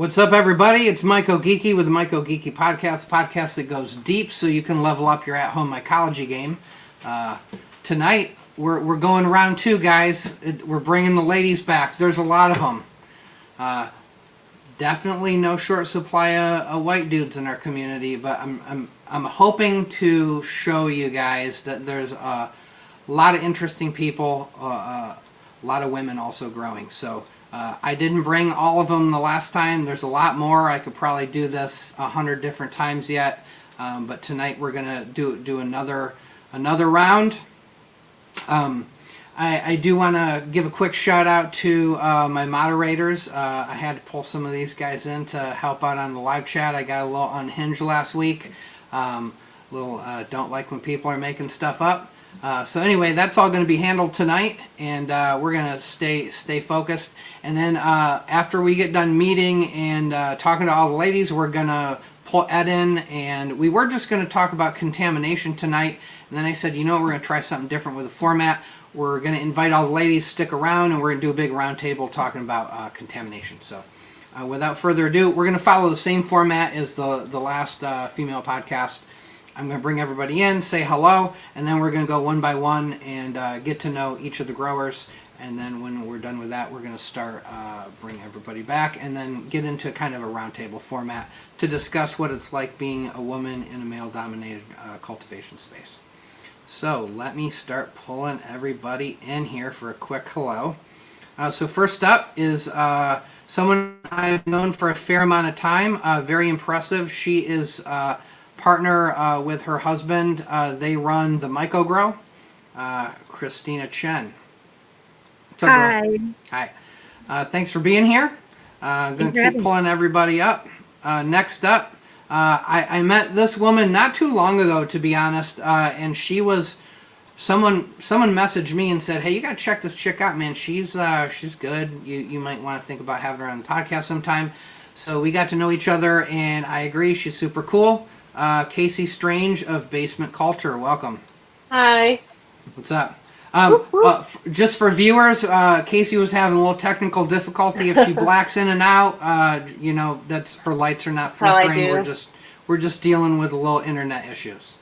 What's up, everybody? It's MycoGeeky with the MycoGeeky Podcast, podcast that goes deep so you can level up your at-home mycology game. Tonight, we're going round two, guys. We're bringing the ladies back. There's a lot of them. Definitely no short supply of white dudes in our community, but I'm hoping to show you guys that there's a lot of interesting people, a lot of women also growing. So I didn't bring all of them the last time. There's a lot more. I could probably do this 100 different times yet, but tonight we're gonna do another round. I do want to give a quick shout out to my moderators. I had to pull some of these guys in to help out on the live chat. I got a little unhinged last week. Don't like when people are making stuff up. So anyway, that's all going to be handled tonight, and we're going to stay focused. And then after we get done meeting and talking to all the ladies, we're going to pull Ed in, and we were just going to talk about contamination tonight. And then I said, you know, we're going to try something different with the format. We're going to invite all the ladies, stick around, and we're going to do a big round table talking about contamination. So without further ado, we're going to follow the same format as the last female podcast. I'm going to bring everybody in, say hello, and then we're going to go one by one and get to know each of the growers. And then when we're done with that, we're going to start bring everybody back and then get into kind of a roundtable format to discuss what it's like being a woman in a male-dominated cultivation space. So let me start pulling everybody in here for a quick hello. So first up is someone I've known for a fair amount of time, very impressive. She is partner with her husband. They run the Myco Grow. Krystyna Chen. Hi. Hi. Thanks for being here. I'm going to keep pulling everybody up. Next up, I met this woman not too long ago, to be honest, and she was someone messaged me and said, "Hey, you got to check this chick out, man. She's good. You might want to think about having her on the podcast sometime." So we got to know each other, and I agree, she's super cool. Casey Strange of Basement Culture, welcome. Hi. What's up? Just for viewers, Casey was having a little technical difficulty. If she blacks in and out, you know, that's her lights are not flickering. We're just dealing with a little internet issues.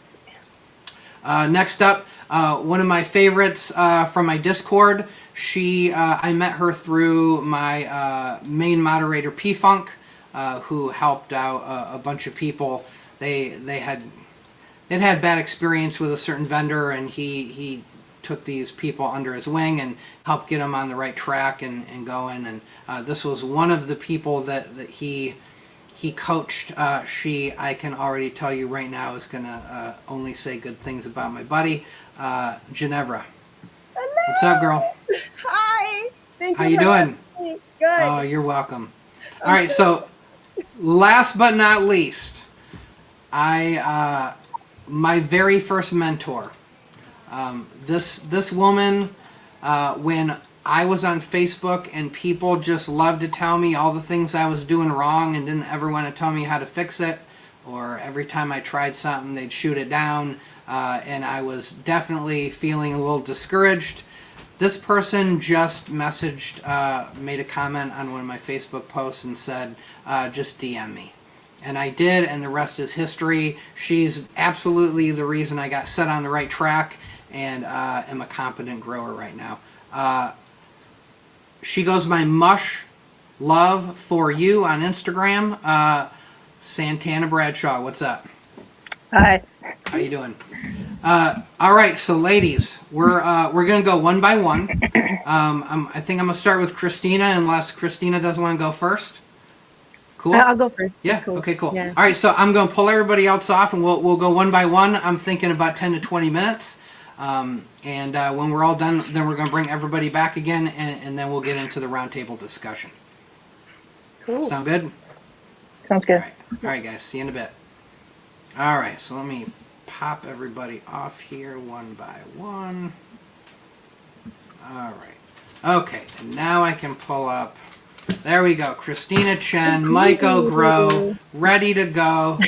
Next up, one of my favorites from my Discord. I met her through my main moderator P-Funk, who helped out a bunch of people. They had bad experience with a certain vendor, and he took these people under his wing and helped get them on the right track and going. And this was one of the people that he coached. I can already tell you right now, is going to only say good things about my buddy, Ginevra. Hello. What's up, girl? Hi. Thank you. How you doing? Good. Oh, you're welcome. All right, so last but not least, my very first mentor. This woman, when I was on Facebook and people just loved to tell me all the things I was doing wrong and didn't ever want to tell me how to fix it, or every time I tried something they'd shoot it down, and I was definitely feeling a little discouraged. This person just messaged, made a comment on one of my Facebook posts and said, just DM me. And I did, and the rest is history. She's absolutely the reason I got set on the right track and am a competent grower right now. She goes by Mush Love for You on Instagram. Santana Bradshaw, what's up? Hi. How you doing? All right, so ladies, we're gonna go one by one. I think I'm gonna start with Christina, unless Christina doesn't want to go first. Cool. I'll go first. Yeah. Cool. Okay. Cool. Yeah. All right. So I'm going to pull everybody else off, and we'll go one by one. I'm thinking about 10 to 20 minutes, and when we're all done, then we're going to bring everybody back again, and then we'll get into the roundtable discussion. Cool. Sound good? Sounds good. All right, guys. See you in a bit. All right. So let me pop everybody off here one by one. All right. Okay. And now I can pull up. There we go. Krystyna Chen, Myco Grow, ready to go.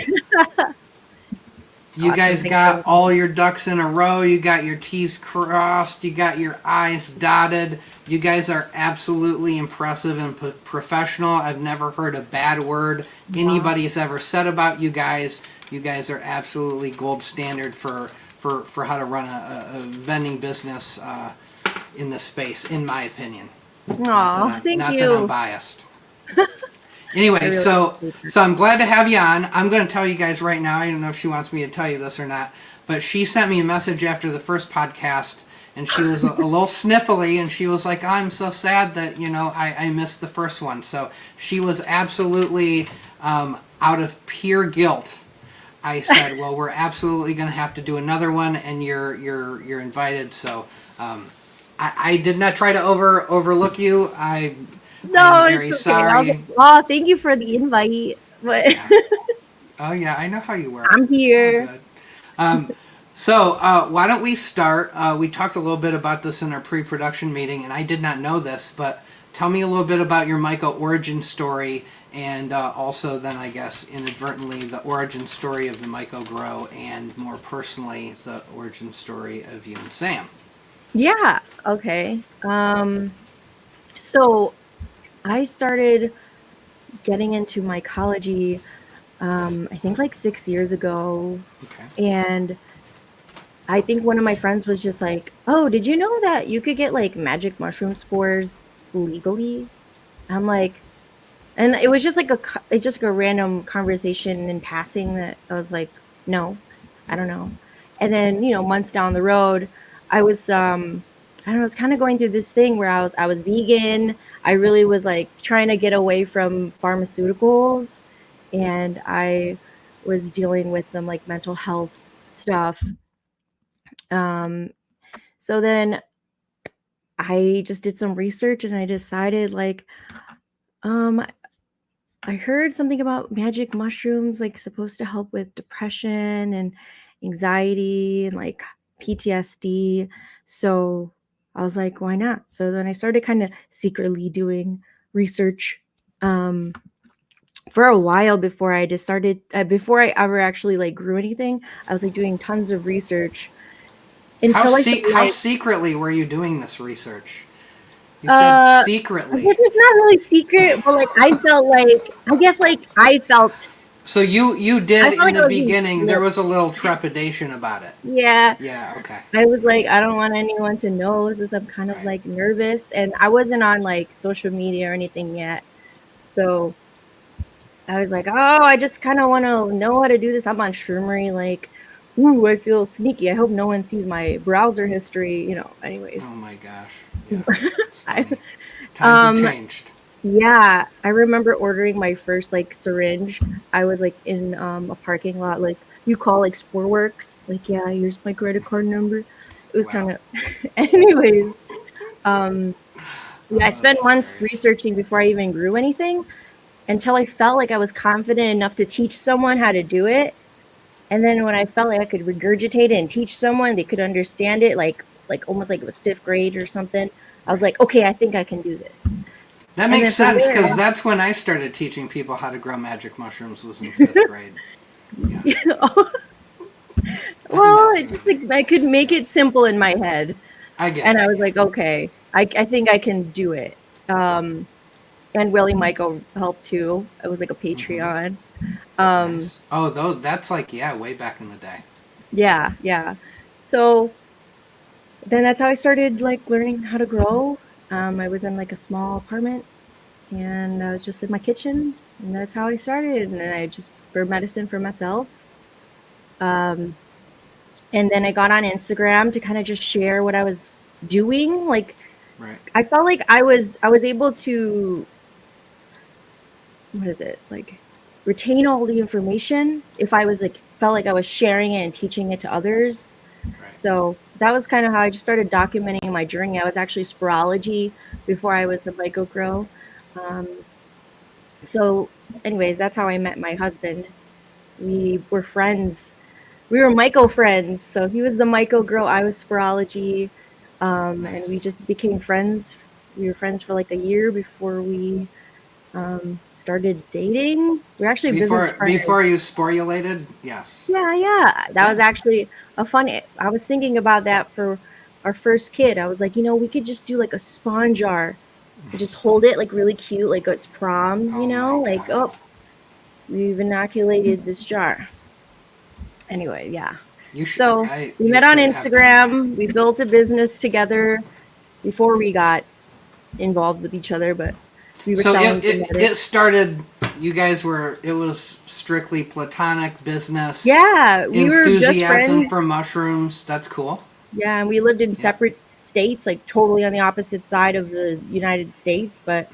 You guys got all your ducks in a row. You got your T's crossed. You got your I's dotted. You guys are absolutely impressive and professional. I've never heard a bad word anybody's ever said about you guys. You guys are absolutely gold standard for how to run a vending business in this space, in my opinion. Aw, thank not you. That I'm biased. Anyway, so I'm glad to have you on. I'm going to tell you guys right now, I don't know if she wants me to tell you this or not, but she sent me a message after the first podcast, and she was a little sniffly, and she was like, I'm so sad that, I missed the first one. So she was absolutely out of pure guilt. I said, well, we're absolutely going to have to do another one, and you're invited. So I did not try to overlook you. I'm very sorry. Oh, thank you for the invite. But yeah. Oh yeah, I know how you work. I'm here. So why don't we start? We talked a little bit about this in our pre-production meeting, and I did not know this, but tell me a little bit about your Myco origin story, and also then I guess inadvertently the origin story of the Myco Grow, and more personally the origin story of you and Sam. Yeah. Okay. So I started getting into mycology, I think like 6 years ago. Okay. And I think one of my friends was just like, oh, did you know that you could get like magic mushroom spores legally? I'm like, and it was just like a random conversation in passing that I was like, no, I don't know. And then, months down the road, I was, I don't know, I was kind of going through this thing where I was vegan. I really was like trying to get away from pharmaceuticals, and I was dealing with some like mental health stuff. So then I just did some research, and I decided like, I heard something about magic mushrooms, like supposed to help with depression and anxiety and like PTSD. So I was like, why not? So then I started kind of secretly doing research for a while before I just started, before I ever actually like grew anything. I was like doing tons of research until How secretly were you doing this research? You said secretly. I guess it's not really secret, but like I felt. So you did in the beginning. There was a little trepidation about it. Yeah. Yeah. Okay. I was like, I don't want anyone to know. This is I'm kind of like nervous, and I wasn't on like social media or anything yet, so I was like, oh, I just kind of want to know how to do this. I'm on Shroomery, like, ooh, I feel sneaky. I hope no one sees my browser history, anyways. Oh my gosh. Yeah. Times have changed. Yeah, I remember ordering my first like syringe. I was like in a parking lot, like you call like Sporeworks. Like, yeah, here's my credit card number. It was kind of, anyways. Yeah, I spent months researching before I even grew anything, until I felt like I was confident enough to teach someone how to do it. And then when I felt like I could regurgitate it and teach someone, they could understand it, like almost like it was 5th grade or something. I was like, okay, I think I can do this. That makes sense, because that's when I started teaching people how to grow magic mushrooms, was in 5th grade. Yeah. Well, it just like I could make it simple in my head. I get and it. I was like, okay, I think I can do it. And Willie Myco helped too. It was like a Patreon. Nice. Oh, that's like, way back in the day. Yeah. So then that's how I started like learning how to grow. I was in like a small apartment, and I was just in my kitchen, and that's how I started. And then I just grew medicine for myself. And then I got on Instagram to kind of just share what I was doing. Like, right. I felt like I was able to, like retain all the information if I was like felt like I was sharing it and teaching it to others. Right. So that was kind of how I just started documenting my journey. I was actually sporology before I was the Myco Grow. So anyways, that's how I met my husband. We were friends. We were Myco friends. So he was the Myco Grow, I was sporology. Nice. And we just became friends. We were friends for like a year before we Started dating. We're actually business partners. Before you sporulated, yes. Yeah. That was actually a funny. I was thinking about that for our first kid. I was like, we could just do like a spawn jar and just hold it like really cute, like it's prom, Oh my like, God. oh, we've inoculated this jar. Anyway, yeah. You should. So we You met on should have done that. Instagram. We built a business together before we got involved with each other, but we were So selling it started. You guys were. It was strictly platonic business. Yeah, we were just Enthusiasm friends. for mushrooms. That's cool. Yeah, and we lived in separate states, like totally on the opposite side of the United States, but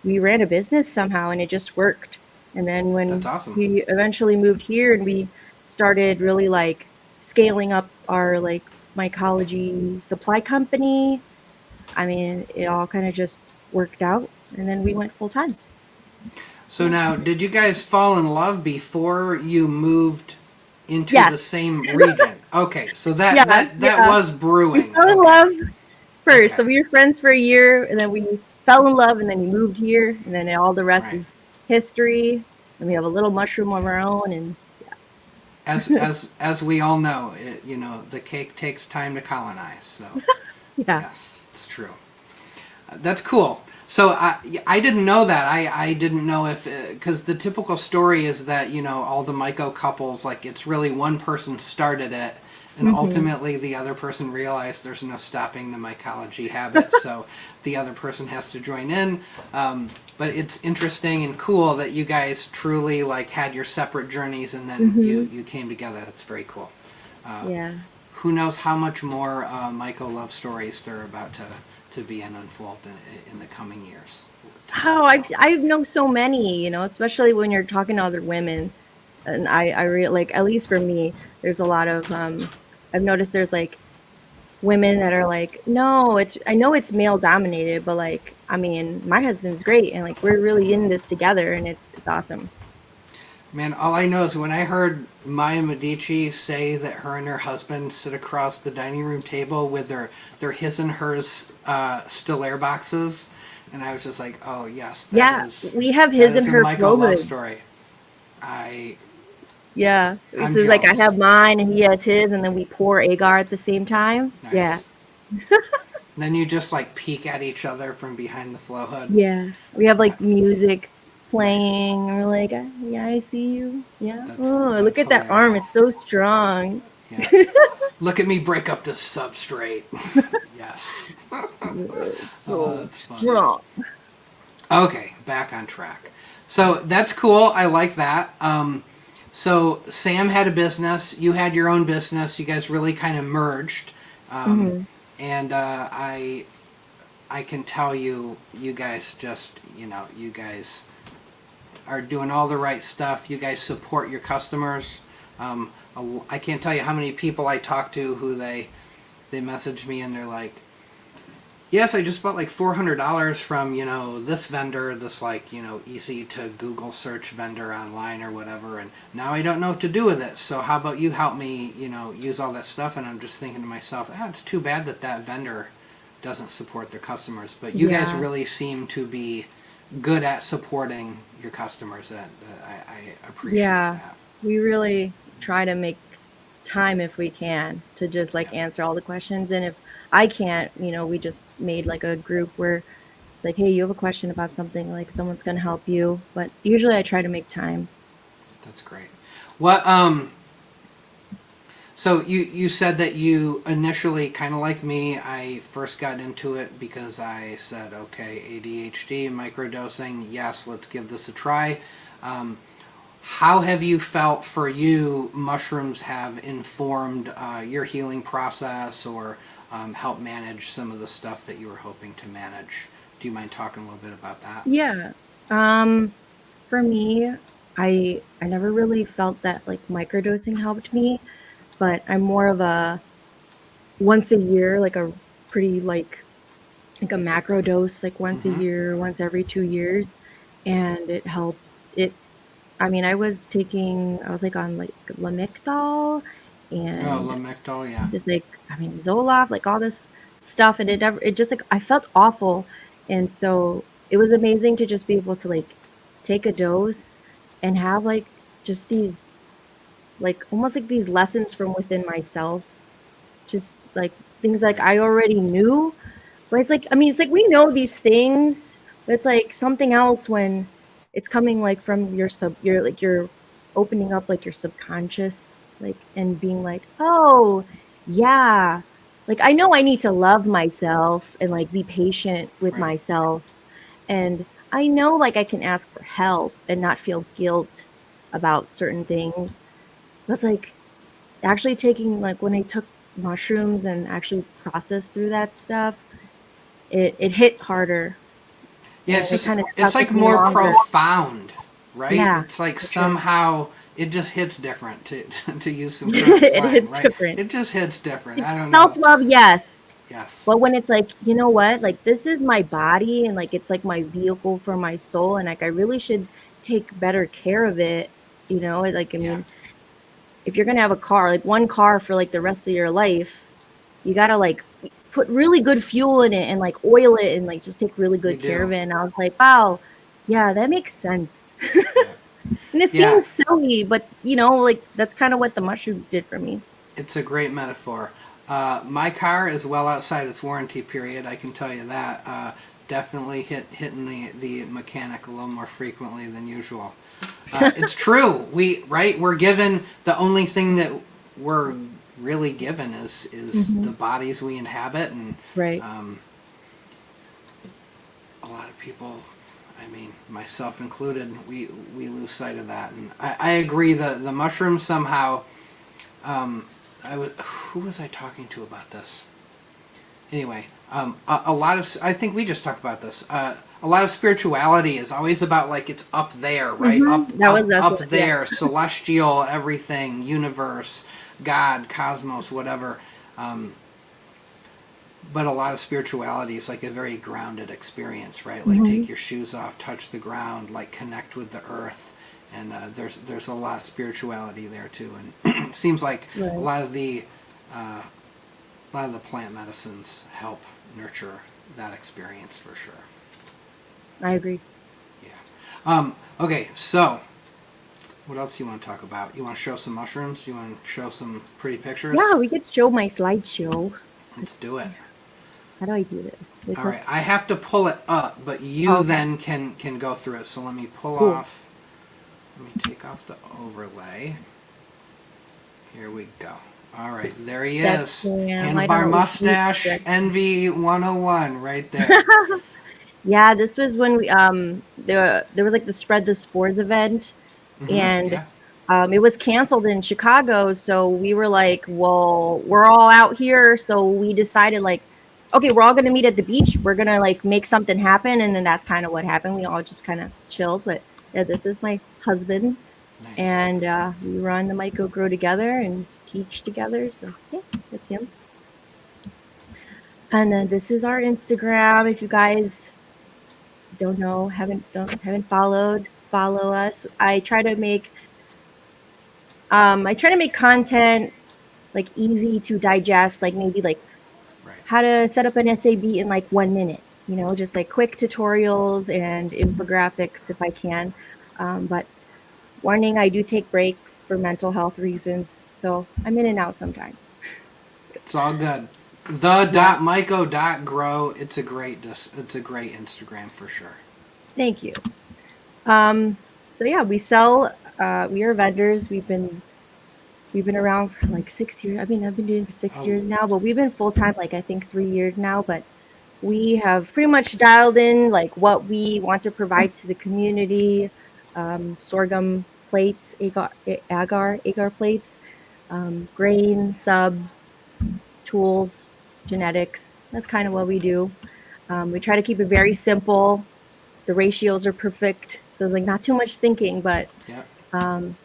we ran a business somehow and it just worked. And then when That's awesome. we eventually moved here and we started really like scaling up our like mycology supply company, I mean, it all kind of just worked out and then we went full time. So now, did you guys fall in love before you moved into the same region? Okay, so that was brewing. We fell in love first. Okay. So we were friends for a year and then we fell in love and then we moved here and then all the rest is history. And we have a little mushroom of our own and as we all know, the cake takes time to colonize. So yes, it's true. That's cool. So I didn't know that. I didn't know if because the typical story is that all the Myco couples, like, it's really one person started it and ultimately the other person realized there's no stopping the mycology habit, so the other person has to join in. But it's interesting and cool that you guys truly like had your separate journeys and then you came together. That's very cool. Who knows how much more Myco love stories they're about to be and unfold in the coming years. Oh, I know so many, especially when you're talking to other women. And I like, at least for me, there's a lot of, I've noticed there's like women that are like, no, I know it's male dominated, but like, I mean, my husband's great. And like, we're really in this together and it's awesome. Man, all I know is when I heard Maya Medici say that her and her husband sit across the dining room table with their his and hers still air boxes, and I was just like, oh yes, we have his and her Myco love story. This is like I have mine and he has his, and then we pour agar at the same time. Nice. Yeah. Then you just like peek at each other from behind the flow hood. Yeah, we have like music playing and we're like, yeah, I see you. Yeah. Look at that arm, it's so strong. Yeah. Look at me break up this substrate. Yes. So strong. Okay, back on track. So that's cool. I like that. So Sam had a business, you had your own business, you guys really kind of merged. And I can tell you guys just, you guys are doing all the right stuff. You guys support your customers. I can't tell you how many people I talk to who they message me and they're like, yes, I just bought like $400 from, this vendor, this like, easy to Google search vendor online or whatever. And now I don't know what to do with it. So how about you help me, use all that stuff? And I'm just thinking to myself, it's too bad that vendor doesn't support their customers. But you guys really seem to be good at supporting your customers. I appreciate that. We really try to make time if we can to just like answer all the questions, and if I can't, we just made like a group where it's like, hey, you have a question about something, like someone's gonna help you, but usually I try to make time. That's great. What so you said that you initially, kind of like me, I first got into it because I said, okay, ADHD, microdosing, yes, let's give this a try. How have you felt for you mushrooms have informed your healing process or help manage some of the stuff that you were hoping to manage? Do you mind talking a little bit about that? Yeah. For me, I never really felt that like microdosing helped me, but I'm more of a once a year, like a pretty like a macro dose, like once a year, once every 2 years, and it helps. I mean, I was like on like Lamictal and Lamictal, yeah. just like, I mean, Zoloft, like all this stuff, and it just like I felt awful, and so it was amazing to just be able to like take a dose and have like just these like almost like these lessons from within myself, just like things like Right. I already knew. But it's like, I mean, it's like we know these things, but it's like something else when it's coming like from you're opening up like your subconscious, like, and being like, oh, yeah, like I know I need to love myself and like be patient with Right. myself. And I know like I can ask for help and not feel guilt about certain things. But it's like actually taking, like, when I took mushrooms and actually processed through that stuff, it hit harder Yeah, and it kind of it's stuck like with me more longer. profound, right? Yeah, It's like for sure. somehow it just hits different to to use some current It slang, hits right? different. It just hits different. It's I don't know. self-love, yes. Yes. But when it's like, you know what? Like this is my body and like it's like my vehicle for my soul and like I really should take better care of it, you know? Like I Yeah. mean, if you're going to have a car, like one car for like the rest of your life, you got to like put really good fuel in it and like oil it and like just take really You good care do. of it. And I was like, wow, yeah, that makes sense. Yeah. And it Yeah. seems silly, but you know, like that's kind of what the mushrooms did for me. It's a great metaphor. My car is well outside its warranty period. I can tell you that. Definitely hitting the mechanic a little more frequently than usual. It's true. We're given the only thing that we're really given is Hmm. the bodies we inhabit, and Right. um, a lot of people, I mean myself included, we lose sight of that. And I agree. The mushrooms somehow. Who was I talking to about this? Anyway, a lot of, I think we just talked about this. A lot of spirituality is always about like it's up there, right? Hmm. That was us. Up Yeah. there, celestial, everything, universe, God, cosmos, whatever. Um, but a lot of spirituality is like a very grounded experience, right? Like Hmm. take your shoes off, touch the ground, like connect with the earth, and there's a lot of spirituality there too. And it seems like a Right. lot of the plant medicines help nurture that experience for sure. I agree. Yeah. Okay, so what else do you want to talk about? You want to show some mushrooms? You want to show some pretty pictures? Yeah, we could show my slideshow. Let's do it. How do I do this? Like, All right, I have to pull it up, but you okay, then can go through it. So let me pull cool. off. Let me take off the overlay. Here we go. All right, there he That's is. I Handlebar don't know. mustache, Envy 101, right there. Yeah, this was when we there was like the Spread the Spores event, and Yeah. it was canceled in Chicago. So we were like, well, we're all out here, so we decided like, okay, we're all gonna meet at the beach. We're gonna like make something happen, and then that's kind of what happened. We all just kind of chilled. But yeah, this is my husband, Nice. and we run the Myco Grow together and teach together. So yeah, that's him. And then this is our Instagram. If you guys haven't followed, follow us. I try to make content like easy to digest, like maybe like Right. how to set up an SAB in like 1 minute, you know, just like quick tutorials and infographics if I can. But warning, I do take breaks for mental health reasons, so I'm in and out sometimes. It's all good. The Yeah, dot myco dot grow. It's a great Instagram for sure. thank you. Um, so yeah, we sell. We are vendors. We've been around for like 6 years. I mean, I've been doing it for six Oh, years now, but we've been full time like I think 3 years now. But we have pretty much dialed in like what we want to provide to the community. Sorghum plates, agar plates, grain, sub, tools, genetics. That's kind of what we do. We try to keep it very simple. The ratios are perfect, so it's like not too much thinking, but yeah. um,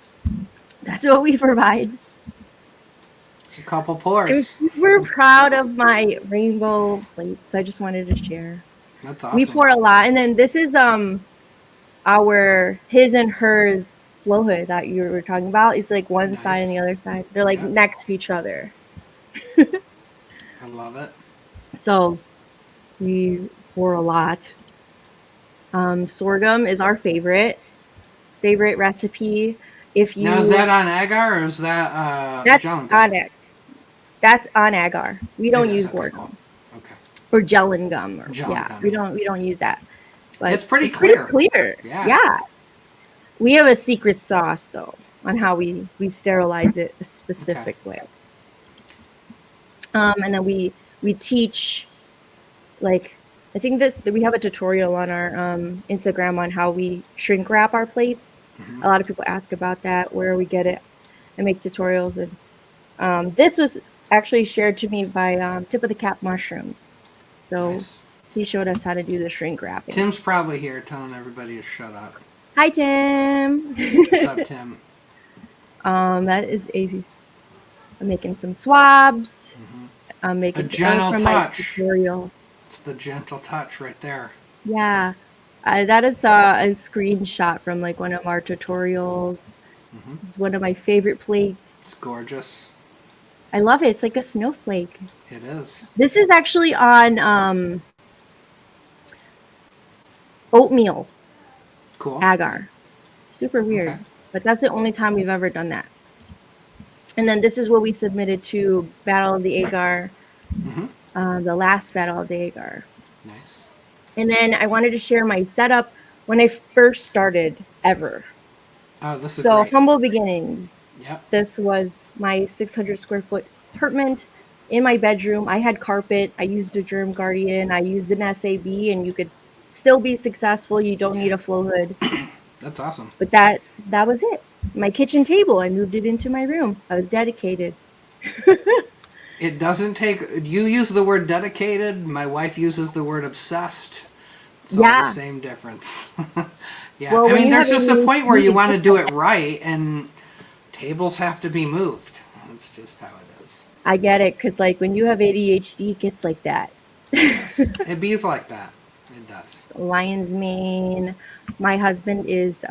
that's what we provide. It's a couple I'm pours. super proud of my rainbow plates. I just wanted to share. That's We awesome. pour a lot, and then this is our his and hers flow hood that you were talking about. It's like one side and the Nice. other side. They're like Yeah, next to each other. I love it. So we pour a lot. Sorghum is our favorite recipe. If you Now, is that on agar or is that that's gellan on gum? it. That's on agar. We It don't is. use Okay, cool. sorghum Okay. or gellan gum. Or, Gellan yeah, gum, we yeah. don't use that. But It's pretty it's pretty clear. clear. Yeah. Yeah. We have a secret sauce though on how we sterilize it a specific way. And then we teach, like, I think we have a tutorial on our Instagram on how we shrink wrap our plates. Mhm. A lot of people ask about that, where we get it. I make tutorials, and this was actually shared to me by Tip of the Cap Mushrooms. So Nice. he showed us how to do the shrink wrapping. Tim's probably here telling everybody to shut up. Hi, Tim. What's up, Tim? That is easy. I'm making some swabs. Mm-hmm. I'm making A gentle from touch. my tutorial. It's the gentle touch right there. Yeah, that is a screenshot from like one of our tutorials. Mm-hmm. This is one of my favorite plates. It's gorgeous. I love it. It's like a snowflake. It is. This is actually on oatmeal Cool. agar. Super weird, Okay. but that's the only time we've ever done that. And then this is what we submitted to Battle of the Agar, Mm-hmm. the last Battle of the Agar. Nice. And then I wanted to share my setup when I first started ever. Oh, this is So great. humble beginnings. Yep. This was my 600 square foot apartment in my bedroom. I had carpet. I used a Germ Guardian. I used an SAB, and you could still be successful. You don't need a flow hood. That's awesome. But that was it. My kitchen table, I moved it into my room. I was dedicated. It doesn't take. You use the word dedicated. My wife uses the word obsessed. It's all Yeah. the same difference. Yeah. Well, I when mean, you there's have just a point where you want to ADHD, do it right, and tables have to be moved. That's just how it is. I get it, because like when you have ADHD, it gets like that. It bees like that. It does. Lion's mane. My husband is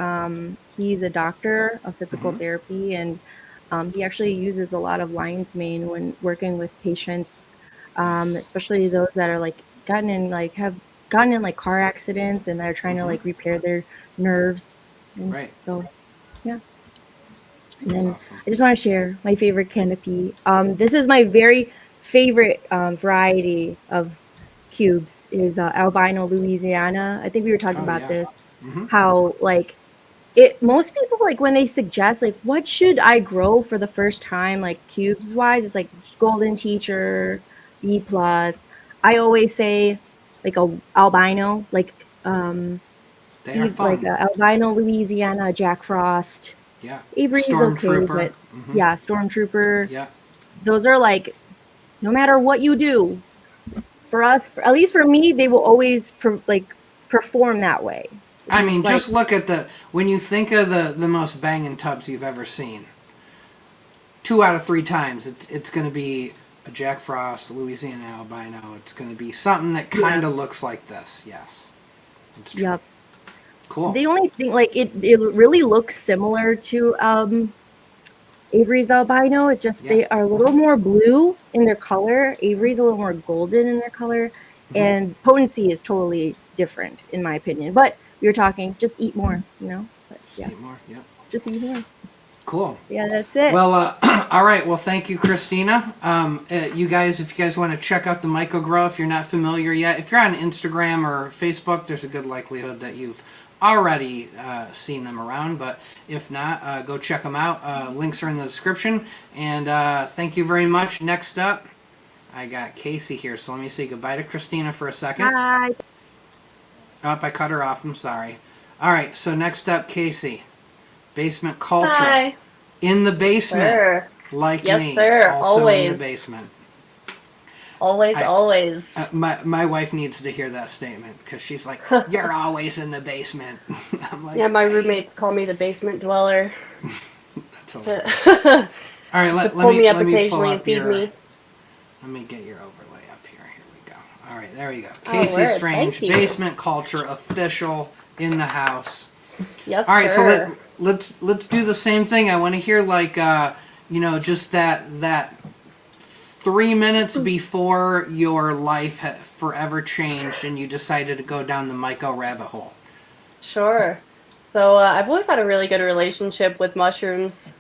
he's a doctor of physical Mhm. therapy, and he actually uses a lot of lion's mane when working with patients, Nice. especially those that are like have gotten in like car accidents and they're trying to Mhm. like repair their nerves. And Right. so yeah. And That's then awesome. I just want to share my favorite canopy. This is my very favorite variety of cubes is albino Louisiana. I think we were talking Oh about yeah. this. Mm-hmm. How like it most people like when they suggest like what should I grow for the first time like cubes wise, it's like golden teacher, B plus. I always say like a albino They are like fun. a albino Louisiana, Jack Frost. Yeah. Avery's okay, Stormtrooper. but Mm-hmm. yeah, Stormtrooper. Yeah. Those are like, no matter what you do, for us, at least for me, they will always perform that way. I mean, like, just look at when you think of the most banging tubs you've ever seen. 2 out of 3 times, it's going to be a Jack Frost, Louisiana albino. It's going to be something that kind of looks like this. Yes, it's true. Yep. Cool. The only thing, like, it really looks similar to Avery's albino. It's just they are a little more blue in their color. Avery's a little more golden in their color, and potency is totally different in my opinion. But we were talking, just eat more, you know. But, Just eat more. Yep. just eat more. Cool. Yeah, that's it. Well, all right. Well, thank you, Christina. You guys, if you guys want to check out the Myco Grow, if you're not familiar yet, if you're on Instagram or Facebook, there's a good likelihood that you've already seen them around. But if not, go check them out. Links are in the description. And thank you very much. Next up, I got Casey here. So let me say goodbye to Christina for a second. Bye. Oh, I cut her off. I'm sorry. All right. So next up, Casey. Basement culture. Hi. In the basement. Sir. Like Yes, me. sir. Also Always. in the basement. Always. My wife needs to hear that statement because she's like, "You're always in the basement." I'm like, Yeah, my roommates call me the basement dweller. That's To, hilarious. All right, let pull me up me pull occasionally and up feed your. me. Let me get your overlay up here. Here we go. All right, there we go. Oh, Casey word. Strange, Thank you. basement culture official in the house. Yes, All right, sir. so let's do the same thing. I want to hear like just that 3 minutes before your life forever changed and you decided to go down the Myco rabbit hole. Sure. So I've always had a really good relationship with mushrooms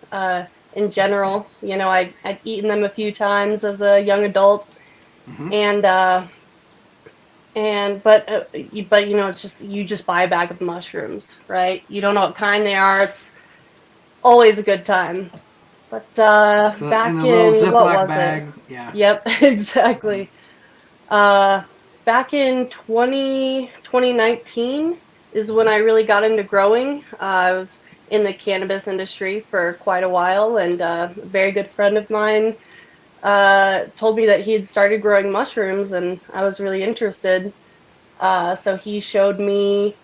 in general. You know, I'd eaten them a few times as a young adult, Hmm. and but you know, it's just you just buy a bag of mushrooms, right? You don't know what kind they are. It's always a good time. But So in back a little in what Ziploc was it? bag, yeah. Yep, exactly. Uh, back in 2019 is when I really got into growing. I was in the cannabis industry for quite a while, and a very good friend of mine told me that he had started growing mushrooms, and I was really interested. So he showed me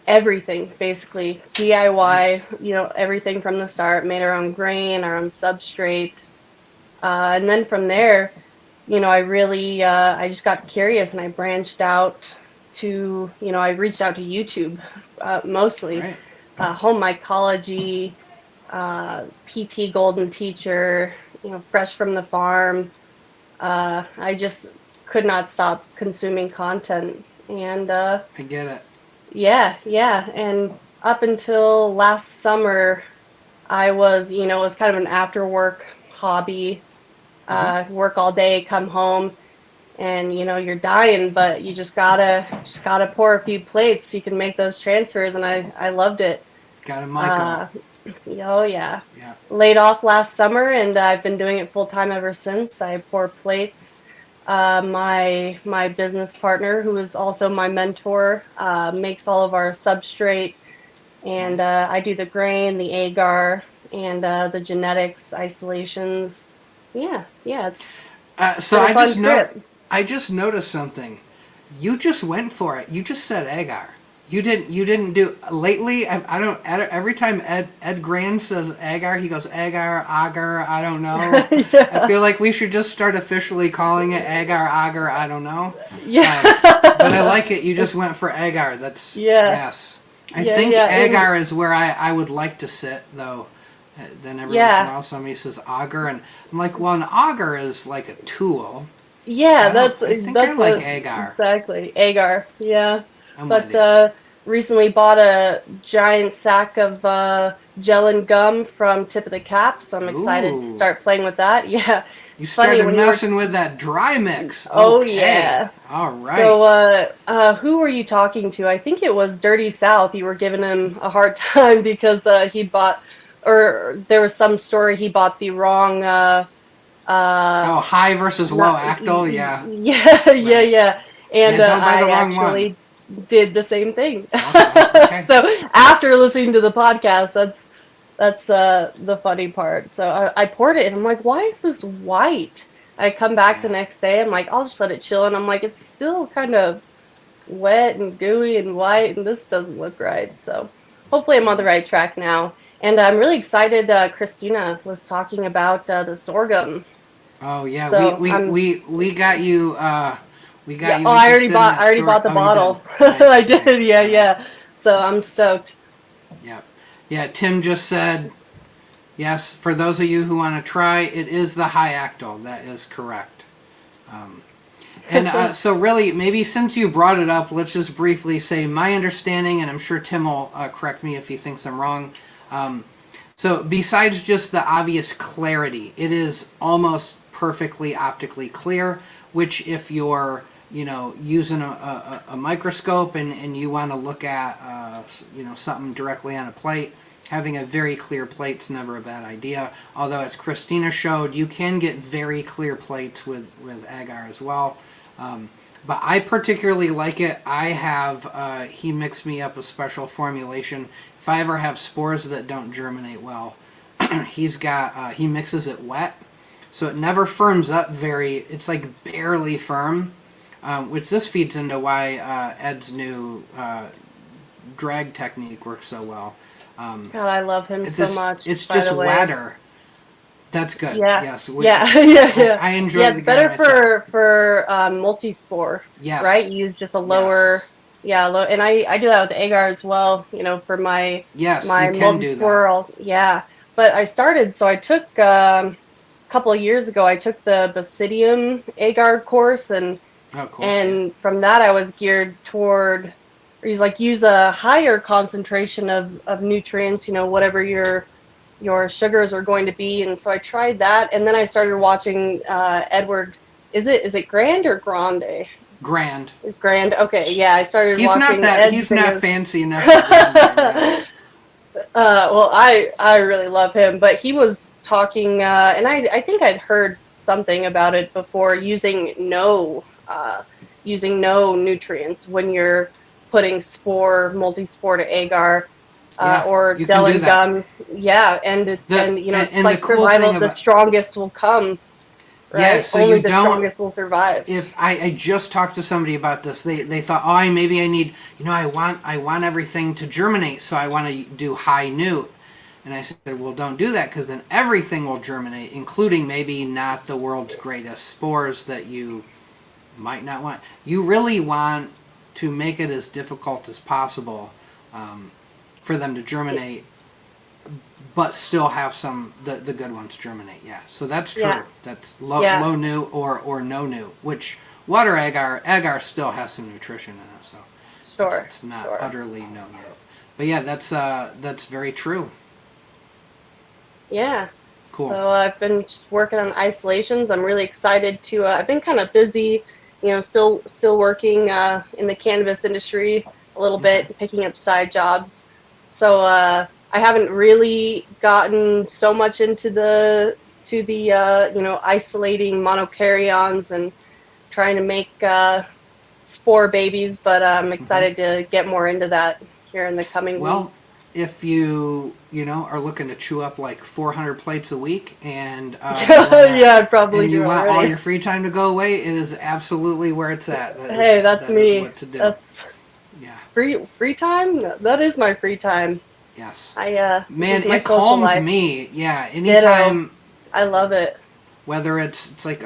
everything, basically DIY, Nice. you know, everything from the start, made our own grain, our own substrate. And then from there, you know, I just got curious and I branched out to, you know, I reached out to YouTube mostly, Right. home mycology, PT Golden Teacher, you know, fresh from the farm. I just could not stop consuming content. And I get it. yeah, yeah. And up until last summer, I was, you know, it was kind of an after work hobby. Hmm. Work all day, come home, and you know you're dying, but you just gotta pour a few plates so you can make those transfers, and I loved it. Got a Myco. Uh, oh yeah. Yeah. Laid off last summer, and I've been doing it full time ever since. I pour plates. My business partner, who is also my mentor, makes all of our substrate, and Nice. I do the grain, the agar, and the genetics isolations. Yeah, yeah, it's So been a I fun just trip. I just noticed something. You just went for it. You just said agar. You didn't do lately. I don't. Every time Ed Grand says agar, he goes agar. I don't know. I Yeah. feel like we should just start officially calling it agar. I don't know. But I Yeah. like it. You just went for agar. That's Yeah. yes. I Yeah, think yeah. And agar is where I would like to sit though. Then every once in a yeah. while somebody says auger, and I'm like, well, an auger is like a tool. So Yeah, I don't. that's I think I that's like a agar. exactly. Agar. Yeah. I'm with But you. recently bought a giant sack of gel and gum from Tip of the Cap, so I'm excited to Ooh, start playing with that. Yeah. you It's funny started when you were messing with that dry mix. oh Okay, yeah. all So, right. who were you talking to? I think it was Dirty South. You were giving him a hard time because he bought, or there was some story he bought the wrong, uh, Oh, high versus low not, actal. Yeah, yeah, yeah, right. yeah. Yeah, And don't buy the I wrong one. actually did the same thing. Okay, okay. So after listening to the podcast, that's the funny part. So I poured it and I'm like, why is this white? I come back the Yeah, next day. I'm like, I'll just let it chill. And I'm like, it's still kind of wet and gooey and white, and this doesn't look right. So hopefully I'm on the yeah. right track now. And I'm really excited. Christina was talking about the sorghum. Oh yeah, So I'm we got you. We got yeah. you Oh, interested in I that already sort. bought the Oh, you did. bottle. I Nice, did. nice. Yeah, All right. yeah. So I'm stoked. Yep. Yeah. Tim just said yes. For those of you who want to try, it is the high actal. That is correct. Um, And so, really, maybe since you brought it up, let's just briefly say my understanding, and I'm sure Tim will correct me if he thinks I'm wrong. Um, so, besides just the obvious clarity, it is almost perfectly optically clear. Which, if you're, using a microscope and you want to look at, something directly on a plate, having a very clear plate's never a bad idea. Although, as Christina showed, you can get very clear plates with agar as well. But I particularly like it. I have, he mixed me up a special formulation. If I ever have spores that don't germinate well, he mixes it wet. So it never firms up it's like barely firm. Which this feeds into why Ed's new drag technique works so well. God, I love him so much. It's By just the way. wetter. That's good. Yeah, Yes, yeah, yeah, yeah. I enjoy Yeah, the it's guy better myself. for multi-spore, right? Yes, You use just a yes, lower, yeah, low, and I do that with agar as well. You know, for yes. You my can do multi-spore, that. yeah. But I took a couple of years ago. I took the Basidium agar course, Oh, cool. Yeah. and from that I was geared toward he's like, use a higher concentration of nutrients, whatever your sugars are going to be. And so I tried that, and then I started watching Edward. Is it Grand or Grande? Grand. It's Grand. Okay, yeah, I started watching Ed's He's not videos. fancy enough for Grand. Well, I really love him, but he was talking, and I think I'd heard something about it before, using no nutrients when you're putting multi-spore to agar, or you can do that. gum. Yeah, and it's like cool survival. thing The strongest will come. Right? Yeah, so only you the don't. Strongest will survive. If I just talked to somebody about this, they thought, oh, maybe I need, I want everything to germinate, so I want to do high nut. And I said, well, don't do that, because then everything will germinate, including maybe not the world's greatest spores that you might not want. You really want to make it as difficult as possible for them to germinate, but still have the good ones germinate. Yeah, so that's true. Yeah. That's low nut or no nut, which water agar still has some nutrition in it, so Sure. it's not utterly no nut. But yeah, that's very true. Yeah. Cool. So I've been just working on isolations. I'm really excited to. I've been kind of busy, still working in the cannabis industry a little bit, picking up side jobs. So I haven't really gotten so much into the isolating monokaryons and trying to make spore babies. But I'm excited to get more into that here in the coming weeks. If you are looking to chew up like 400 plates a week, and I'd probably and do you want already. all your free time to go away, it is absolutely where it's at. That's me. Is what to do. That's free time. That is my free time. Yes. Man, it calms life. me. Yeah. Anytime. I love it. Whether it's like,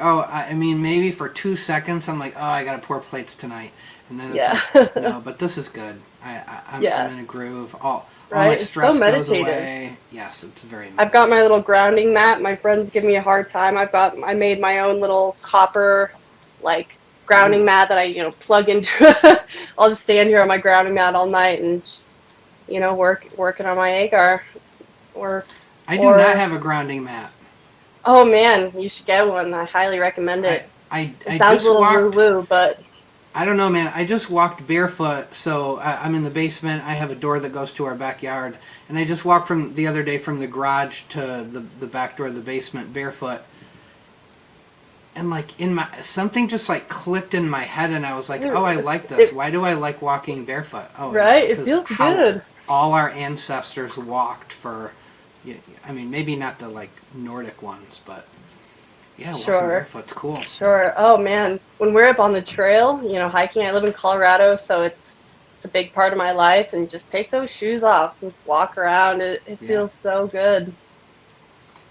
maybe for 2 seconds I'm like, I gotta pour plates tonight, and then it's like, no, but this is good. I'm in a groove. All my stress goes away. Yes, it's very meditative. I've got my little grounding mat. My friends give me a hard time. I made my own little copper, grounding mat that I, plug into. I'll just stand here on my grounding mat all night and just, working on my agar. I do not have a grounding mat. Oh man, you should get one. I highly recommend it. It sounds a little woo-woo, but I don't know, man. I just walked barefoot, so I'm in the basement. I have a door that goes to our backyard, and I just walked the other day from the garage to the back door of the basement barefoot. And something just clicked in my head, and I was like, I like this. Why do I like walking barefoot? Right, it feels good. All our ancestors walked for, maybe not the Nordic ones, but yeah, walking barefoot's cool. Sure. Oh man, when we're up on the trail, hiking. I live in Colorado, so it's a big part of my life. And just take those shoes off and walk around. It feels so good.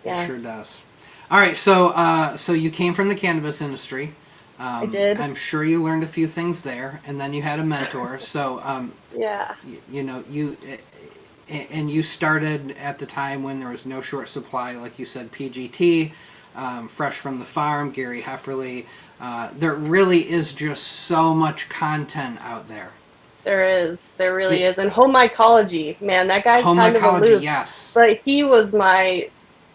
Yeah, it sure does. All right, so you came from the cannabis industry. I did. I'm sure you learned a few things there, and then you had a mentor. So you started at the time when there was no short supply, like you said, PGT. Fresh from the farm, Gary Hefferly. There really is just so much content out there. There really is. And home mycology, man, that guy's kind of aloof. Yes. But he was my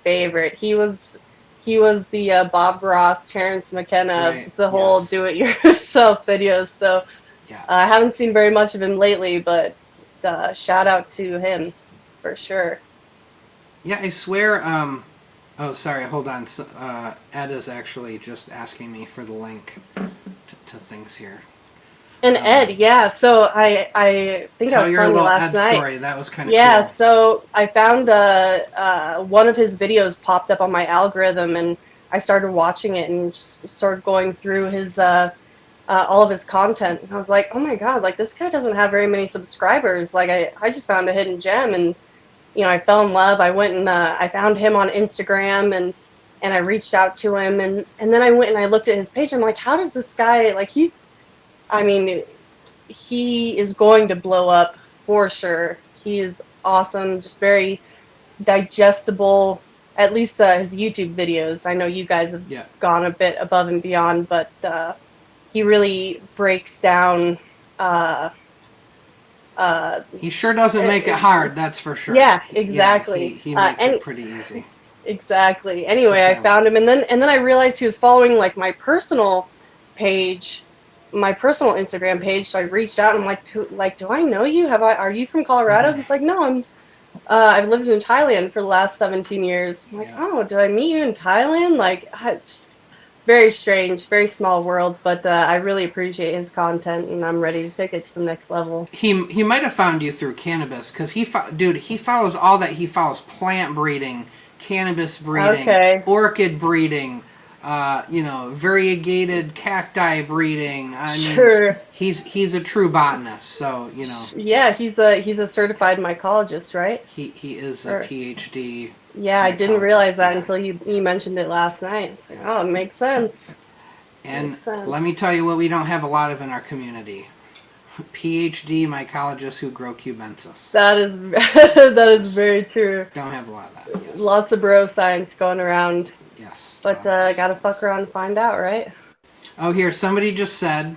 favorite. He was the Bob Ross, Terrence McKenna, the whole do-it-yourself videos. So I haven't seen very much of him lately, but shout out to him for sure. Yeah, I swear. Oh, sorry, hold on. Ed is actually just asking me for the link to things here. And Ed, so I think I was telling you last night. Story. That was kind of cool. Cool. So I found one of his videos popped up on my algorithm, and I started watching it and just started going through his all of his content. And I was like, oh my god, this guy doesn't have very many subscribers. I just found a hidden gem, and I fell in love. I went and I found him on Instagram, and I reached out to him, and then I went and I looked at his page. I'm like, how does this guy, he is going to blow up for sure. He is awesome, just very digestible, at least his YouTube videos. I know you guys have gone a bit above and beyond, but he really breaks down He sure doesn't make it hard, that's for sure. Yeah, exactly. Yeah, he makes it pretty easy. Exactly. Anyway, I found him, and then I realized he was following like my personal page, my personal Instagram page. So I reached out and I'm like, do I know you? Are you from Colorado? He's like, no, I've lived in Thailand for the last 17 years. I'm like, oh, did I meet you in Thailand? Like, just very strange, very small world, but I really appreciate his content, and I'm ready to take it to the next level. He might have found you through cannabis, because he follows all that. He follows plant breeding, cannabis breeding, orchid breeding, variegated cacti breeding. I mean, he's a true botanist, so Yeah, he's a certified mycologist, right? He is a PhD. Yeah, I didn't realize that until you mentioned it last night. It's like, oh, it makes sense. And let me tell you what we don't have a lot of in our community. PhD mycologists who grow cubensis. That is very true. Don't have a lot of that. Yes. Lots of bro science going around. Yes. But gotta fuck around and find out, right? Oh, here, somebody just said,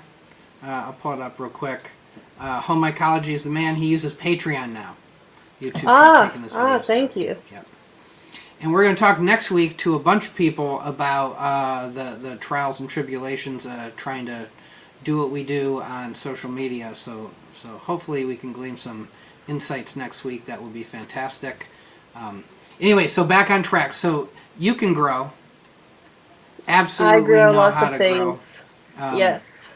I'll pull it up real quick. Home Mycology is the man. He uses Patreon now. YouTube. Thank you. Yep. And we're going to talk next week to a bunch of people about the trials and tribulations trying to do what we do on social media. So hopefully we can glean some insights next week. That would be fantastic. Anyway, so back on track. So you can grow. Absolutely I grow know lots how of to things. grow. Yes.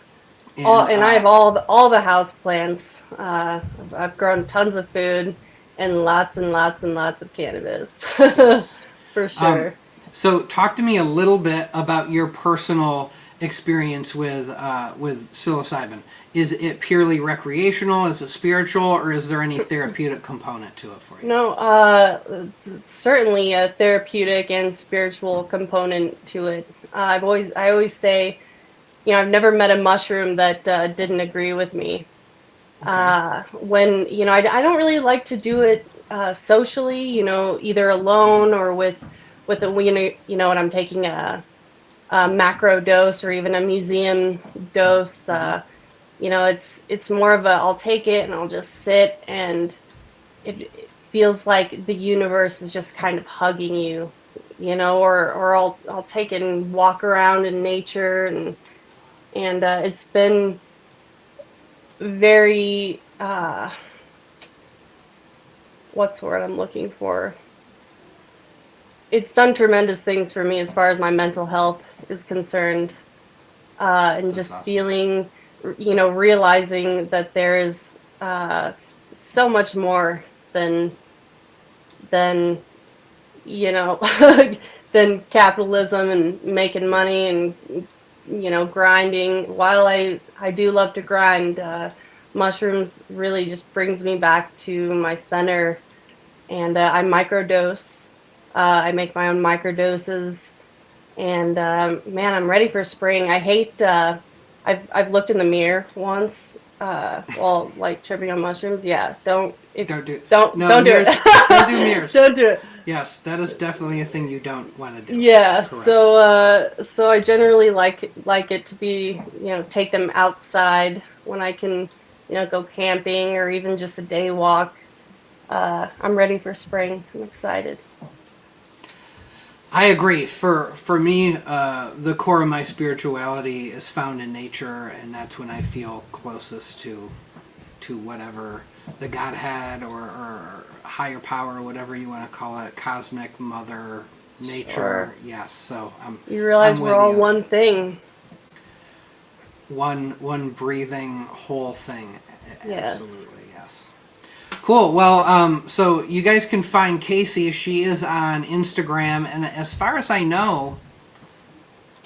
And I have all the house plants. I've grown tons of food. And lots of cannabis. Yes. For sure. So talk to me a little bit about your personal experience with psilocybin. Is it purely recreational? Is it spiritual? Or is there any therapeutic component to it for you? No, certainly a therapeutic and spiritual component to it. I always say, I've never met a mushroom that didn't agree with me. When I don't really like to do it socially, either alone or with a when I'm taking a macro dose or even a museum dose. It's more of I'll take it and I'll just sit, and it feels like the universe is just kind of hugging you, or I'll take it and walk around in nature, and it's been very what's the word I'm looking for? It's done tremendous things for me as far as my mental health is concerned, and just awesome. Feeling, realizing that there is so much more than than capitalism and making money and grinding. While I do love to grind, mushrooms really just brings me back to my center, and I microdose. I make my own microdoses, and man, I'm ready for spring. I hate. I've looked in the mirror once while tripping on mushrooms. Yeah, don't do it. Don't do it. Don't do mirrors. Don't do it. Yes, that is definitely a thing you don't want to do. Yeah. Correct. So I generally like it to be take them outside when I can go camping or even just a day walk. I'm ready for spring. I'm excited. I agree. For me, the core of my spirituality is found in nature, and that's when I feel closest to whatever the Godhead or higher power, whatever you want to call it, cosmic mother, nature. Sure. Yes. So you realize we're all one thing. One breathing whole thing. Yes. Absolutely. Yes. Cool. Well, so you guys can find Casey. She is on Instagram, and as far as I know,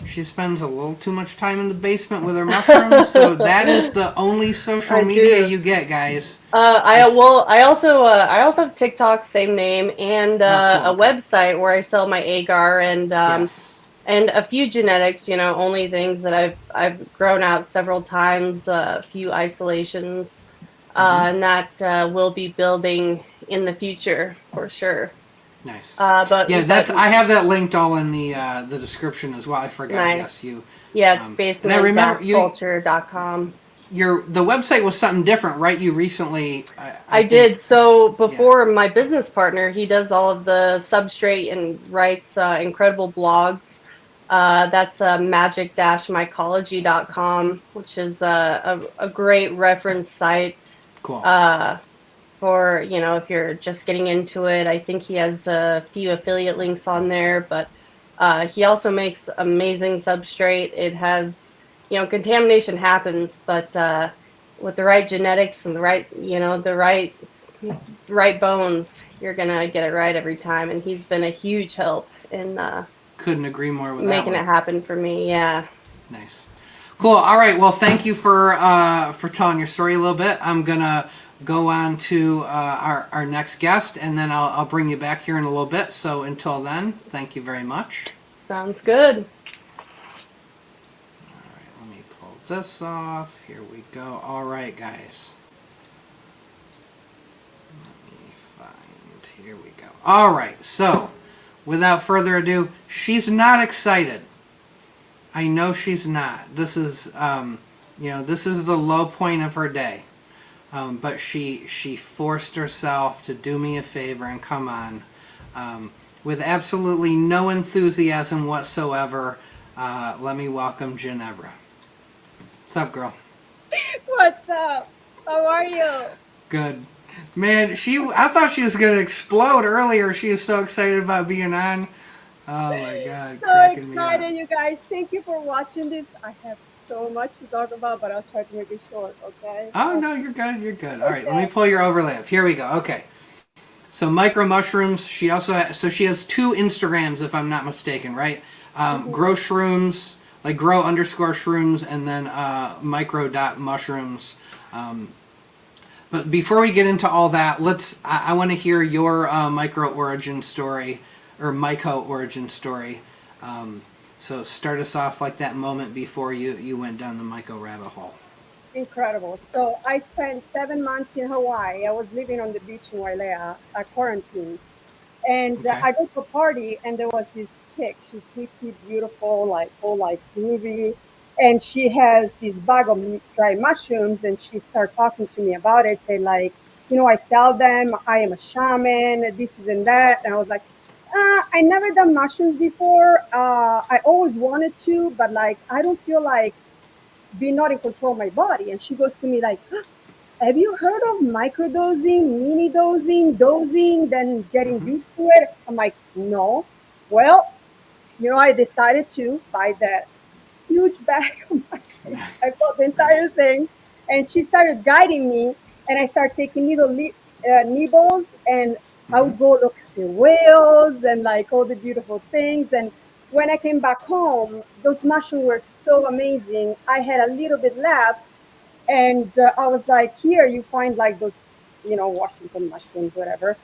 she spends a little too much time in the basement with her mushrooms. So that is the only social media you get, guys. I also have TikTok, same name, and a website where I sell my agar and and a few genetics. Only things that I've grown out several times, a few isolations. And that will be building in the future for sure. Nice. But I have that linked all in the description as well. I forgot. Nice. Yes, you. Yeah, it's basementculture.com. the website was something different, right? You recently I did. So before, my business partner, he does all of the substrate and writes incredible blogs. That's magic-mycology.com, which is a great reference site Cool. for, if you're just getting into it. I think he has a few affiliate links on there, but he also makes amazing substrate. It has, contamination happens, but with the right genetics and the right bones, you're gonna get it right every time. And he's been a huge help in Couldn't agree more with making it happen for me. Yeah. Nice. Cool. All right. Well, thank you for telling your story a little bit. I'm gonna go on to our next guest, and then I'll bring you back here in a little bit. So until then, thank you very much. Sounds good. All right. Let me pull this off. Here we go. All right, guys. Let me find. Here we go. All right. So, without further ado, she's not excited. I know she's not. This is, this is the low point of her day. But she forced herself to do me a favor and come on. With absolutely no enthusiasm whatsoever, let me welcome Ginevra. What's up, girl? What's up? How are you? Good. Man, I thought she was going to explode earlier. She was so excited about being on. Oh my God. So excited, you guys. Thank you for watching this. I have so much to talk about, but I'll try to make it short, okay? Oh, no, you're good. You're good. All right, let me pull your overlay up. Here we go. Okay. So Micro Mushrooms, she has 2 Instagrams, if I'm not mistaken, right? Grow Shrooms, like grow_shrooms, and then micro.mushrooms. But before we get into all that, I want to hear your Myco origin story. So start us off like that moment before you went down the Myco rabbit hole. Incredible. So I spent 7 months in Hawaii. I was living on the beach in Wailea, quarantine. And I go to a party, and there was this chick. She's hippie, beautiful, like groovy. And she has this bag of dried mushrooms, and she started talking to me about it, say like, I sell them. I am a shaman, this is and that. And I was like, I never done mushrooms before. I always wanted to, but like, I don't feel like being not in control of my body. And she goes to me like, have you heard of microdosing, mini dosing, then getting used to it? I'm like, no. Well, I decided to buy that huge bag of mushrooms. I bought the entire thing, and she started guiding me, and I started taking nibbles, and I would go look at the whales and like all the beautiful things. And when I came back home, those mushrooms were so amazing. I had a little bit left, and I was like, here you find like those, Washington mushrooms, whatever.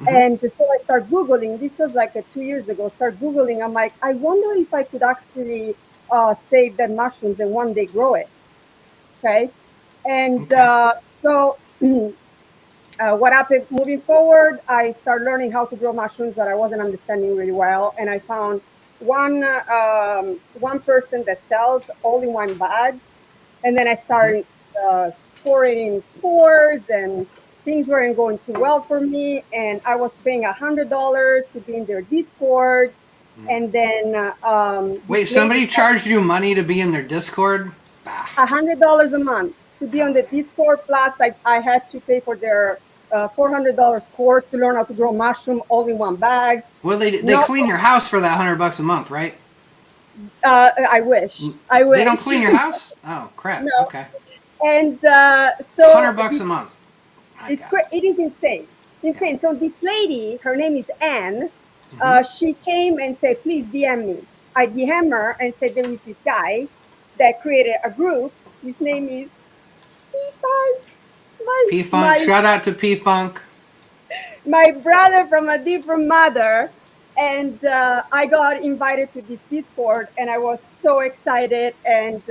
And so I started Googling. This was like 2 years ago. Start Googling. I'm like, I wonder if I could actually save that mushrooms and one day grow it. Okay. And so what happened moving forward, I started learning how to grow mushrooms that I wasn't understanding really well. And I found one person that sells all-in-one bags. And then I started storing spores, and things weren't going too well for me. And I was paying $100 to be in their Discord. And then wait, somebody charged you money to be in their Discord? $100 a month to be on the Discord. Plus, I had to pay for their $400 course to learn how to grow mushroom all-in-one bags. Well, they clean your house for that $100 a month, right? I wish. They don't clean your house? Oh crap! No. Okay. And so $100 a month. It's great. It is insane. Yeah. So this lady, her name is Anne. She came and said, please DM me. I DM her and said, there is this guy that created a group. His name is P-Funk. P-Funk. Shout out to P-Funk. My brother from a different mother. And I got invited to this Discord, and I was so excited. And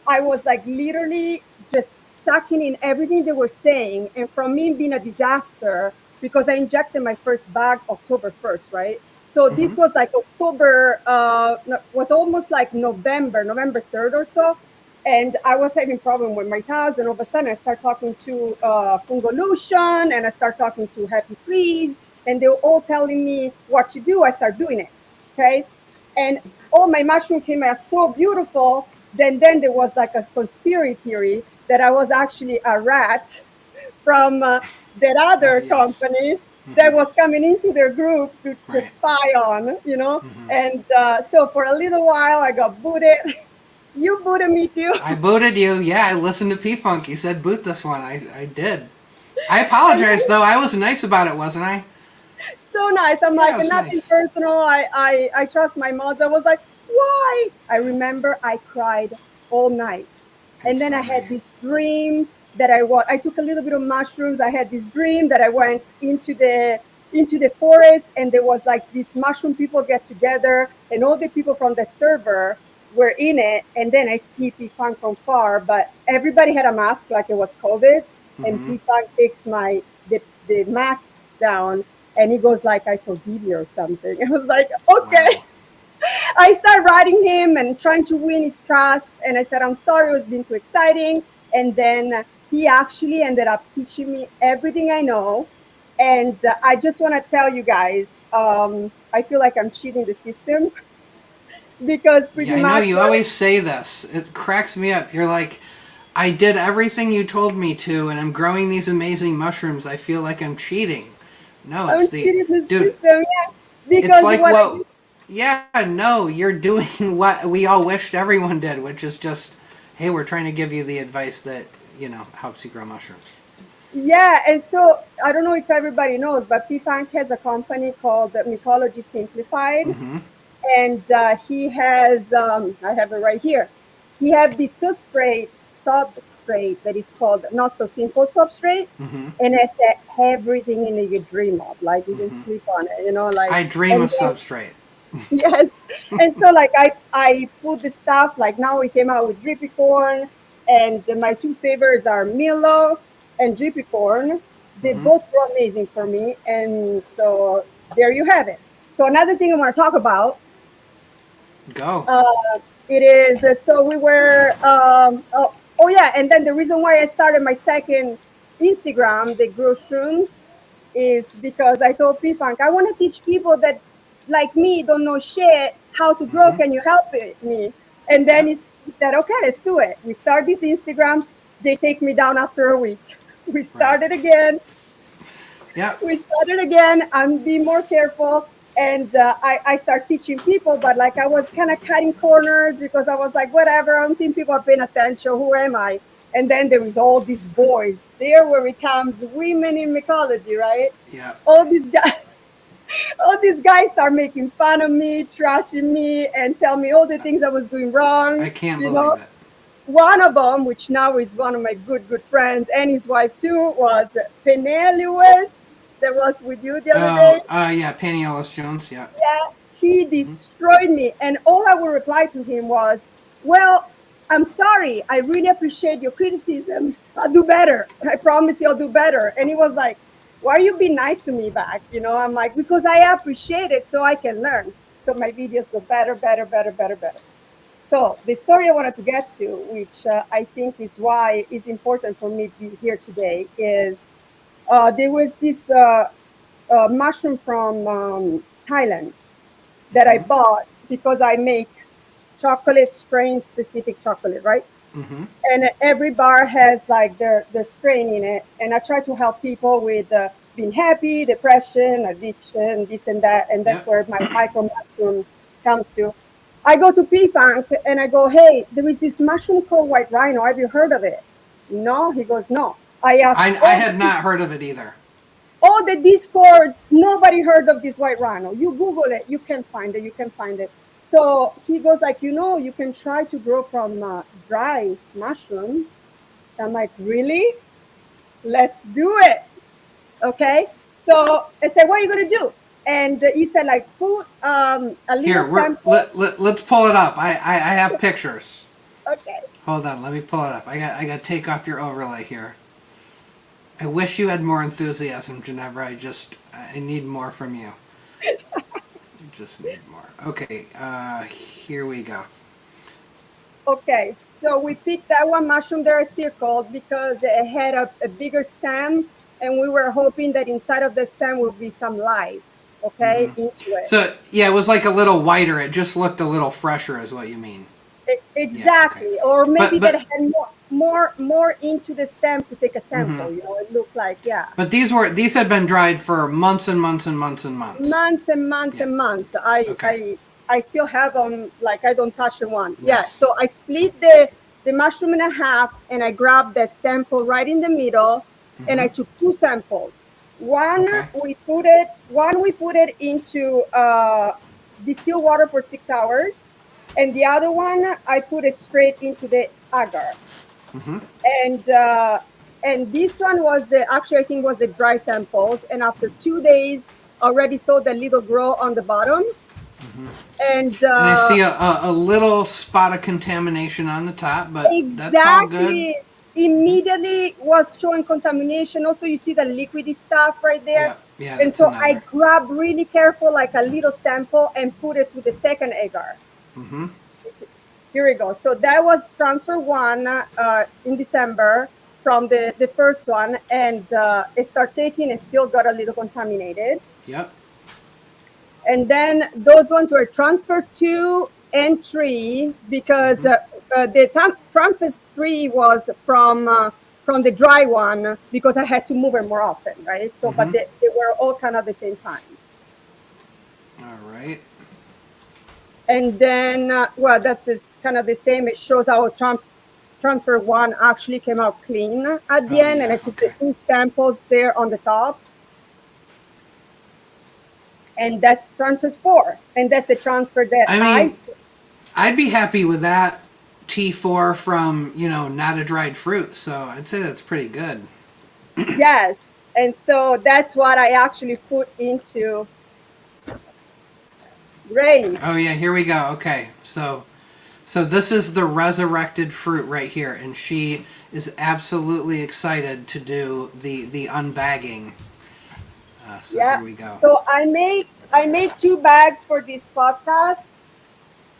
I was like literally just sucking in everything they were saying. And from me being a disaster, because I injected my first bag October 1st, right? So this was like October, was almost like November 3rd or so. And I was having problem with my tabs, and all of a sudden I start talking to Fungolution, and I start talking to Happy Freeze, and they were all telling me what to do. I start doing it, okay? And all my mushroom came out so beautiful. Then there was like a conspiracy theory that I was actually a rat from that other Yes. company that was coming into their group to Right. spy on, you know? And so for a little while I got booted. You booted me too. I booted you. Yeah, I listened to P-Funk. You said boot this one. I did. I apologize, though. I was nice about it, wasn't I? So nice. I'm Yeah, like, it was nothing nice. personal. I trust my mother. I was like, why? I remember I cried all night. And then I had sorry. this dream that I took a little bit of mushrooms. I had this dream that I went into the forest, and there was like these mushroom people get together, and all the people from the server were in it. And then I see P-Funk from far, but everybody had a mask like it was COVID. And P-Funk takes the mask down, and he goes like, I forgive you or something. I was like, okay. Wow. I started writing him and trying to win his trust. And I said, I'm sorry, it was being too exciting. And then he actually ended up teaching me everything I know. And I just want to tell you guys, I feel like I'm cheating the system because pretty Yeah, I know much you always say this. It cracks me up. You're like, I did everything you told me to, and I'm growing these amazing mushrooms. I feel like I'm cheating. No, I'm it's the cheating the dude. system. Yeah, It's because like what I what? Yeah, no, you're doing what we all wished everyone did, which is just, hey, we're trying to give you the advice that helps you grow mushrooms. Yeah, and so I don't know if everybody knows, but P-Funk has a company called Mycology Simplified, Mm-hmm. and he has I have it right here. He have this substrate that is called not so simple substrate, Mm-hmm. and it's everything in it you dream of, like you can Mm-hmm. sleep on it, like. I dream And of then substrate. yes, and so like I put the stuff, like now we came out with drippy corn, and my two favorites are Milo and drippy corn. They Mm-hmm. both were amazing for me, and so there you have it. So another thing I want to talk about, Go. uh, it is so we were oh yeah, and then the reason why I started my second Instagram, the Grow Srooms, is because I told P-Funk, I want to teach people that like me don't know shit how to grow. Mm-hmm. Can you help me? And then Yep. he said, okay, let's do it. We start this Instagram. They take me down after a week. We Right. started again. Yep. I'm being more careful. And I start teaching people, but like I was kind of cutting corners because I was like, whatever, I don't think people are paying attention. Who am I? And then there was all these boys. There where it comes women in mycology, right? Yep. All these guys, all these guys are making fun of me, trashing me, and tell me all the things I was doing wrong. I can't You believe know, it. one of them, which now is one of my good friends, and his wife too, was Penny Lewis, that was with you the other day. Oh, yeah, Paniolus Jones. Yeah. Yeah, he destroyed me, and all I would reply to him was, "Well, I'm sorry. I really appreciate your criticism. I'll do better. I promise you, I'll do better." And he was like, "Why are you being nice to me back?" I'm like, "Because I appreciate it, so I can learn. So my videos go better, better, better, better, better." So the story I wanted to get to, which I think is why it's important for me to be here today, is there was this mushroom from Thailand that I Mm-hmm. bought because I make chocolate strain specific chocolate, right? Mm-hmm. And every bar has like their strain in it, and I try to help people with being happy, depression, addiction, this and that, and that's Yep. where my micro mushroom comes to. I go to P-Funk and I go, hey, there is this mushroom called white rhino. Have you heard of it? No, he goes, no. I asked I had not heard of it either. all the discords, nobody heard of this white rhino. You Google it, you can find it, you can find it. So he goes like, you can try to grow from dry mushrooms. I'm like, really? Let's do it. Okay. So I said, what are you going to do? And he said, like, put a little Here, sample. let's pull it up. I have pictures. Okay. Hold on, let me pull it up. I got to take off your overlay here. I wish you had more enthusiasm, Ginevra. I need more from you. I just need more. Okay, here we go. Okay. so we picked that one mushroom there circled because it had a bigger stem, and we were hoping that inside of the stem would be some life, okay, into it. So yeah, it was like a little whiter. It just looked a little fresher, is what you mean. Exactly, Yeah, okay. or maybe But that had more into the stem to take a sample. You know, it looked like But these had been dried for months and months and months and months. months and months Yeah. and months. Okay. I still have them. Like I don't touch the one. Yeah. Nice. So I split the mushroom in a half, and I grabbed that sample right in the middle, and I took two samples. One we put it into distilled water for 6 hours, and the other one I put it straight into the agar. And this one was I think was the dry samples, and after 2 days already saw the little grow on the bottom. And I see a little spot of contamination on the top, but that's all good. Immediately was showing contamination. Also, you see the liquidy stuff right there. Yeah. And so I grabbed really careful, like a little sample, and put it to the second agar. Here we go. So that was transfer one in December from the first one, and it started taking and still got a little contaminated. Yep. And then those ones were transfer 2 and 3 because the transfer 3 was from the dry one because I had to move it more often, right? So, but they were all kind of the same time. All right. And then, that's kind of the same. It shows how transfer 1 actually came out clean at the end, and I took the 2 samples there on the top. And that's transfer 4, and that's the transfer that I'd be happy with that T4 from, not a dried fruit. So I'd say that's pretty good. Yes. And so that's what I actually put into grain. Oh yeah, here we go. Okay. So this is the resurrected fruit right here, and she is absolutely excited to do the unbagging. Here we go. So I made 2 bags for this podcast,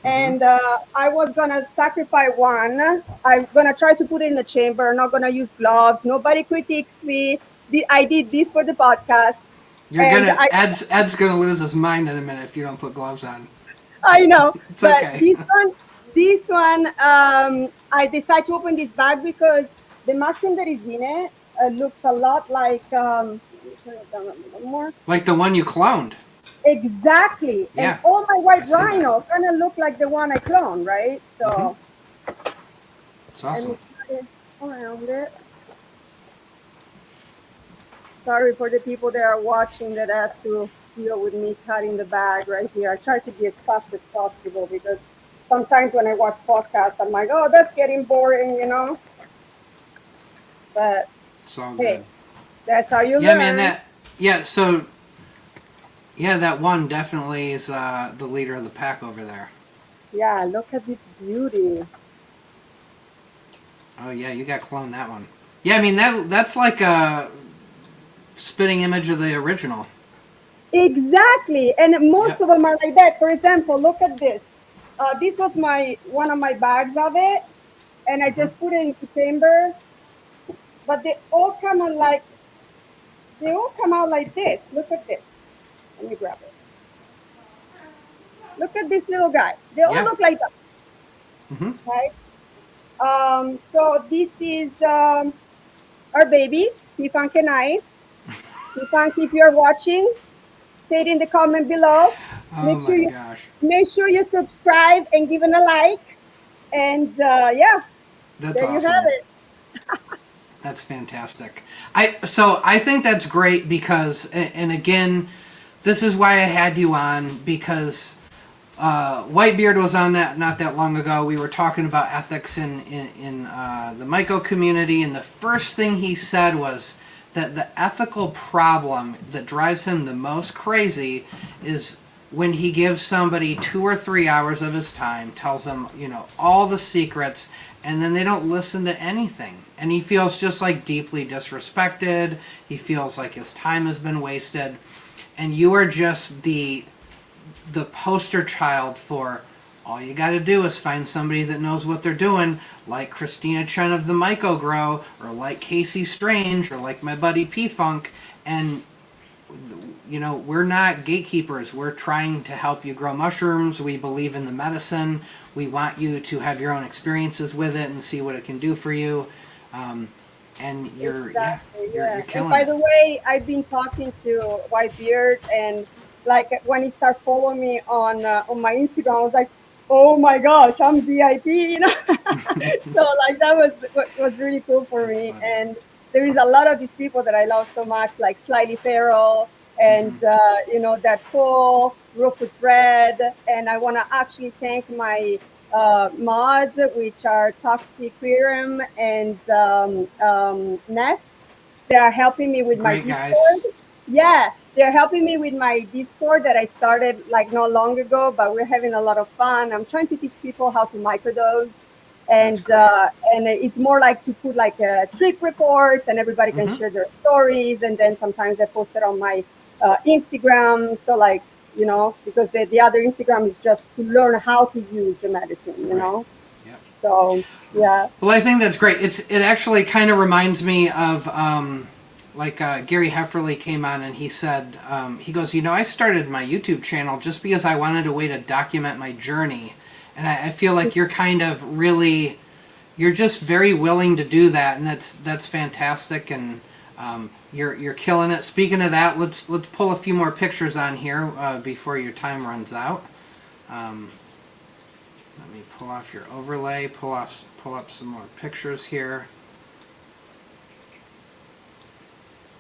and I was gonna sacrifice one. I'm gonna try to put it in the chamber. Not gonna use gloves. Nobody critiques me. I did this for the podcast. Ed's gonna lose his mind in a minute if you don't put gloves on. I know, but okay. This one, I decided to open this bag because the mushroom that is in it looks a lot like. Turn it down a little more. Like the one you cloned. Exactly. Yeah. And all my white rhino kind of look like the one I cloned, right? So. It's awesome. Around it. Sorry for the people that are watching that have to deal with me cutting the bag right here. I try to be as fast as possible because sometimes when I watch podcasts, I'm like, oh, that's getting boring, But it's all hey, good. That's how you learn. Man, that one definitely is the leader of the pack over there. Yeah, look at this beauty. Oh yeah, you got cloned that one. Yeah, I mean that's like a spitting image of the original. Exactly, and most of them are like that. For example, look at this. This was one of my bags of it, and I just put it in the chamber. But they all come out like this. Look at this. Let me grab it. Look at this little guy. They all look like that. Right? So this is our baby, P-Funk and I. P-Funk, if you're watching, say it in the comment below. Oh Make sure you subscribe and give it a like. And that's there awesome. you have it. That's fantastic. I think that's great because, and again, this is why I had you on, because Whitebeard was on that not that long ago. We were talking about ethics in the Myco community, and the first thing he said was that the ethical problem that drives him the most crazy is when he gives somebody 2 or 3 hours of his time, tells them, all the secrets, and then they don't listen to anything. And he feels just like deeply disrespected. He feels like his time has been wasted. And you are just the poster child for all you got to do is find somebody that knows what they're doing, like Krystyna Chen of the Myco Grow, or like Casey Strange, or like my buddy P Funk, and we're not gatekeepers. We're trying to help you grow mushrooms. We believe in the medicine. We want you to have your own experiences with it and see what it can do for you. And you're killing And by it. the way, I've been talking to Whitebeard, and like when he started following me on my Instagram, I was like, oh my gosh, I'm VIP, So like that was really cool for That's me. funny. And there is a lot of these people that I love so much, like Slightly Feral and that Paul, Rufus Red, and I want to actually thank my mods, which are Toxic Queerum and Ness. They are helping me with my Great guys. Discord. Yeah, they're helping me with my Discord that I started like not long ago, but we're having a lot of fun. I'm trying to teach people how to microdose. And it's more like to put like trip reports, and everybody can share their stories. And then sometimes I post it on my Instagram. So like, because the other Instagram is just to learn how to use the medicine, Yep. So yeah. Well, I think that's great. It actually kind of reminds me of Gary Hefferly came on and he said, he goes, I started my YouTube channel just because I wanted a way to document my journey. And I feel like you're kind of really, you're just very willing to do that, and that's fantastic, and you're killing it. Speaking of that, let's pull a few more pictures on here before your time runs out. Let me pull off your overlay, pull up some more pictures here.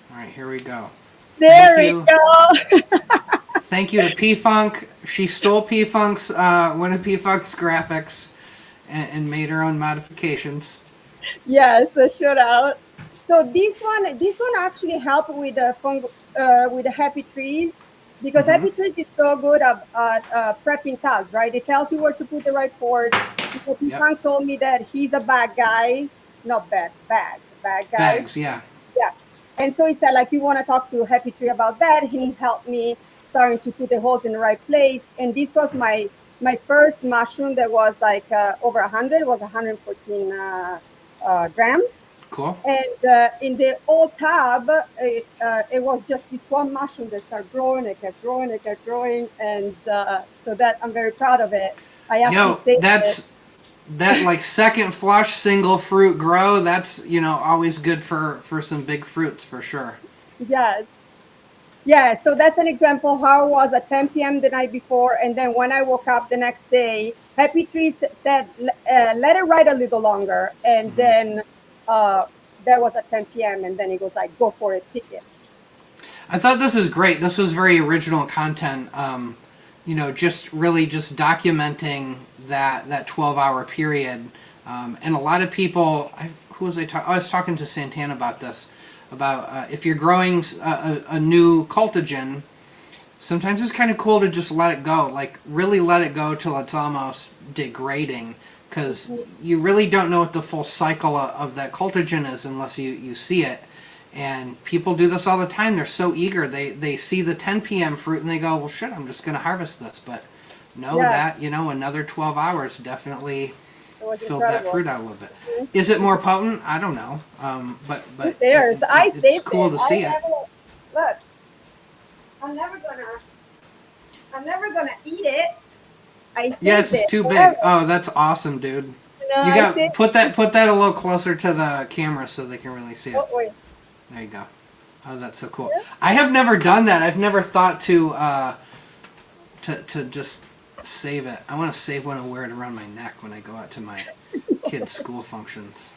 All right, here we go. There we go. Thank you to P Funk. She stole P Funk's one of P Funk's graphics and made her own modifications. Yes, a shout out. So this one actually helped with the Happy Trees, because Happy Trees is so good at prepping tags, right? It tells you where to put the right cords. Because P Funk told me that he's a bad guy, not bad guy. Bags, yeah. Yeah. And so he said, like, you want to talk to Happy Tree about that? He helped me starting to put the holes in the right place. And this was my first mushroom that was like over 100. It was 114 grams. Cool. And in the old tub, it was just this one mushroom that started growing. It kept growing. It kept growing. And so that I'm very proud of it. I actually saved it. That like second flush single fruit grow, that's always good for some big fruits for sure. Yes. Yeah, so that's an example how it was at 10 p.m. the night before, and then when I woke up the next day, Happy Tree said, let it ride a little longer, and then that was at 10 p.m., and then he goes like, go for it, pick it. I thought this is great. This was very original content. Just documenting that 12-hour period. And a lot of people, I was talking to Santana about this, about if you're growing a new cultigen, sometimes it's kind of cool to just let it go, like really let it go till it's almost degrading, because you really don't know what the full cycle of that cultigen is unless you see it. And people do this all the time. They're so eager. They see the 10 p.m. fruit and they go, well, shit, I'm just going to harvest this. But know that, another 12 hours definitely filled that fruit out a little bit. Is it more potent? I don't know. But it's cool to see it. Look, I'm never gonna eat it. Yes, it's too big. Oh, that's awesome, dude. You got put that a little closer to the camera so they can really see it. Oh, wait. There you go. Oh, that's so cool. I have never done that. I've never thought to just save it. I want to save one and wear it around my neck when I go out to my kids' school functions.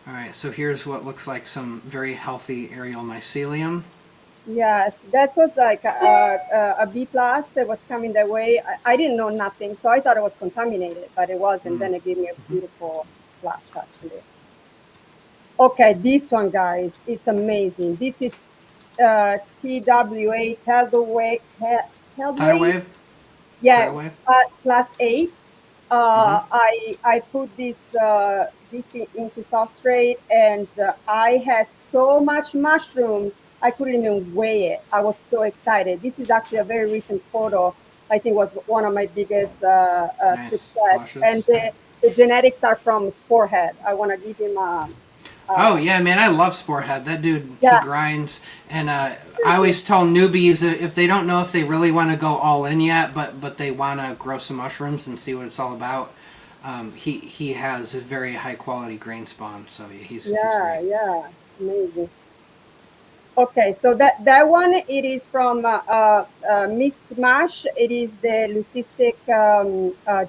All right, so here's what looks like some very healthy aerial mycelium. Yes, that was like a B plus. It was coming that way. I didn't know nothing, so I thought it was contaminated, but it wasn't. Then it gave me a beautiful flash, actually. Okay, this one, guys, it's amazing. This is TWA, tidal wave. Yeah, Tidal wave? class 8. I put this into substrate, and I had so much mushrooms I couldn't even weigh it. I was so excited. This is actually a very recent photo I think was one of my biggest Nice success. flushes. And the genetics are from Sporehead. I want to give him Oh yeah, man! I love Sporehead. That dude, he Yeah. grinds. And I always tell newbies if they don't know if they really want to go all in yet, but they want to grow some mushrooms and see what it's all about. He has a very high quality grain spawn, so he's great. Yeah, amazing. Okay, so that one, it is from Miss Mash. It is the leucistic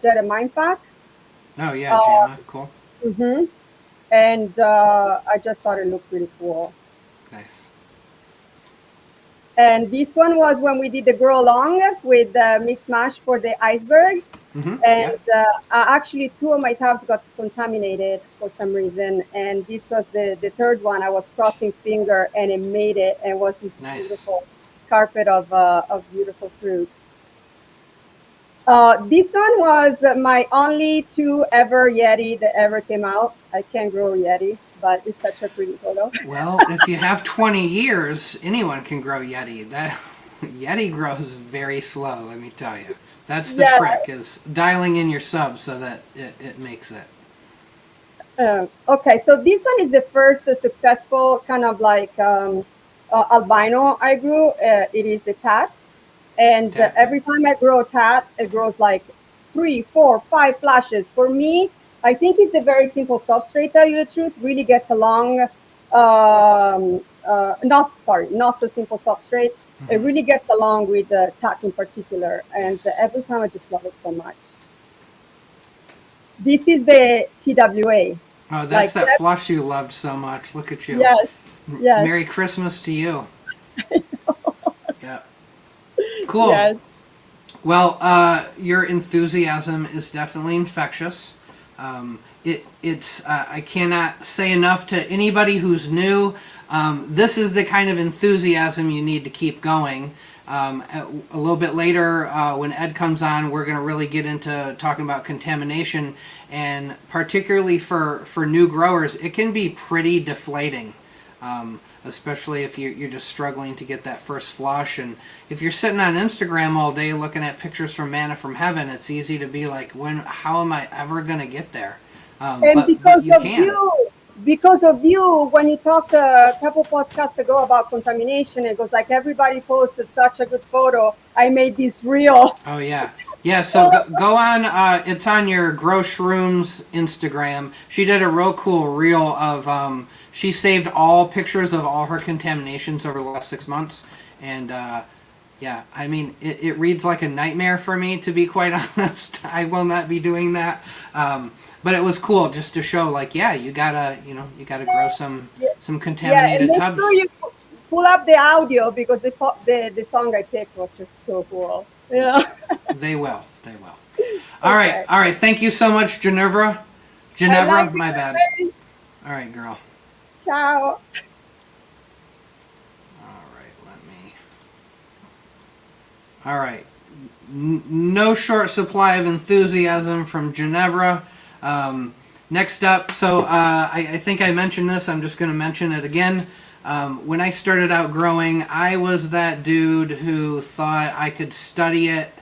Jetta Mind Pack. Oh yeah, JMF, cool, Mm-hmm. And I just thought it looked really cool. nice. And this one was when we did the grow along with Miss Mash for the iceberg. Mm-hmm. And actually, two of my tabs got contaminated for some reason. And this was the third one. I was crossing finger and it made it, and was this Nice. beautiful carpet of beautiful fruits. This one was my only two ever Yeti that ever came out. I can't grow Yeti, but it's such a pretty photo. Well, if you have 20 years, anyone can grow Yeti. That Yeti grows very slow, let me tell you. That's the trick, is dialing in your sub so that it makes it. Okay, so this one is the first successful kind of like albino I grew. It is the tat. And Tat. Every time I grow a tat, it grows like 3, 4, 5 flashes. For me, I think it's the very simple substrate, tell you the truth, really gets along. Not so simple substrate. Mm-hmm. It really gets along with the tat in particular. And every time I just love it so much. This is the TWA. Oh, that's that flush you loved so much. Look at you. Yes. Yes. Merry Christmas to you. Yeah. Cool. Yes. Well, your enthusiasm is definitely infectious. It's I cannot say enough to anybody who's new. This is the kind of enthusiasm you need to keep going. A little bit later, when Ed comes on, we're going to really get into talking about contamination, and particularly for new growers, it can be pretty deflating, especially if you're just struggling to get that first flush. And if you're sitting on Instagram all day looking at pictures from Manna from Heaven, it's easy to be like, how am I ever going to get there? And because of you, when you talked a couple podcasts ago about contamination, it goes like, everybody posted such a good photo. I made this reel. Oh yeah. Yeah, so go on, it's on your Grow Srooms Instagram. She did a real cool reel of, she saved all pictures of all her contaminations over the last 6 months. And yeah, I mean, it reads like a nightmare for me, to be quite honest. I will not be doing that. But it was cool just to show, like, yeah, you gotta grow some contaminated and tubs. Make sure you pull up the audio, because the song I picked was just so cool. Yeah. They will. All right. Thank you so much, Ginevra. Ginevra, my bad. Friends. All right, girl. Ciao. All right. No short supply of enthusiasm from Ginevra. Next up, so I think I mentioned this. I'm just going to mention it again. When I started out growing, I was that dude who thought I could study it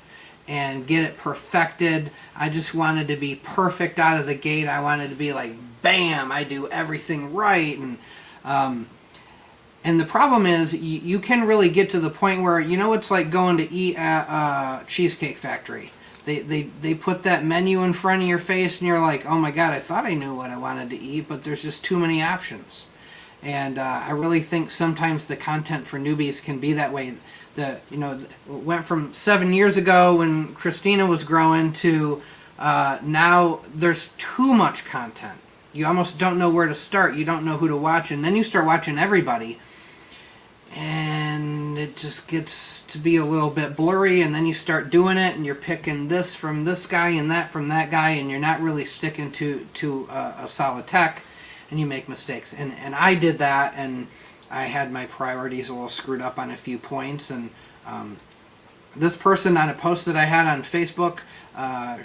and get it perfected. I just wanted to be perfect out of the gate. I wanted to be like, bam, I do everything right. And the problem is, you can really get to the point where, it's like going to eat at a Cheesecake Factory. They put that menu in front of your face, and you're like, oh my God, I thought I knew what I wanted to eat, but there's just too many options. And I really think sometimes the content for newbies can be that way. It went from 7 years ago when Christina was growing to now there's too much content. You almost don't know where to start. You don't know who to watch, and then you start watching everybody. And it just gets to be a little bit blurry, and then you start doing it, and you're picking this from this guy and that from that guy, and you're not really sticking to a solid tech, and you make mistakes. And I did that, and I had my priorities a little screwed up on a few points. And this person, on a post that I had on Facebook, I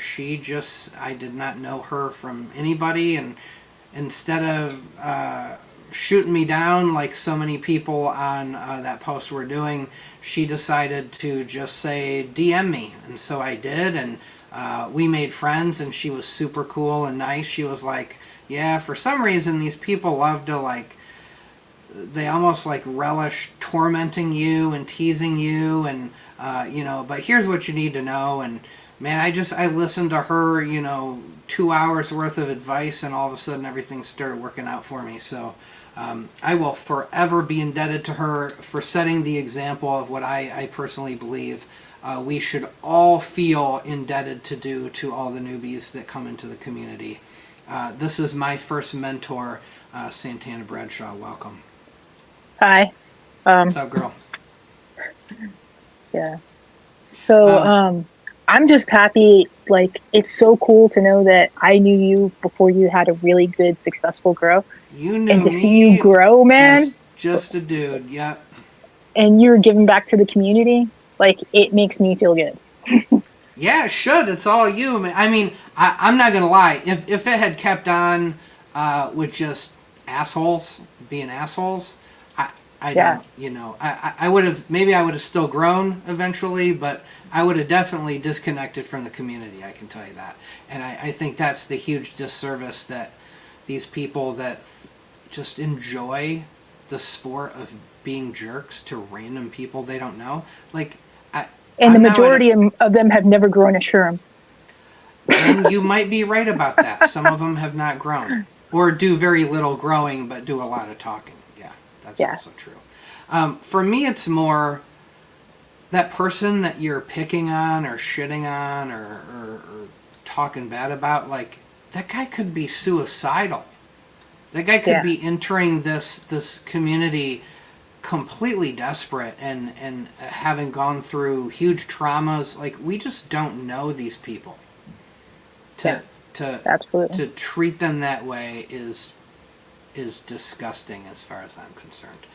did not know her from anybody, and instead of shooting me down like so many people on that post were doing, she decided to just say DM me, and so I did, and we made friends, and she was super cool and nice. She was like, yeah, for some reason these people love to like, they almost like relish tormenting you and teasing you, and but here's what you need to know. And man, I listened to her, 2 hours worth of advice, and all of a sudden everything started working out for me. So I will forever be indebted to her for setting the example of what I personally believe we should all feel indebted to do to all the newbies that come into the community. This is my first mentor, Santanna Bradshaw. Welcome. Hi. What's up, girl? Yeah. So I'm just happy. Like, it's so cool to know that I knew you before you had a really good, successful grow. You knew and to me see you grow, man. as just a dude. Yep. And you're giving back to the community. Like, it makes me feel good. Yeah, it should. It's all you, man. I mean, I'm not gonna lie. If it had kept on with just assholes being assholes, I Yeah. don't, I would have, maybe I would have still grown eventually, but I would have definitely disconnected from the community, I can tell you that. And I think that's the huge disservice that these people that just enjoy the sport of being jerks to random people they don't know. Like, And the majority of them have never grown a shroom. And you might be right about that. Some of them have not grown. Or do very little growing, but do a lot of talking. Yeah, that's also true. For me, it's more that person that you're picking on or shitting on or talking bad about, like, that guy could be suicidal. That guy could be entering this community completely desperate and having gone through huge traumas. Like, we just don't know these people. Absolutely. To treat them that way is disgusting as far as I'm concerned.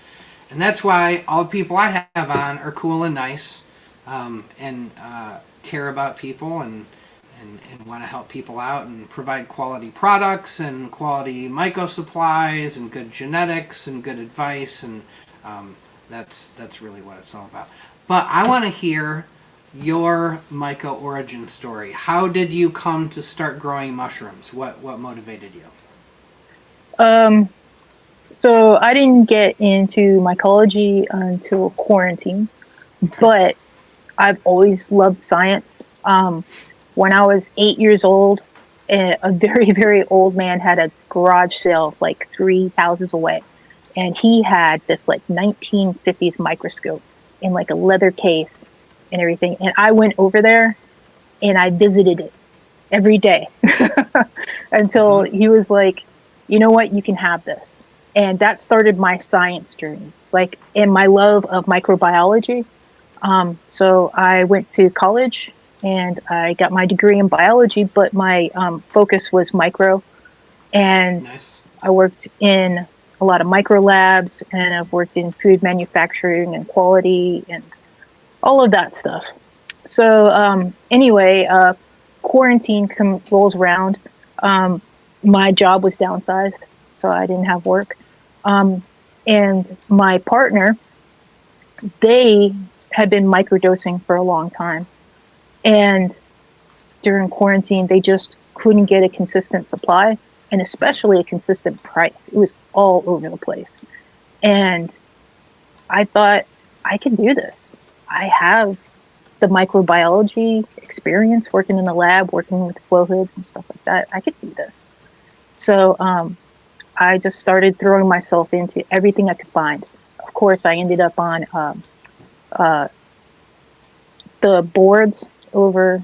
And that's why all the people I have on are cool and nice, and care about people and want to help people out and provide quality products and quality myco supplies and good genetics and good advice, and that's really what it's all about. But I want to hear your myco origin story. How did you come to start growing mushrooms? What motivated you? So I didn't get into mycology until quarantine, but I've always loved science. When I was 8 years old, a very, very old man had a garage sale like 3 houses away. And he had this like 1950s microscope in like a leather case and everything. And I went over there and I visited it every day until he was like, you know what, you can have this. And that started my science journey, like, and my love of microbiology. So I went to college and I got my degree in biology, but my focus was micro. And I worked in a lot of micro labs, and I've worked in food manufacturing and quality and all of that stuff. So anyway, quarantine rolls around. My job was downsized, so I didn't have work. And my partner, they had been microdosing for a long time. And during quarantine, they just couldn't get a consistent supply, and especially a consistent price. It was all over the place. And I thought, I can do this. I have the microbiology experience working in the lab, working with flow hoods and stuff like that. I could do this. So I just started throwing myself into everything I could find. Of course, I ended up on the boards over,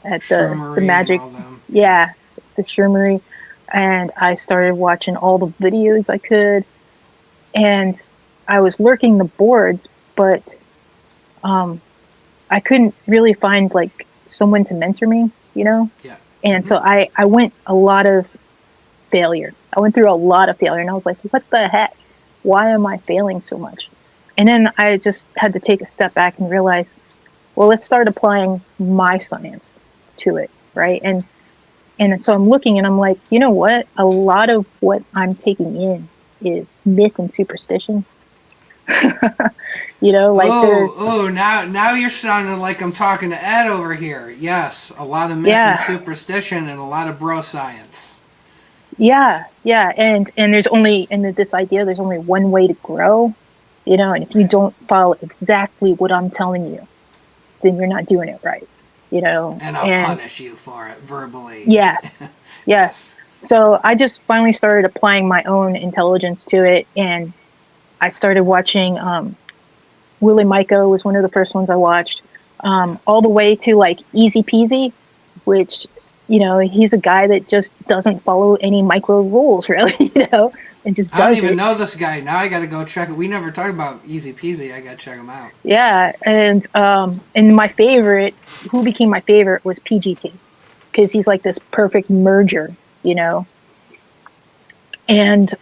at the magic, the shroomery. And I started watching all the videos I could, and I was lurking the boards, but I couldn't really find like someone to mentor me, And so I went a lot of failure. I went through a lot of failure, and I was like, what the heck? Why am I failing so much? And then I just had to take a step back and realize, well, let's start applying my science to it, right? And so I'm looking and I'm like, you know what? A lot of what I'm taking in is myth and superstition. You know, like now you're sounding like I'm talking to Ed over here. Yes, a lot of myth and superstition and a lot of bro science. Yeah, and there's only this idea there's only one way to grow, you know, and if you don't follow exactly what I'm telling you, then you're not doing it right, you know. And I'll punish you for it verbally. Yes. So I just finally started applying my own intelligence to it, and I started watching Willie Myco was one of the first ones I watched, all the way to like Easy Peasy, which, you know, he's a guy that just doesn't follow any micro rules really, you know, and just does I don't even know this guy. Now I got to go check it. We never talked about Easy Peasy. I got to check him out. Yeah, and my favorite, who became my favorite, was PGT, because he's like this perfect merger, you know, and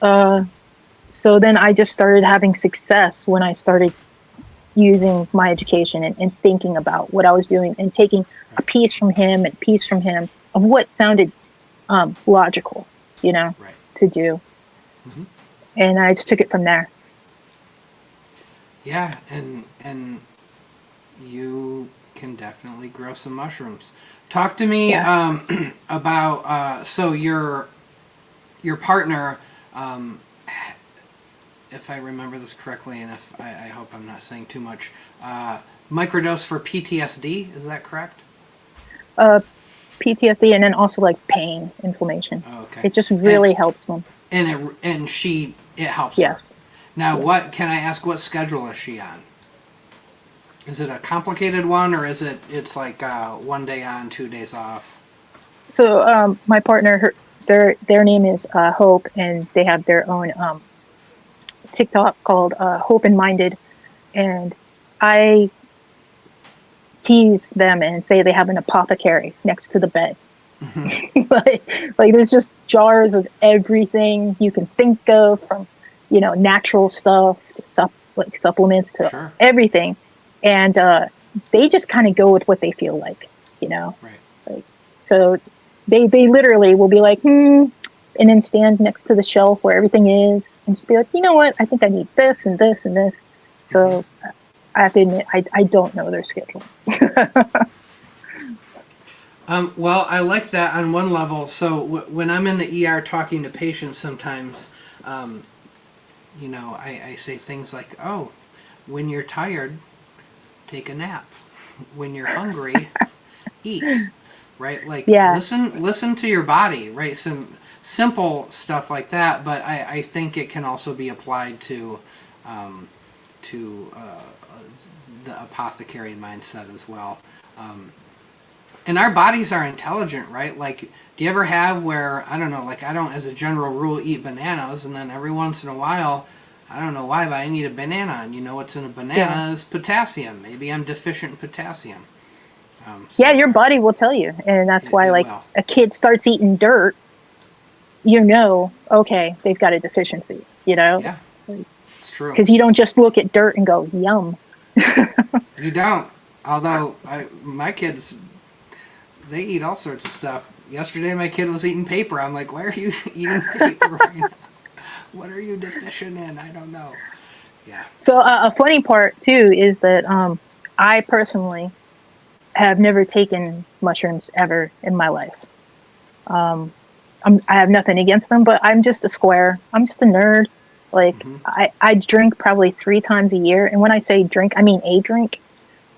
so then I just started having success when I started using my education and thinking about what I was doing and taking a piece from him and a piece from him of what sounded logical, you know, to do. Mm-hmm. And I just took it from there. Yeah, and you can definitely grow some mushrooms. Talk to me about so your partner, if I remember this correctly, and if I hope I'm not saying too much, microdose for PTSD, is that correct? PTSD, and then also like pain, inflammation. Oh, okay. It just really helps them. And it helps. Yes. Her. Now, what can I ask? What schedule is she on? Is it a complicated one, or it's like 1 day on, 2 days off? So my partner, their name is Hope, and they have their own TikTok called Hope and Minded, and I tease them and say they have an apothecary next to the bed. Mm-hmm. like there's just jars of everything you can think of, from, you know, natural stuff to supplements to everything, and they just kind of go with what they feel like, you know. Like, so they literally will be like, and then stand next to the shelf where everything is and just be like, you know what, I think I need this and this and this. So I have to admit, I don't know their schedule. Well, I like that on one level. So when I'm in the ER talking to patients sometimes, you know, I say things like, oh, when you're tired, take a nap. When you're hungry, eat. Right? Like, listen to your body, right? Some simple stuff like that, but I think it can also be applied to the apothecary mindset as well. And our bodies are intelligent, right? Like, do you ever have where, I don't know, like I don't, as a general rule, eat bananas, and then every once in a while, I don't know why, but I need a banana, and you know what's in a banana is potassium. Maybe I'm deficient in potassium. So your body will tell you, and that's why, like, a kid starts eating dirt, you know, okay, they've got a deficiency, you know? Yeah, it's true. Because you don't just look at dirt and go, yum. You don't. Although, my kids, they eat all sorts of stuff. Yesterday, my kid was eating paper. I'm like, why are you eating paper right now? What are you deficient in? I don't know. Yeah. So a funny part, too, is that I personally have never taken mushrooms ever in my life. I have nothing against them, but I'm just a square. I'm just a nerd. Like, I drink probably 3 times a year. And when I say drink, I mean a drink,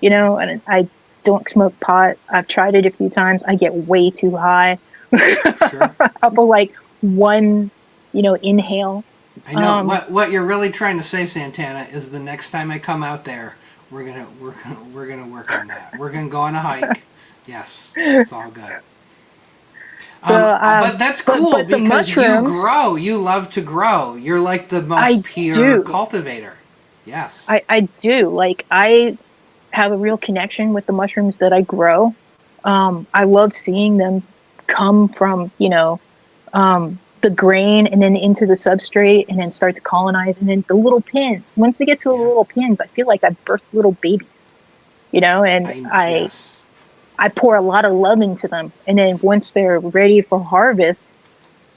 you know, and I don't smoke pot. I've tried it a few times. I get way too high. Up with like one, you know, inhale. I know what you're really trying to say, Santana, is the next time I come out there, we're gonna work on that. We're gonna go on a hike. Yes, it's all good. But that's cool because you love to grow. You're like the most pure cultivator. Yes, I do. Like, I have a real connection with the mushrooms that I grow. I love seeing them come from, you know, the grain and then into the substrate and then start to colonize, and then the little pins. Once they get to the little pins, I feel like I birthed little babies, you know, and I pour a lot of love into them. And then once they're ready for harvest,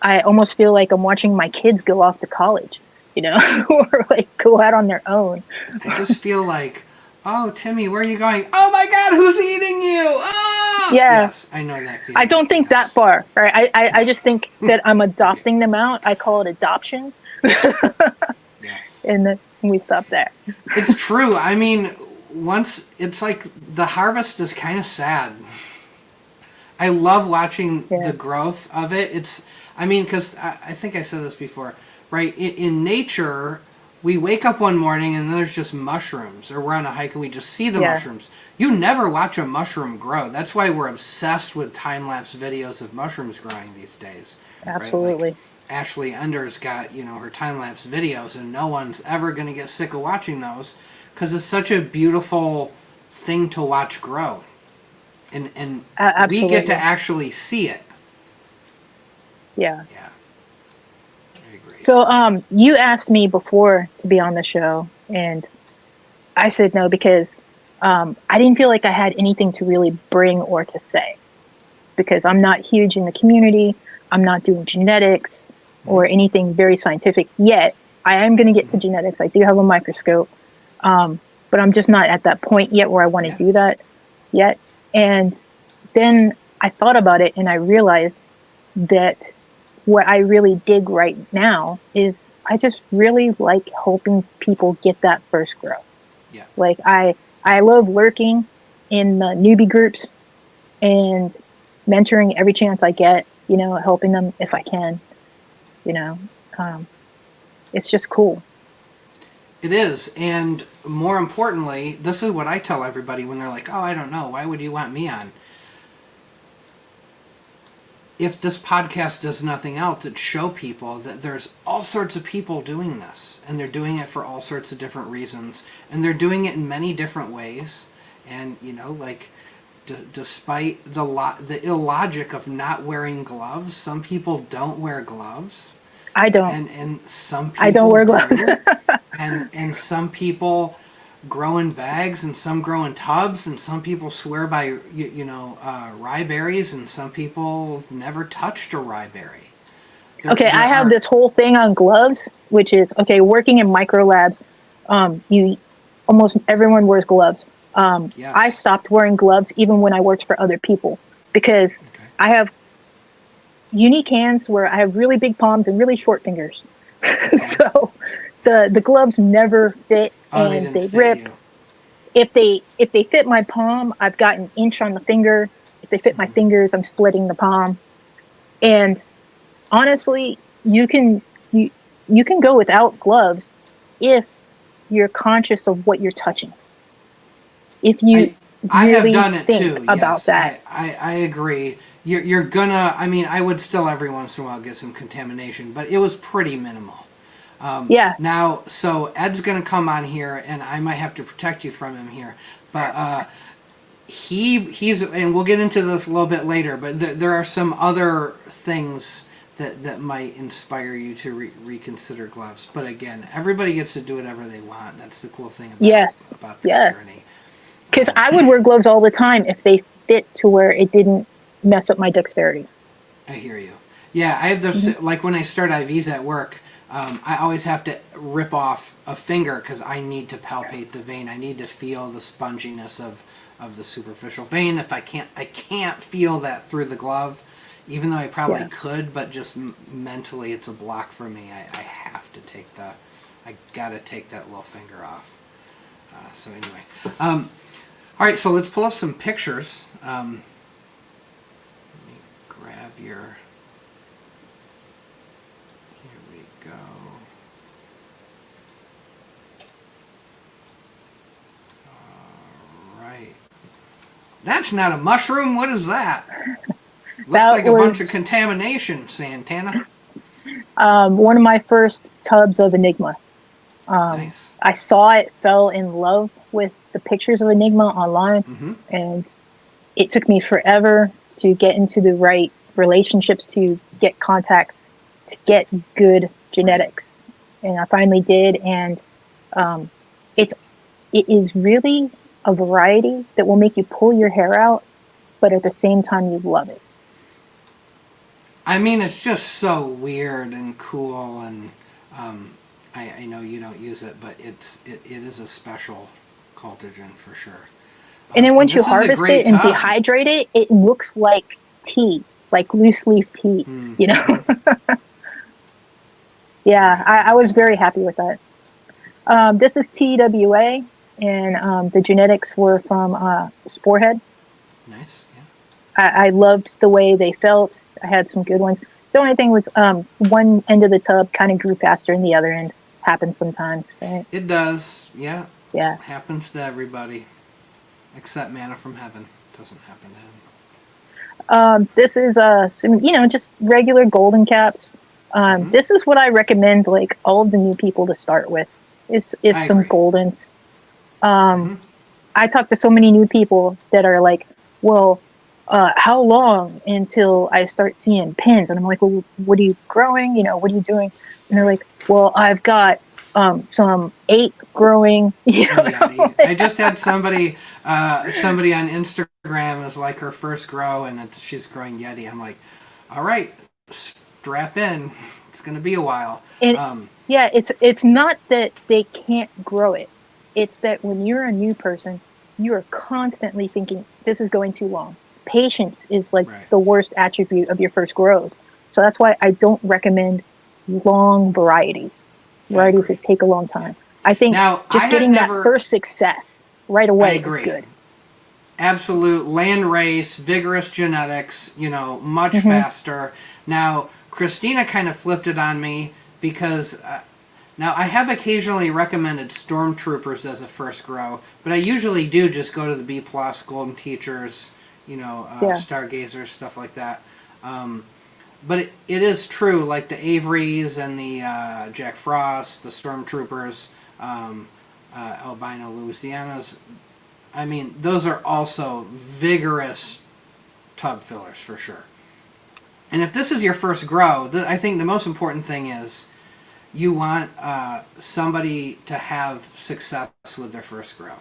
I almost feel like I'm watching my kids go off to college. or like go out on their own. I just feel like, oh, Timmy, where are you going? Oh my God, who's eating you? Oh! Yeah. Yes, I know that feeling. I don't think that far, right? I just think that I'm adopting them out. I call it adoption. Yes. And then we stop there. It's true. I mean, once it's like the harvest is kind of sad. I love watching the growth of it. Because I think I said this before, right? In nature, we wake up one morning and there's just mushrooms, or we're on a hike and we just see the mushrooms. You never watch a mushroom grow. That's why we're obsessed with time-lapse videos of mushrooms growing these days. Absolutely. Right? Like Ashley Ender's got, her time-lapse videos, and no one's ever going to get sick of watching those because it's such a beautiful thing to watch grow. And we get to actually see it. Yeah. Yeah. I agree. So you asked me before to be on the show, and I said no because I didn't feel like I had anything to really bring or to say, because I'm not huge in the community. I'm not doing genetics or anything very scientific yet. I am going to get to genetics. I do have a microscope, but I'm just not at that point yet where I want to do that yet. And then I thought about it and I realized that what I really dig right now is I just really like helping people get that first grow. Yeah. Like I love lurking in the newbie groups and mentoring every chance I get, helping them if I can, it's just cool. It is. And more importantly, this is what I tell everybody when they're like, oh, I don't know, why would you want me on? If this podcast does nothing else, it show people that there's all sorts of people doing this, and they're doing it for all sorts of different reasons, and they're doing it in many different ways. And despite the illogic of not wearing gloves, some people don't wear gloves. I don't. And some people I don't wear gloves. and some people grow in bags, and some grow in tubs, and some people swear by rye berries, and some people have never touched a rye berry. I have this whole thing on gloves, which is working in micro labs. Almost everyone wears gloves. Yes. I stopped wearing gloves even when I worked for other people because I have unique hands where I have really big palms and really short fingers. So the gloves never fit and they rip. You. If they fit my palm, I've got an inch on the finger. If they fit my fingers, I'm splitting the palm. And honestly, you can go without gloves if you're conscious of what you're touching. If you I really have done it think too. about Yes, that. I agree. You're gonna. I mean, I would still every once in a while get some contamination, but it was pretty minimal. Now, so Ed's gonna come on here, and I might have to protect you from him here, but he's, and we'll get into this a little bit later. But there are some other things that might inspire you to reconsider gloves. But again, everybody gets to do whatever they want. That's the cool thing about this journey. Because I would wear gloves all the time if they fit to where it didn't mess up my dexterity. I hear you. Yeah, I have those, like when I start IVs at work, I always have to rip off a finger because I need to palpate the vein. I need to feel the sponginess of the superficial vein. If I can't feel that through the glove, even though I probably could, but just mentally it's a block for me. I have to I gotta take that little finger off. So anyway. All right, so let's pull up some pictures. Let me grab your... Here we go. All right. That's not a mushroom. What is that? Looks like a bunch of contamination, Santana. One of my first tubs of Enigma. Nice. I saw it, fell in love with the pictures of Enigma online, and it took me forever to get into the right relationships, to get contacts, to get good genetics. And I finally did, and it is really a variety that will make you pull your hair out, but at the same time you love it. I mean, it's just so weird and cool, and I know you don't use it, but it is a special cultigen for sure. And then once you this is a harvest great it and tub. dehydrate it, it looks like tea, like loose leaf tea, you know? Yeah, I was very happy with that. This is TWA, and the genetics were from Sporehead. Nice, yeah. I loved the way they felt. I had some good ones. The only thing was one end of the tub kind of grew faster than the other end. Happens sometimes, right? It does, yeah. Yeah. Happens to everybody, except manna from heaven. Doesn't happen to him. This is some, just regular golden caps. This is what I recommend, like all of the new people to start with. Is some agree. goldens. I talk to so many new people that are like, well, how long until I start seeing pins? And I'm like, well, what are you growing? What are you doing? And they're like, well, I've got some 8 growing. Yeah, I just had somebody on Instagram is like her first grow, and she's growing Yeti. I'm like, all right, strap in. It's gonna be a while. And, yeah, it's not that they can't grow it. It's that when you're a new person, you are constantly thinking, this is going too long. Patience is like the worst attribute of your first grows. So that's why I don't recommend long varieties that take a long time. I think getting that first success right away is good. Absolute land race, vigorous genetics, much faster. Now, Christina kind of flipped it on me because now I have occasionally recommended Stormtroopers as a first grow, but I usually do just go to the B+, Golden Teachers, Stargazers, stuff like that. But it is true, like the Averys and the Jack Frost, the Stormtroopers, Albino Louisianas. I mean, those are also vigorous tub fillers for sure. And if this is your first grow, I think the most important thing is you want somebody to have success with their first grow.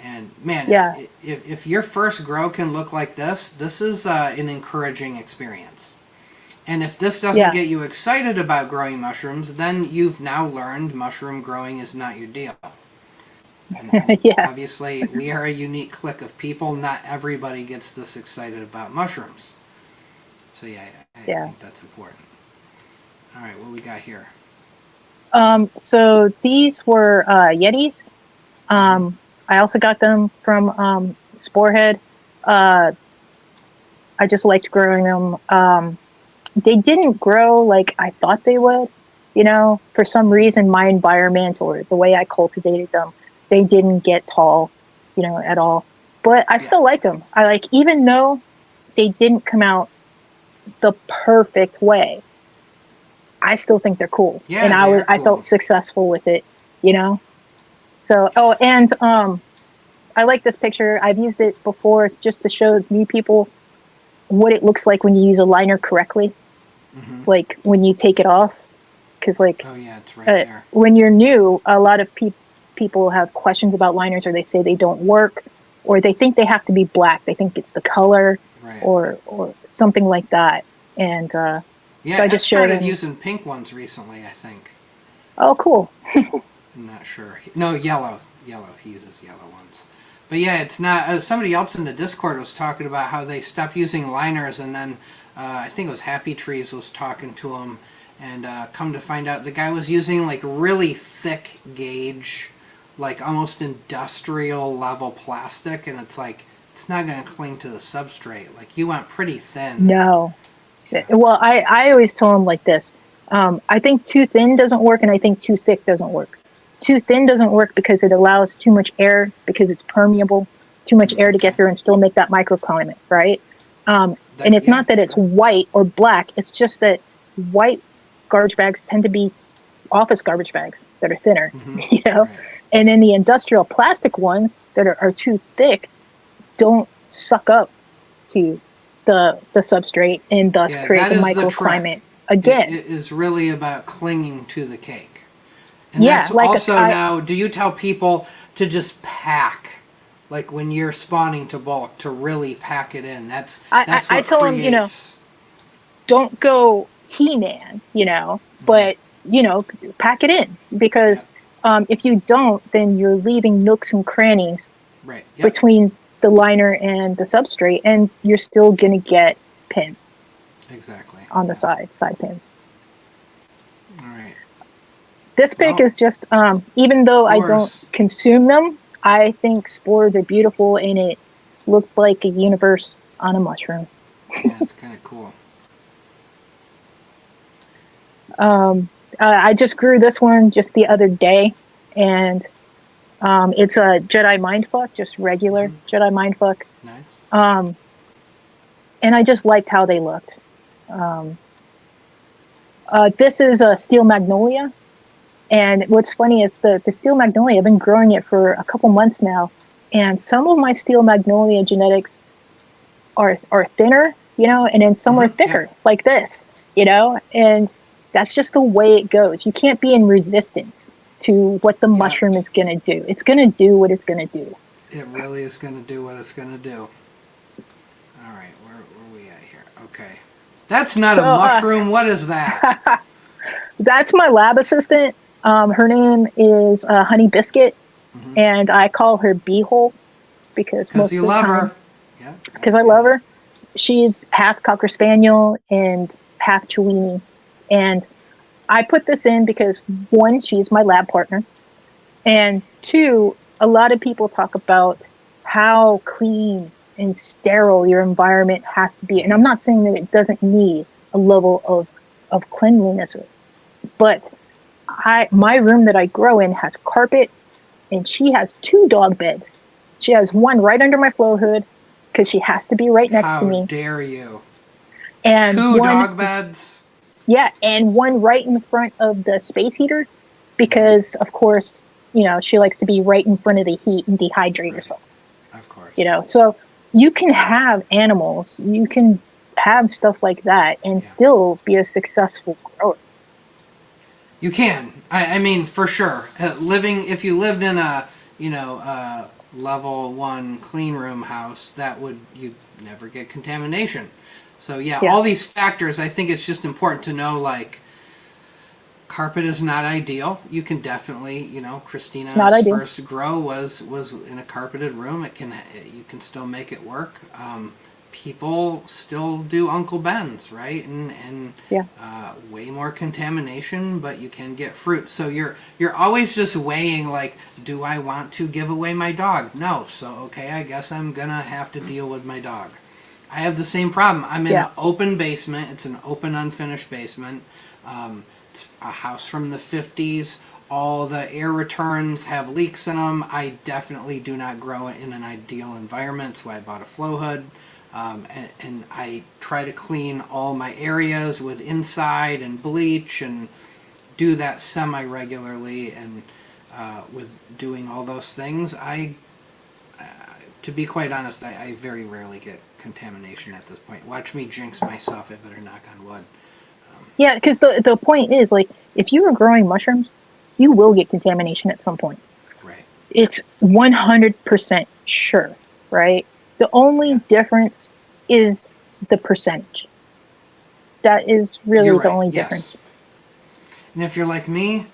And man, if your first grow can look like this is an encouraging experience. And if this doesn't get you excited about growing mushrooms, then you've now learned mushroom growing is not your deal. And obviously, we are a unique clique of people. Not everybody gets this excited about mushrooms. So I think that's important. All right, what we got here? So these were Yetis. I also got them from Sporehead. I just liked growing them. They didn't grow like I thought they would. For some reason, my environment or the way I cultivated them, they didn't get tall, at all. But I still liked them. Even though they didn't come out the perfect way, I still think they're cool. Yeah, and I felt successful with it, So, and I like this picture. I've used it before just to show new people what it looks like when you use a liner correctly. Like when you take it off, because it's right there. When you're new, a lot of people have questions about liners, or they say they don't work, or they think they have to be black. They think it's the color, or something like that. And so I just started using pink ones recently, I think. Oh, cool. I'm not sure. No, yellow. He uses yellow ones. But yeah, it's not. Somebody else in the Discord was talking about how they stopped using liners, and then I think it was Happy Trees was talking to him, and come to find out the guy was using like really thick gauge, like almost industrial level plastic, and it's like it's not going to cling to the substrate. Like you want pretty thin. No. Well, I always tell them like this. I think too thin doesn't work, and I think too thick doesn't work. Too thin doesn't work because it allows too much air, because it's permeable, too much air to get through and still make that microclimate, right? And it's not that it's white or black. It's just that white garbage bags tend to be office garbage bags that are thinner, Right. And then the industrial plastic ones that are too thick don't suck up to the substrate and thus create the microclimate again. It is really about clinging to the cake. And that's also now, do you tell people to just pack, like when you're spawning to bulk, to really pack it in? That's what I tell them, don't go He-Man, but pack it in, because if you don't, then you're leaving nooks and crannies Right. Yep. between the liner and the substrate, and you're still going to get pins Exactly. on the side pins. All right. This pick Well, is just, even though I don't spores. consume them, I think spores are beautiful, and it looked like a universe on a mushroom. Yeah, it's kind of cool. I just grew this one just the other day, and it's a Jedi Mindfuck, just regular Jedi Mindfuck. Nice. And I just liked how they looked. This is a Steel Magnolia, and what's funny is the Steel Magnolia, I've been growing it for a couple months now, and some of my Steel Magnolia genetics are thinner, and then some are thicker, like this, and that's just the way it goes. You can't be in resistance to what the mushroom is going to do. It's going to do what it's going to do. It really is going to do what it's going to do. All right, where are we at here? Okay. That's not a mushroom. What is that? That's my lab assistant. Her name is Honey Biscuit, and I call her Beehole because most you of the love time, her. Yeah. because I love her. She's half Cocker Spaniel and half Chiweenie. And I put this in because, one, she's my lab partner. And two, a lot of people talk about how clean and sterile your environment has to be. And I'm not saying that it doesn't need a level of cleanliness. But my room that I grow in has carpet, and she has 2 dog beds. She has one right under my flow hood because she has to be right next to me. How dare you? And 2 dog beds? Yeah, and one right in front of the space heater because, of course, she likes to be right in front of the heat and dehydrate herself. Of course. So you can have animals, you can have stuff like that and still be a successful grower. You can. I mean, for sure. If you lived in a, level 1 clean room house, you'd never get contamination. So all these factors, I think it's just important to know, like, carpet is not ideal. You can definitely, Christina's first grow was in a carpeted room. You can still make it work. People still do Uncle Ben's, right? And way more contamination, but you can get fruit. So you're always just weighing, like, do I want to give away my dog? No. So okay, I guess I'm gonna have to deal with my dog. I have the same problem. I'm in an open basement. It's an open, unfinished basement. It's a house from the 50s. All the air returns have leaks in them. I definitely do not grow it in an ideal environment, so I bought a flow hood. And I try to clean all my areas with inside and bleach and do that semi-regularly. And with doing all those things, to be quite honest, I very rarely get contamination at this point. Watch me jinx myself. I better knock on wood. Yeah, because the point is, like, if you are growing mushrooms, you will get contamination at some point. Right. It's 100% sure, right? The only difference is the percentage. That is really the only difference. And if you're like me,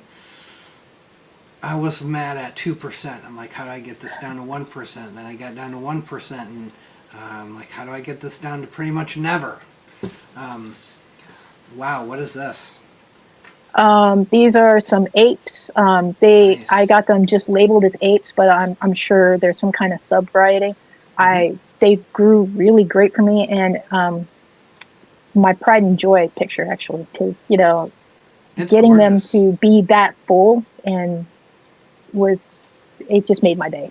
I was mad at 2%. I'm like, how do I get this down to 1%? Then I got down to 1%, and I'm like, how do I get this down to pretty much never? Wow, what is this? These are some apes. Nice. I got them just labeled as apes, but I'm sure there's some kind of sub variety. They grew really great for me, and my pride and joy picture, actually, because It's getting gorgeous. them to be that full it just made my day.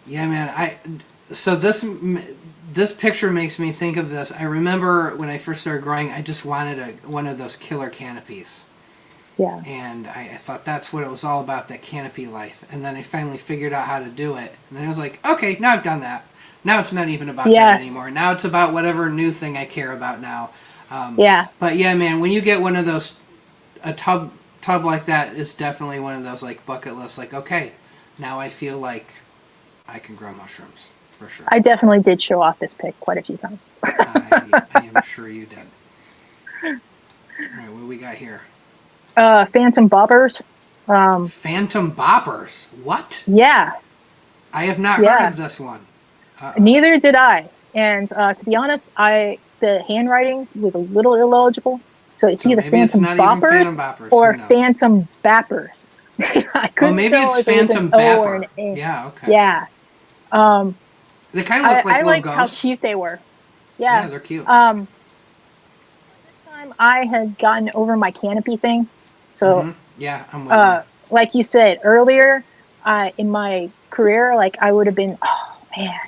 Yeah, man. So this picture makes me think of this. I remember when I first started growing, I just wanted one of those killer canopies. Yeah. And I thought that's what it was all about, that canopy life. And then I finally figured out how to do it. And then I was like, okay, now I've done that. Now it's not even about that anymore. Now it's about whatever new thing I care about now. But yeah, man, when you get one of those, a tub like that is definitely one of those, like, bucket lists. Like, okay, now I feel like I can grow mushrooms, for sure. I definitely did show off this pick quite a few times. I am sure you did. All right, what do we got here? Phantom boppers. Phantom boppers. What? Yeah, I have not heard yeah. of this one. Neither did I. And to be honest, the handwriting was a little illegible. So it's So either maybe it's Phantom not even Phantom boppers Boppers. or Who knows? Phantom bappers. I couldn't maybe tell it's if it was Phantom an O or an Bapper. A. Yeah, okay. Yeah. They kind of look like I little liked how ghosts. cute they were. Yeah, Yeah. they're cute. This time I had gotten over my canopy thing. So, Yeah, I'm with you. like you said earlier, in my career, like I would have been, oh man,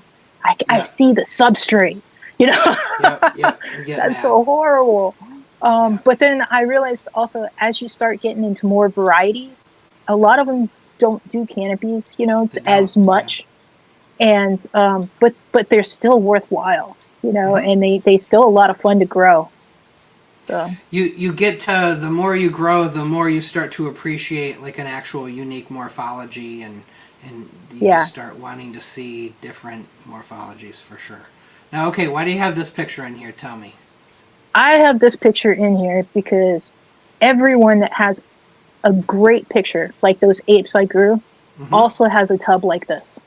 I see the substrate, you know? Yep, you get That's mad. so horrible. Yeah. But then I realized also, as you start getting into more varieties, a lot of them don't do canopies, you know, They don't, as much. And but they're still worthwhile, you know, and they still a lot of fun to grow. So You get to, the more you grow, the more you start to appreciate like an actual unique morphology, and you just start wanting to see different morphologies for sure. Now, okay, why do you have this picture in here? Tell me. I have this picture in here because everyone that has a great picture, like those apes I grew, also has a tub like this,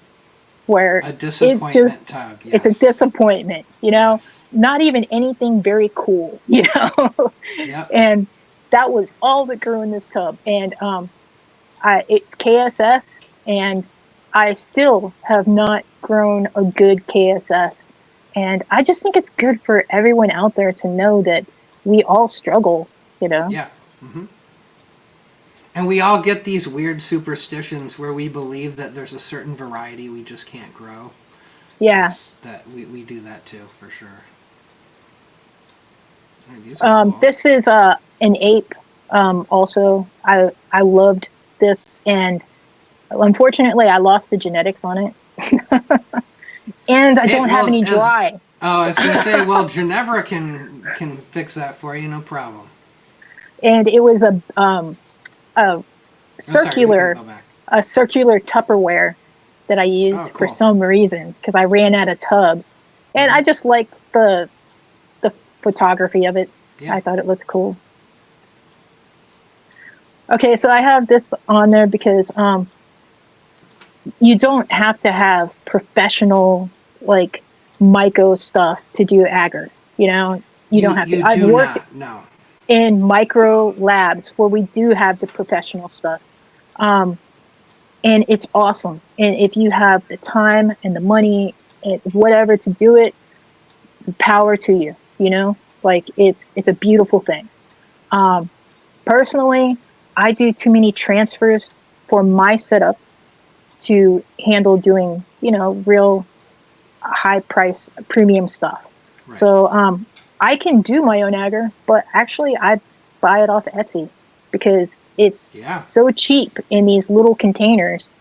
where A disappointment tub. Yes. it's a disappointment, you know, not even anything very cool, you know. Yep. And that was all that grew in this tub. And it's KSS, and I still have not grown a good KSS. And I just think it's good for everyone out there to know that we all struggle, you know? Yeah. And we all get these weird superstitions where we believe that there's a certain variety we just can't grow. Yeah. That we do that too, for sure. These are cool. This is an ape. Also, I loved this, and unfortunately, I lost the genetics on it, and I don't have any dry. I was going to say, well, Ginevra can fix that for you, no problem. And it was a circular Tupperware that I used for some reason, because I ran out of tubs, and I just liked the photography of it. Yeah. I thought it looked cool. Okay, so I have this on there because you don't have to have professional like myco stuff to do agar. You know, you don't have to. I've worked in micro labs where we do have the professional stuff, and it's awesome. And if you have the time and the money and whatever to do it, power to you. You know, like it's a beautiful thing. Personally, I do too many transfers for my setup to handle doing, you know, real high price premium stuff. Right. So I can do my own agar, but actually I buy it off Etsy because it's so cheap in these little containers,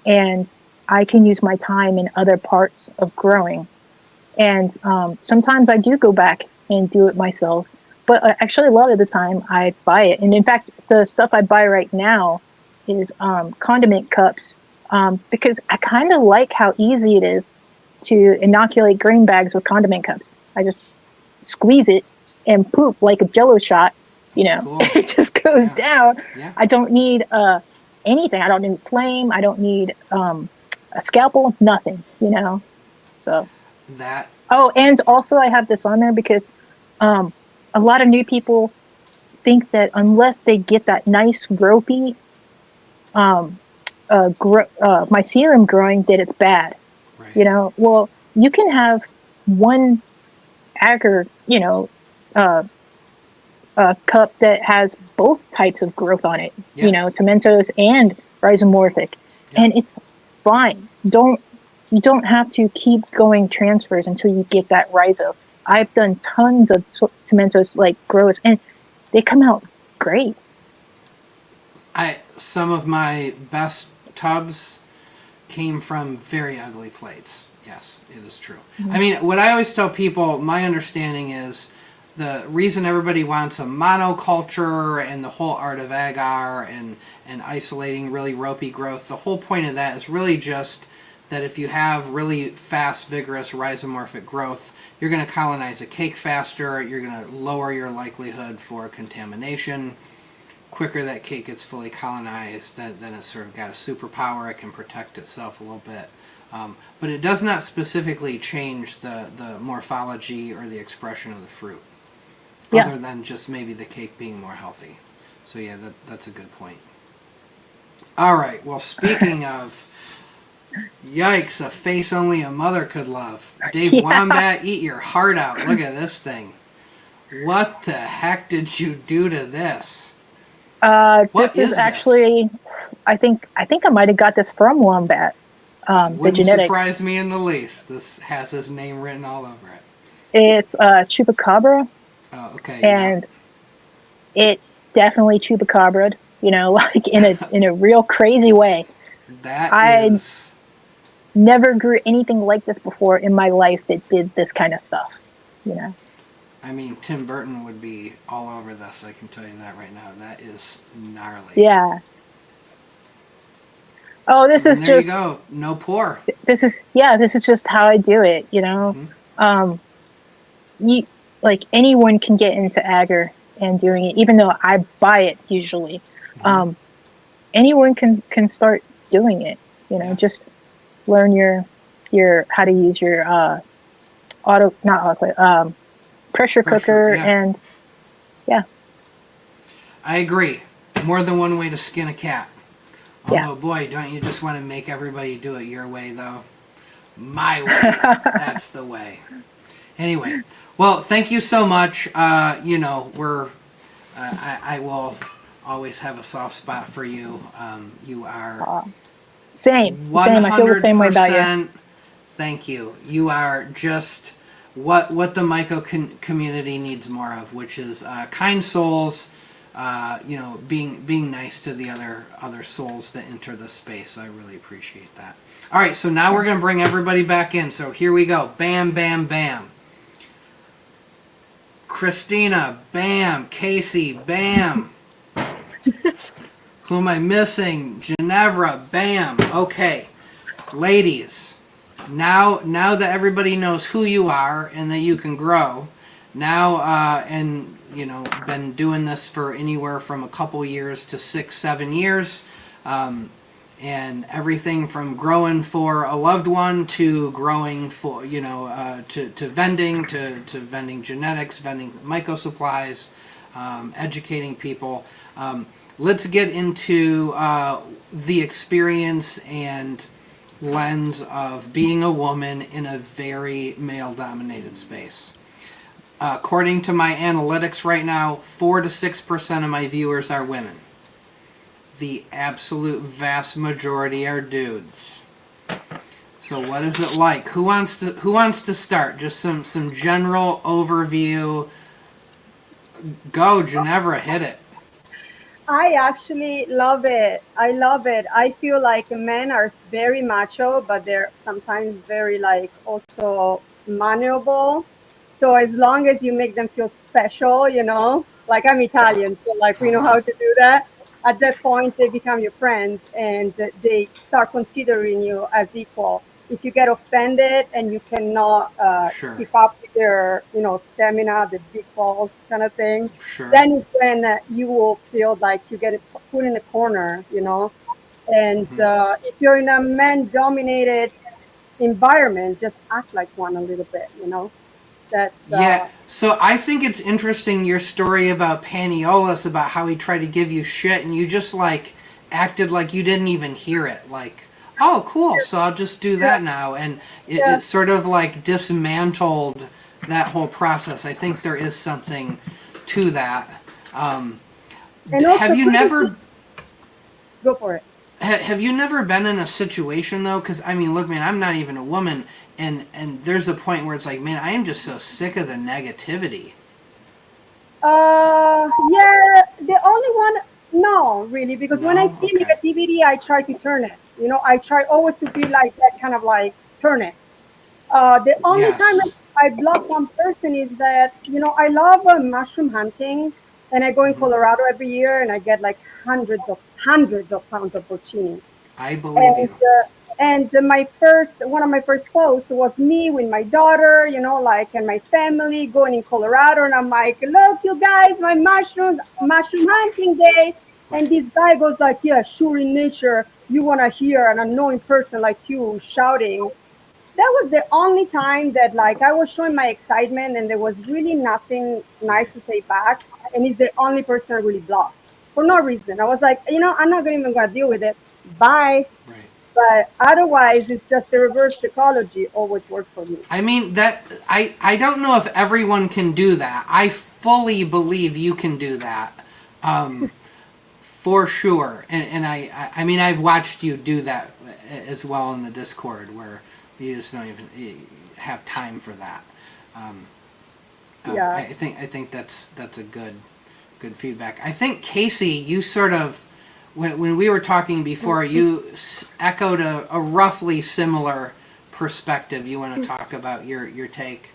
and I can use my time in other parts of growing. And sometimes I do go back and do it myself, but actually a lot of the time I buy it. And in fact, the stuff I buy right now is condiment cups, because I kind of like how easy it is to inoculate grain bags with condiment cups. I just squeeze it and poop like a Jello shot, you know. Cool. It just goes down. Yeah. I don't need anything. I don't need flame. I don't need a scalpel, nothing, you know. So that. Oh, and also I have this on there because a lot of new people think that unless they get that nice ropey mycelium growing, that it's bad. Right. You know, well, you can have one agar, you know, cup that has both types of growth on it, you know, tomentose and rhizomorphic, and it's fine. You don't have to keep going transfers until you get that rhizo. I've done tons of tomentose like grows, and they come out great. Some of my best tubs came from very ugly plates. Yes, it is true. Mm-hmm. I mean, what I always tell people, my understanding is the reason everybody wants a monoculture and the whole art of agar and isolating really ropey growth, the whole point of that is really just that if you have really fast, vigorous rhizomorphic growth, you're going to colonize a cake faster, you're going to lower your likelihood for contamination. quicker that cake gets fully colonized, then it's sort of got a superpower. It can protect itself a little bit. But it does not specifically change the morphology or the expression of the fruit, other than just maybe the cake being more healthy. So yeah, that's a good point. All right, well, speaking of, yikes, a face only a mother could love. Dave Wombat, eat your heart out. Look at this thing. What the heck did you do to this? This is actually, I think I might have got this from Wombat. Wouldn't surprise me in the least. This has his name written all over it. It's Chupacabra. Oh, okay. And it definitely Chupacabra'd, like in a real crazy way. I never grew anything like this before in my life that did this kind of stuff, I mean, Tim Burton would be all over this, I can tell you that right now. That is gnarly. Yeah. Oh, there you go. No pour. This is just how I do it, like anyone can get into agar and doing it, even though I buy it usually. Anyone can start doing it, just learn your how to use your pressure cooker and I agree. More than one way to skin a cat. Although, boy, don't you just want to make everybody do it your way, though? My way. That's the way. Anyway, well, thank you so much. I will always have a soft spot for you. You are same. I feel the same way about you. Thank you. You are just what the Myco community needs more of, which is kind souls. Being nice to the other souls that enter the space. I really appreciate that. All right, so now we're going to bring everybody back in. So here we go. Bam, bam, bam. Christina, bam. Casey, bam. Who am I missing? Ginevra, bam. Okay, ladies, now that everybody knows who you are and that you can grow, been doing this for anywhere from a couple years to 6-7 years, and everything from growing for a loved one to growing for to vending to vending genetics, vending Myco supplies, educating people. Let's get into the experience and lens of being a woman in a very male-dominated space. According to my analytics right now, 4 to 6% of my viewers are women. The absolute vast majority are dudes. So what is it like? Who wants to start? Just some general overview. Go, Ginevra, hit it. I actually love it. I love it. I feel like men are very macho, but they're sometimes very also maneuverable. So as long as you make them feel special, like I'm Italian, so we know how to do that. At that point, they become your friends and they start considering you as equal. If you get offended and you cannot keep up with their, stamina, the big balls kind of thing, then is when you will feel like you get put in a corner, And if you're in a man-dominated environment, just act like one a little bit, That's So I think it's interesting your story about Paniolus, about how he tried to give you shit and you just acted like you didn't even hear it. Oh, cool. So I'll just do that now. And it sort of dismantled that whole process. I think there is something to that. Have you never... Go for it. Have you never been in a situation, though? Because, look, man, I'm not even a woman. And there's a point where it's man, I am just so sick of the negativity. Yeah, the only one, no, really, because when I see negativity, I try to turn it. I try always to be like that, kind of turn it. The only time I block one person is that, I love mushroom hunting, and I go in Colorado every year, and I get hundreds of pounds of porcini. I believe you. And one of my first posts was me with my daughter, and my family going in Colorado. And I'm like, look, you guys, my mushroom hunting day. And this guy goes like, yeah, sure, in nature, you want to hear an unknown person like you shouting. That was the only time that like I was showing my excitement and there was really nothing nice to say back. And he's the only person I really blocked for no reason. I was like, I'm not even going to deal with it. Bye. Right. But otherwise, it's just the reverse psychology always worked for me. I mean, that I don't know if everyone can do that. I fully believe you can do that, for sure. And I mean, I've watched you do that as well in the Discord, where you just don't even have time for that. Yeah. I think that's a good feedback. I think Casey, you sort of, when we were talking before, you echoed a roughly similar perspective. You want to talk about your take?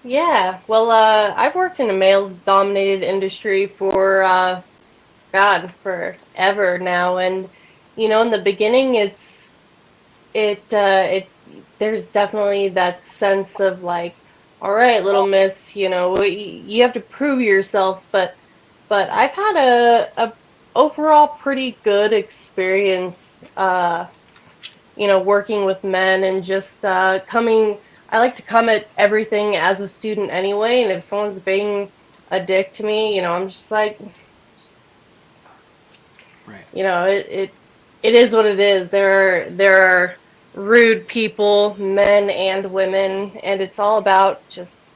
Yeah, well, I've worked in a male-dominated industry for, God, forever now, and in the beginning, there's definitely that sense of like, all right, little miss, you have to prove yourself, but I've had a overall pretty good experience, working with men and just coming. I like to come at everything as a student anyway, and if someone's being a dick to me, I'm just like, Right. it is what it is. There are rude people, men and women, and it's all about just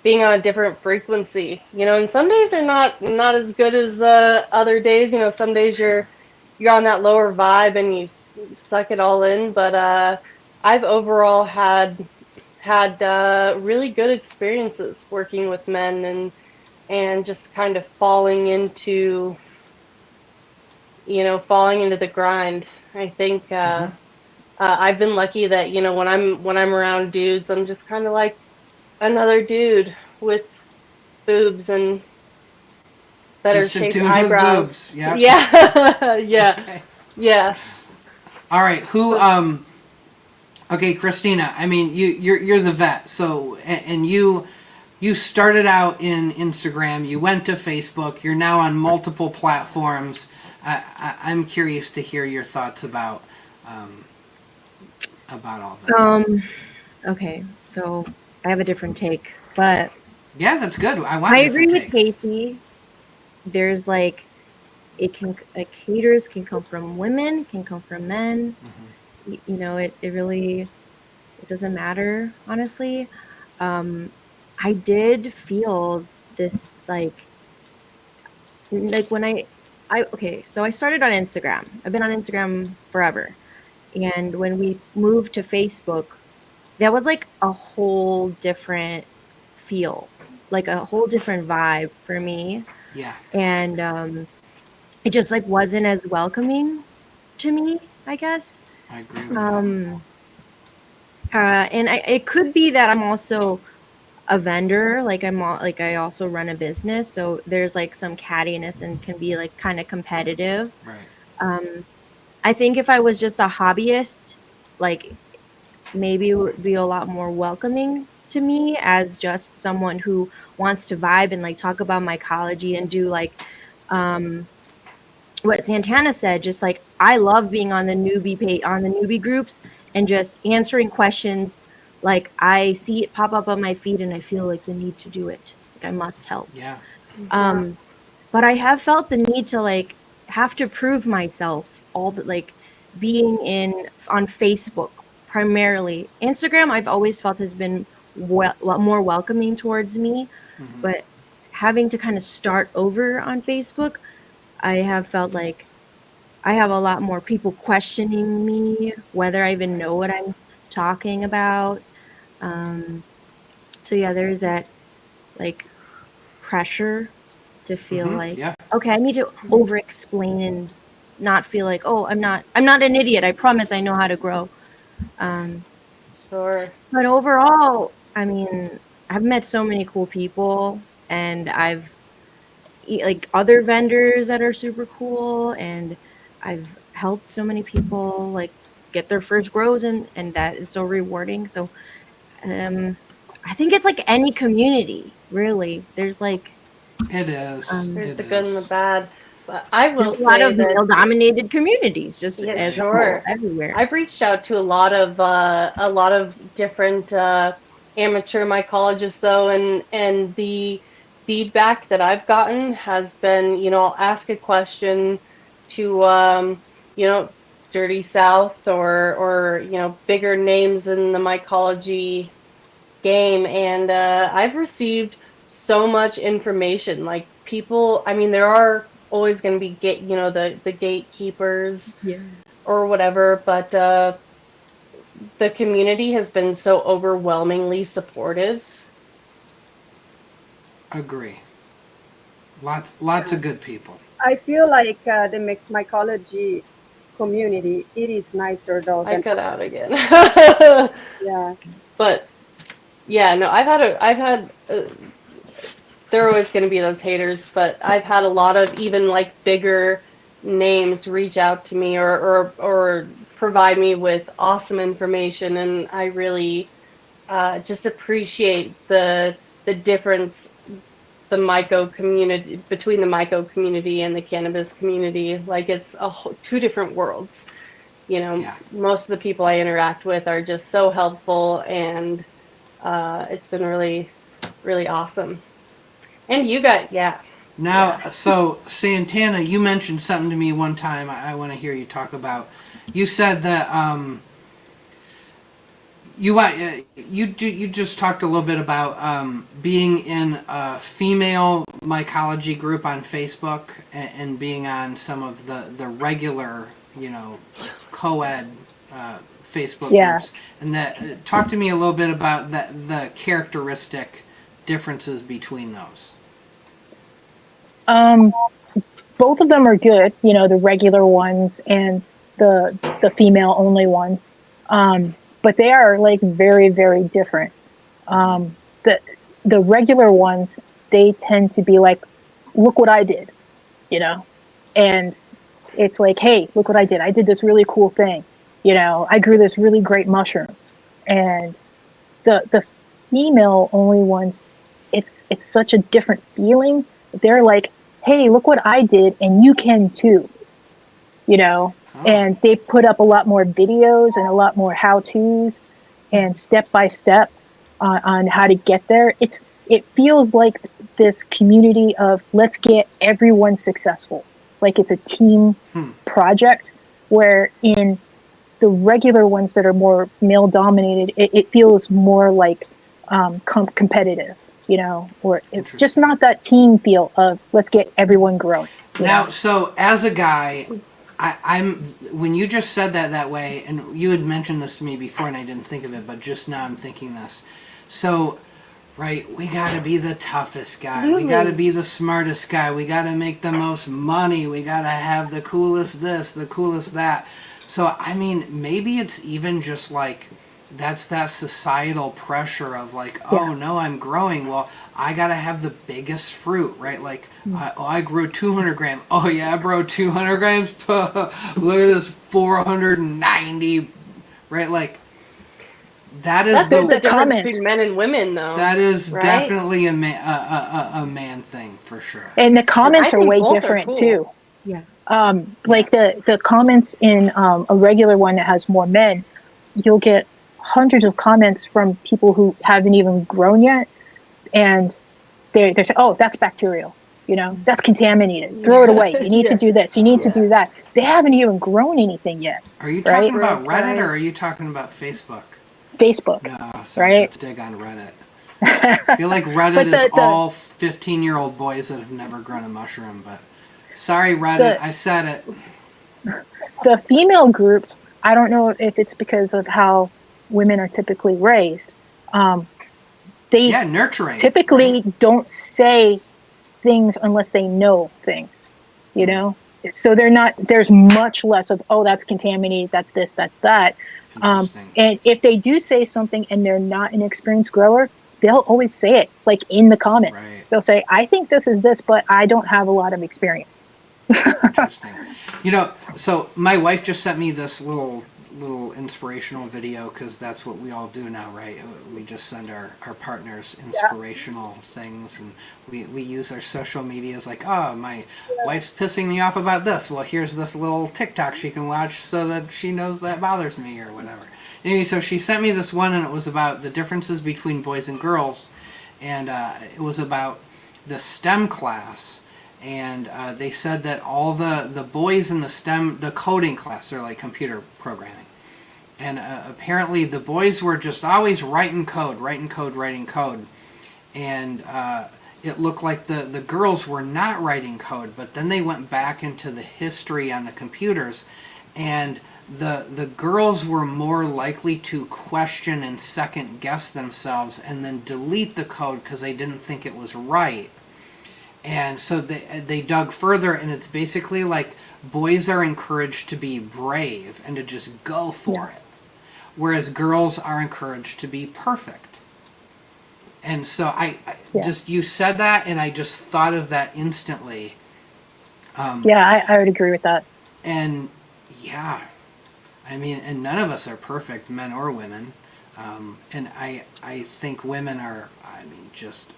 being on a different frequency. And some days are not as good as other days. Some days you're on that lower vibe and you suck it all in. But I've overall had really good experiences working with men and just kind of falling into the grind. I think I've been lucky that when I'm around dudes, I'm just kind of like another dude with boobs and better Just a shaped dude with eyebrows. boobs. Yep. Yeah, yeah, Okay. yeah. All right. Who? Okay, Christina. I mean, you're the vet. So and you started out in Instagram. You went to Facebook. You're now on multiple platforms. I'm curious to hear your thoughts about all this. Okay, so I have a different take, but Yeah, that's good. I agree with takes. Casey. There's like haters can come from women, can come from men. It really, it doesn't matter, honestly. I did feel this like when okay, so I started on Instagram. I've been on Instagram forever. And when we moved to Facebook, that was like a whole different feel, like a whole different vibe for me. Yeah. And it just like wasn't as welcoming to me, I guess. I agree with that. And it could be that I'm also a vendor, like I also run a business, so there's like some cattiness and can be like kind of competitive. Right. I think if I was just a hobbyist, like maybe it would be a lot more welcoming to me as just someone who wants to vibe and like talk about mycology and do like what Santana said, just like I love being on the newbie groups and just answering questions. Like I see it pop up on my feed and I feel like the need to do it. Like I must help. Yeah. But I have felt the need to like have to prove myself being on Facebook primarily. Instagram I've always felt has been more welcoming towards me, but having to kind of start over on Facebook, I have felt like I have a lot more people questioning me, whether I even know what I'm talking about. So yeah, there's that like pressure to feel like, Yeah. okay, I need to over explain and not feel like, oh, I'm not an idiot. I promise I know how to grow. Sure. But overall, I mean, I've met so many cool people and I've like other vendors that are super cool, and I've helped so many people like get their first grows, and that is so rewarding. So I think it's like any community, really. There's like It is. There's It the good and the is. bad. But I will There's a lot say of that male-dominated communities, just yeah, as a sure. whole, everywhere. I've reached out to a lot of different amateur mycologists though, and the feedback that I've gotten has been, I'll ask a question to you know, Dirty South or bigger names in the mycology game, and I've received so much information. Like people, I mean, there are always going to be the gatekeepers Yeah. or whatever, but the community has been so overwhelmingly supportive. Agree. Lots of good people. I feel like the mycology community, it is nicer though I than cut out again. yeah. But yeah, no, I've had there are always going to be those haters, but I've had a lot of even like bigger names reach out to me or provide me with awesome information, and I really just appreciate the difference the Myco community between the Myco community and the cannabis community. Like it's two different worlds. Yeah. Most of the people I interact with are just so helpful, and it's been really, really awesome. And you got, yeah. Now, so Santana, you mentioned something to me one time. I want to hear you talk about. You said that you just talked a little bit about being in a female mycology group on Facebook and being on some of the regular, co-ed Facebook groups. And that talk to me a little bit about the characteristic differences between those. Both of them are good, the regular ones and the female only ones. But they are like very, very different. The regular ones, they tend to be like, look what I did, and it's like, hey, look what I did. I did this really cool thing. I grew this really great mushroom. And the female only ones, it's such a different feeling. They're like, hey, look what I did, and you can too, and they put up a lot more videos and a lot more how-tos and step-by-step on how to get there. It feels like this community of let's get everyone successful. Like it's a team project, where in the regular ones that are more male-dominated, it feels more like competitive. Or it's just not that team feel of let's get everyone growing. Now, so as a guy, I'm when you just said that way, and you had mentioned this to me before, and I didn't think of it, but just now I'm thinking this. So, right, we got to be the toughest guy. We got to be the smartest guy. We got to make the most money. We got to have the coolest this, the coolest that. So, I mean, maybe it's even just like that's that societal pressure of like, oh no, I'm growing. Well, I gotta have the biggest fruit, right? Like, I grew 200 grams. Oh yeah, bro, 200 grams. Look at this 490, right? Like, that's the difference comments between men and women, though. That is right? definitely a man thing for sure. And the comments are way both are different cool. too. Yeah. Like the comments in a regular one that has more men, you'll get hundreds of comments from people who haven't even grown yet, and they say, oh, that's bacterial, that's contaminated, throw it away, you need to do this, you need to do that. They haven't even grown anything yet. Are you talking about Reddit or are you talking about Facebook? Facebook. No, sorry, right? Let's dig on Reddit. I feel like Reddit is all 15-year-old boys that have never grown a mushroom, but sorry, Reddit, I said it. The female groups, I don't know if it's because of how women are typically raised. They nurturing. Typically don't say things unless they know things, So they're not. There's much less of, oh, that's contaminated, that's this, that's that. And if they do say something and they're not an experienced grower, they'll always say it, like in the comment. Right. They'll say, I think this is this, but I don't have a lot of experience. Interesting. So my wife just sent me this little little inspirational video, because that's what we all do now, right? We just send our partners inspirational things, and we use our social medias like, oh, my wife's pissing me off about this. Well, here's this little TikTok she can watch so that she knows that bothers me or whatever. Anyway, so she sent me this one, and it was about the differences between boys and girls, and it was about the STEM class. And they said that all the boys in the STEM, the coding class, are like computer programming. And apparently the boys were just always writing code. And it looked like the girls were not writing code. But then they went back into the history on the computers. And the girls were more likely to question and second guess themselves and then delete the code because they didn't think it was right. And so they dug further, and it's basically like boys are encouraged to be brave and to just go for it, whereas girls are encouraged to be perfect. And so I just, you said that, and I just thought of that instantly. I would agree with that. And I mean, and none of us are perfect, men or women. And I think women are, I mean, just,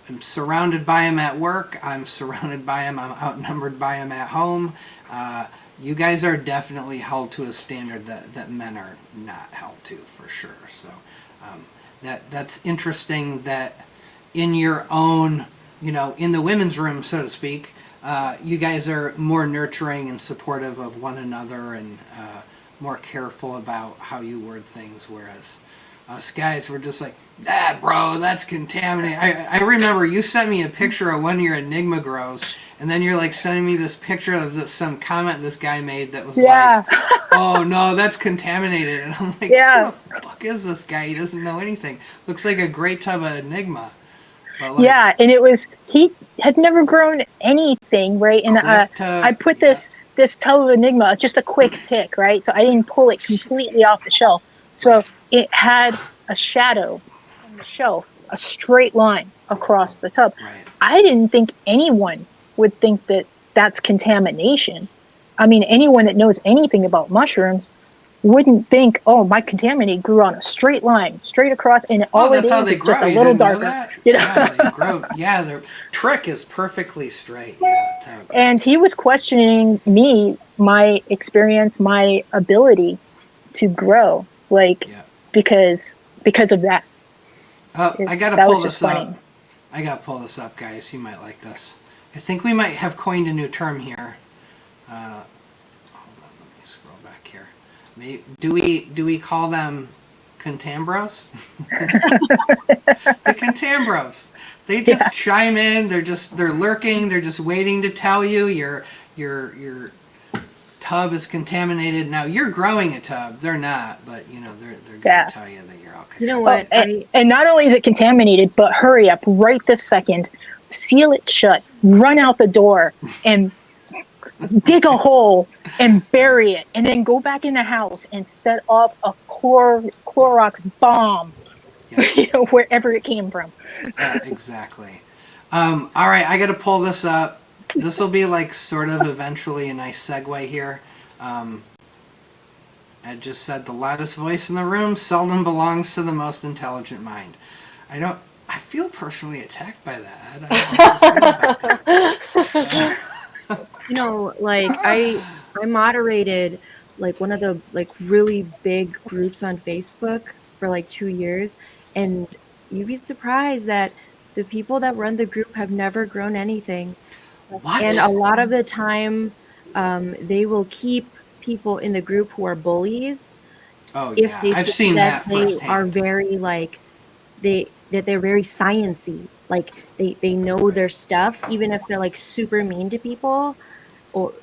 I'm surrounded by them at work. I'm surrounded by them. I'm outnumbered by them at home. You guys are definitely held to a standard that men are not held to, for sure. So that's interesting that in your own, in the women's room, so to speak, you guys are more nurturing and supportive of one another and more careful about how you word things, whereas us guys were just like, bro, that's contaminated. I remember you sent me a picture of one of your Enigma grows, and then you're like sending me this picture of some comment this guy made that was like, oh no, that's contaminated. And I'm like, who the fuck is this guy? He doesn't know anything. Looks like a great tub of Enigma. But like, and it was, he had never grown anything, right? And I put this tub of Enigma, just a quick pick, right? So I didn't pull it completely off the shelf. So it had a shadow on the shelf, a straight line across the tub. Right. I didn't think anyone would think that that's contamination. I mean, anyone that knows anything about mushrooms wouldn't think, oh, my contaminate grew on a straight line, straight across, and all it is just a little darker. Yeah, they grow. Yeah, their trick is perfectly straight. Yeah, that's how it grows. And he was questioning me, my experience, my ability to grow, because of that. Oh, I gotta pull this up. I gotta pull this up, guys. You might like this. I think we might have coined a new term here. Hold on, let me scroll back here. Do we call them Contambros? The Contambros. They just chime in. They're lurking. They're just waiting to tell you your tub is contaminated. Now you're growing a tub. They're not, but they're gonna tell you that you're all contaminated. You know what? And not only is it contaminated, but hurry up right this second, seal it shut, run out the door, and dig a hole and bury it, and then go back in the house and set off a Clorox bomb, wherever it came from. Exactly. All right, I got to pull this up. This will be like sort of eventually a nice segue here. I just said the loudest voice in the room seldom belongs to the most intelligent mind. I feel personally attacked by that. I don't know I moderated one of the really big groups on Facebook for 2 years, and you'd be surprised that the people that run the group have never grown anything. What? And a lot of the time, they will keep people in the group who are bullies. Oh if yeah, they I've seen that they firsthand. are very they're very sciencey. They know their stuff, even if they're super mean to people, or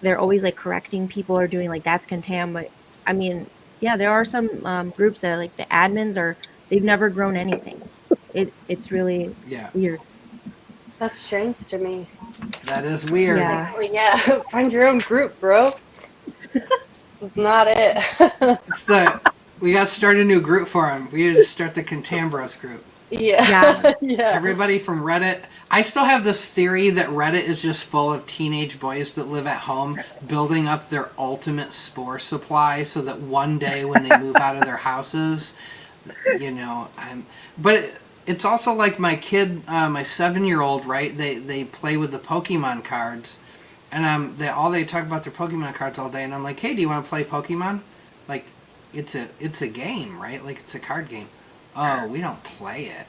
they're always correcting people or doing that's contam. But I mean, there are some groups that the admins they've never grown anything. It's really weird. That's strange to me. That is weird. Yeah. Well, find your own group, bro. This is not it. We got to start a new group for him. We got to start the Contambros group. Yeah. Yeah. Everybody from Reddit. I still have this theory that Reddit is just full of teenage boys that live at home building up their ultimate spore supply so that one day when they move out of their houses, but it's also like my kid, my 7-year-old, right? They play with the Pokemon cards, and they talk about their Pokemon cards all day, and I'm like, hey, do you want to play Pokemon? Like, it's a game, right? Like, it's a card game. Oh, we don't play it.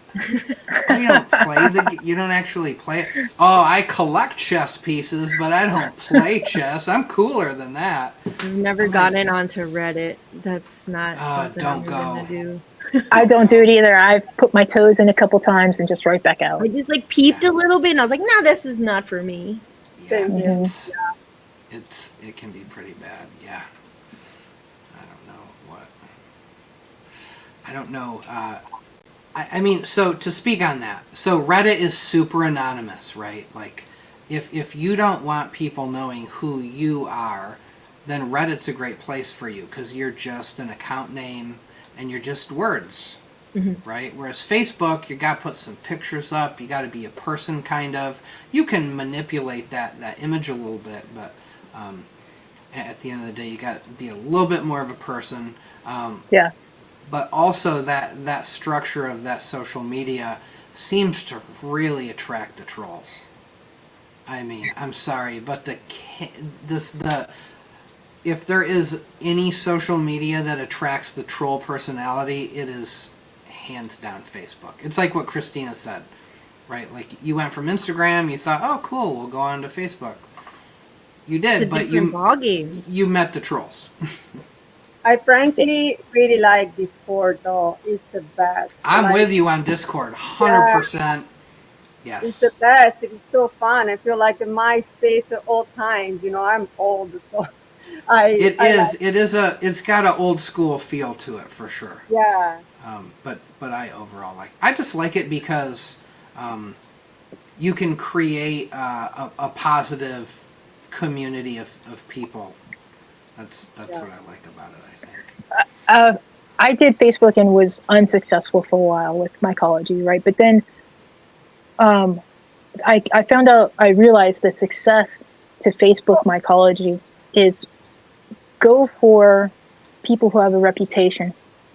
We don't play you don't actually play it. Oh, I collect chess pieces, but I don't play chess. I'm cooler than that. I've never gotten onto Reddit. That's not something I'm gonna do. I don't do it either. I've put my toes in a couple times and just right back out. I just like peeped a little bit and I was like, nah, this is not for me. Same here. It can be pretty bad. Yeah. I don't know. I mean, so to speak on that, so Reddit is super anonymous, right? Like, if you don't want people knowing who you are, then Reddit's a great place for you because you're just an account name and you're just words, right? Whereas Facebook, you got to put some pictures up. You got to be a person, kind of. You can manipulate that image a little bit, but at the end of the day, you got to be a little bit more of a person. Yeah. But also that structure of that social media seems to really attract the trolls. I mean, I'm sorry, but if there is any social media that attracts the troll personality, it is hands down Facebook. It's like what Christina said, right? Like, you went from Instagram, you thought, oh, cool, we'll go on to Facebook. You did, but you met the trolls. I frankly really like Discord, though. It's the best. I'm with you on Discord, 100%. Yes. It's the best. It's so fun. I feel like MySpace at all times. I'm old, so it's got an old school feel to it for sure. Yeah. But I overall I just like it because you can create a positive community of people. That's what I like about it, I think. I did Facebook and was unsuccessful for a while with mycology, right? But then I realized the success to Facebook mycology is go for people who have a reputation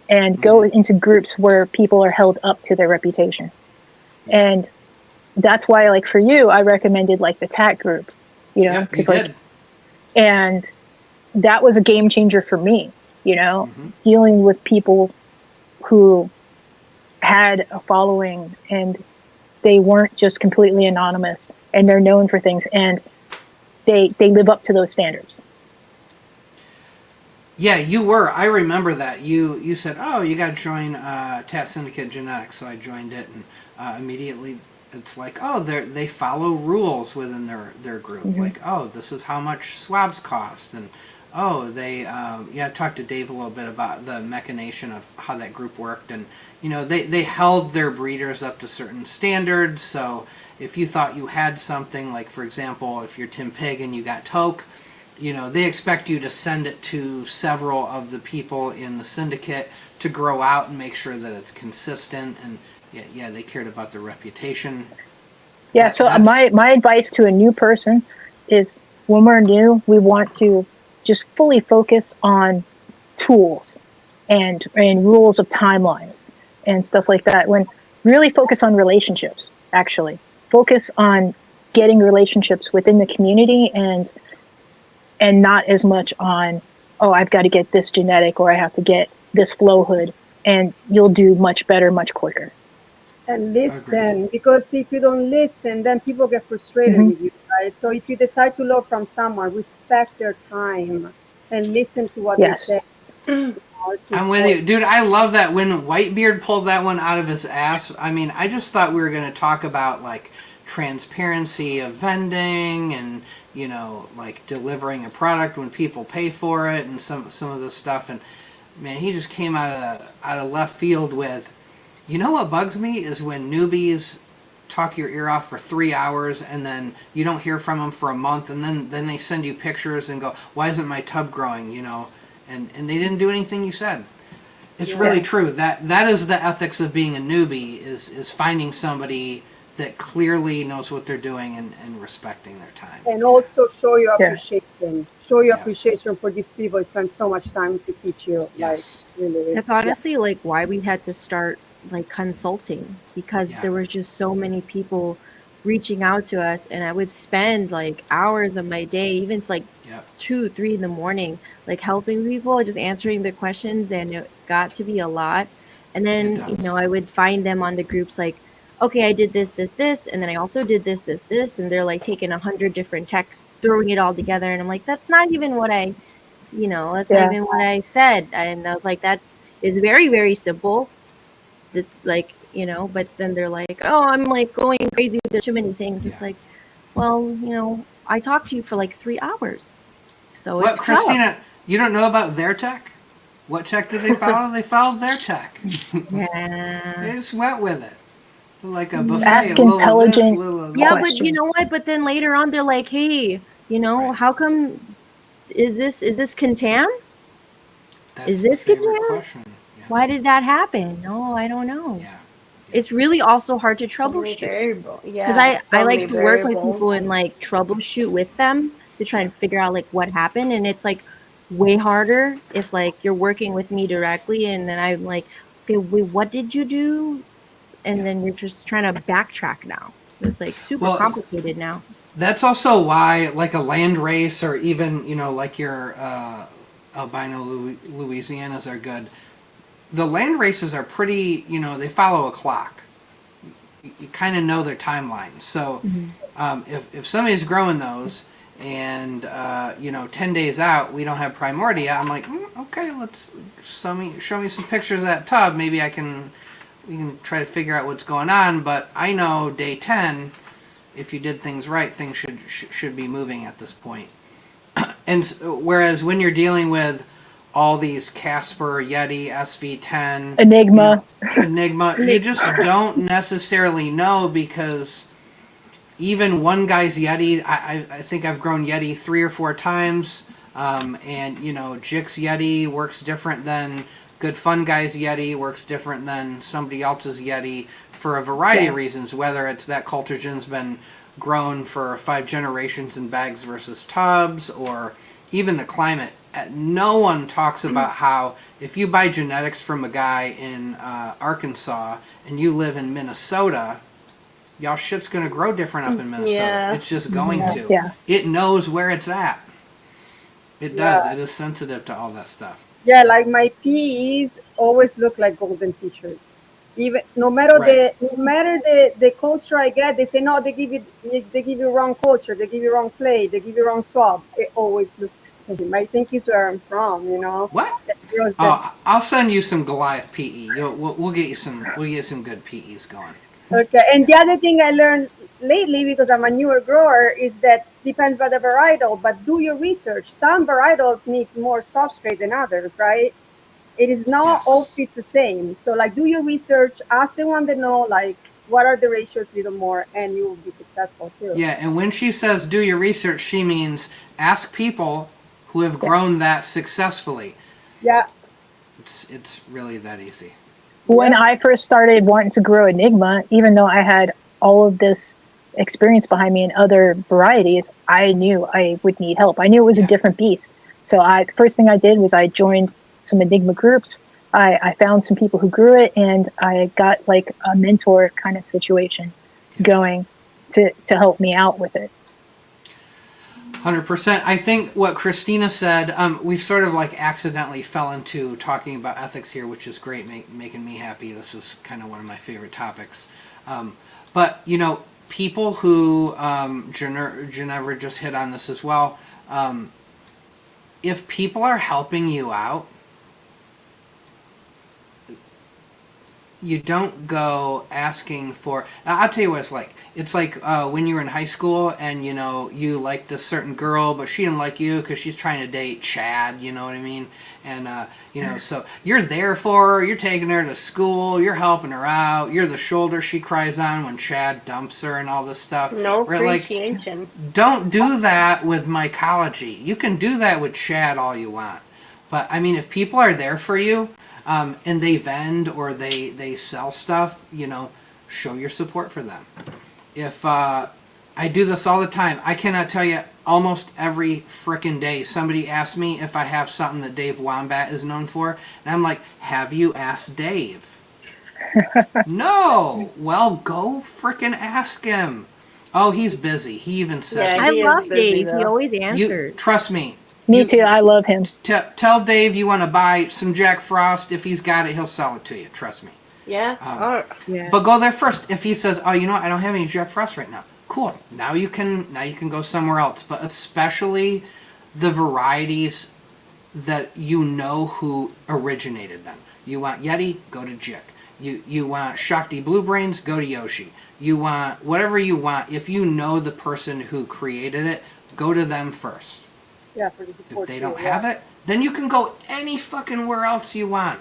and go into groups where people are held up to their reputation. And that's why, like, for you, I recommended like the TAC group, because and that was a game changer for me, dealing with people who had a following and they weren't just completely anonymous and they're known for things and they live up to those standards. Yeah, you were. I remember that. You said, oh, you got to join TAT Syndicate Genetics. So I joined it and immediately it's like, oh, they follow rules within their group. Like, oh, this is how much swabs cost. And oh, I talked to Dave a little bit about the machination of how that group worked, and they held their breeders up to certain standards. So if you thought you had something, like for example, if you're Tim Pig and you got Toke, they expect you to send it to several of the people in the syndicate to grow out and make sure that it's consistent. And yeah, they cared about their reputation. Yeah. So my advice to a new person is, when we're new, we want to just fully focus on tools and rules of timelines and stuff like that. When really focus on relationships, actually focus on getting relationships within the community and not as much on, oh, I've got to get this genetic or I have to get this flow hood, and you'll do much better, much quicker. And listen, because if you don't listen, then people get frustrated with you, right? So if you decide to learn from someone, respect their time and listen to what they say. I'm with you. Dude, I love that. When Whitebeard pulled that one out of his ass, I mean, I just thought we were going to talk about, like, transparency of vending and, like, delivering a product when people pay for it and some of this stuff. And, man, he just came out of left field with, what bugs me is when newbies talk your ear off for 3 hours and then you don't hear from them for a month, and then they send you pictures and go, why isn't my tub growing, and they didn't do anything you said. It's Yeah. really true. That is the ethics of being a newbie is finding somebody that clearly knows what they're doing and respecting their time. And also show your Yeah. appreciation. Show your Yes. appreciation for these people who spend so much time to teach you. Like, Yes. really. That's honestly like why we had to start like consulting, because Yeah. there was just so many people reaching out to us, and I would spend like hours of my day, even to like Yep. 2, 3 in the morning, like helping people, just answering their questions, and it got to be a lot. And then, It you does. know, I would find them on the groups like, okay, I did this, and then I also did this, and they're like taking 100 different texts, throwing it all together, and I'm like, that's not even what I, that's not Yeah. even what I said. And I was like, that is very, very simple. This like, but then they're like, oh, I'm like going crazy. There's too many things. It's Yeah. like, well, I talked to you for like 3 hours. So What, it's tough. Christina? You don't know about their tech? What tech did they follow? They followed their tech. They Yeah. just went with it, like a buffet. Ask a little of this, a intelligent little of Yeah, that. but you questions. know what? But then later on, they're like, hey, Right. how come is this contam? That's Is the this favorite Ginerva? question. Yeah. Why did that happen? No, I don't know. Yeah. It's really also hard to So many troubleshoot. variables. Yeah. Because I so like many to work with variables. people and like troubleshoot with them to try and figure out like what happened, and it's like way harder if like you're working with me directly, and then I'm like, okay, wait, what did you do? And then you're just trying to backtrack now, so it's like super Well, complicated now. That's also why, like a land race, or even like your albino Louisianas are good. The land races are pretty. They follow a clock. You kind of know their timeline. So if somebody's growing those and 10 days out we don't have primordia, I'm like, okay, let's show me some pictures of that tub. Maybe we can try to figure out what's going on. But I know day 10, if you did things right, things should be moving at this point. And whereas when you're dealing with all these Casper, Yeti, SV10, Enigma. Enigma, you just don't necessarily know, because even one guy's Yeti, I think I've grown Yeti 3 or 4 times, and Jix Yeti works different than Good Fun Guy's Yeti, works different than somebody else's Yeti for a variety of reasons, whether it's that cultigen's been grown for 5 generations in bags versus tubs, or even the climate. No one talks about how if you buy genetics from a guy in Arkansas and you live in Minnesota, y'all shit's going to grow different up in Minnesota. Yeah. It's just going to. Yeah. It knows where it's at. It does. Yeah. It is sensitive to all that stuff. Yeah, like my PEs always look like golden teachers. Even no matter Right. the culture I get, they say no. They give you wrong culture. They give you wrong clay. They give you wrong swab. It always looks the same. I think it's where I'm from. What? That grows Oh, I'll send you some Goliath PE. We'll get you some good PEs going. Okay, and the other thing I learned lately, because I'm a newer grower, is that depends by the varietal, but do your research. Some varietals need more substrate than others, right? It is not Yes. all treated the same. So like do your research, ask the one that know like what are the ratios a little more, and you will be successful too. Yeah, and when she says do your research, she means ask people who have grown that successfully. Yeah. It's really that easy. When I first started wanting to grow Enigma, even though I had all of this experience behind me in other varieties, I knew I would need help. I knew it was a different beast. So first thing I did was I joined some Enigma groups. I found some people who grew it, and I got like a mentor kind of situation going to help me out with it. 100%. I think what Christina said, we've sort of like accidentally fell into talking about ethics here, which is great, making me happy. This is kind of one of my favorite topics. But, people who, Ginevra just hit on this as well, if people are helping you out, you don't go asking for. I'll tell you what it's like. It's like when you were in high school and you liked this certain girl, but she didn't like you because she's trying to date Chad. You know what I mean? And so you're there for her. You're taking her to school. You're helping her out. You're the shoulder she cries on when Chad dumps her and all this stuff. No We're like, appreciation. don't do that with mycology. You can do that with Chad all you want. But I mean, if people are there for you, and they vend or they sell stuff, show your support for them. If I do this all the time, I cannot tell you, almost every frickin' day somebody asks me if I have something that Dave Wombat is known for, and I'm like, have you asked Dave? No. Well, go frickin' ask him. Oh, he's busy. He even says Yeah, I he is love busy, Dave. He though. always you answers. trust me. Me too. I love him. Tell Dave you want to buy some Jack Frost. If he's got it, he'll sell it to you. Trust me. Yeah. Yeah. But go there first. If he says, "Oh, I don't have any Jack Frost right now," cool. Now you can go somewhere else. But especially the varieties that who originated them. You want Yeti? Go to Jik. You want Shakti Blue Brains? Go to Yoshi. You want whatever you want. If you know the person who created it, go to them first. Yeah, for the If they don't have it, then you can go any fucking where else you want.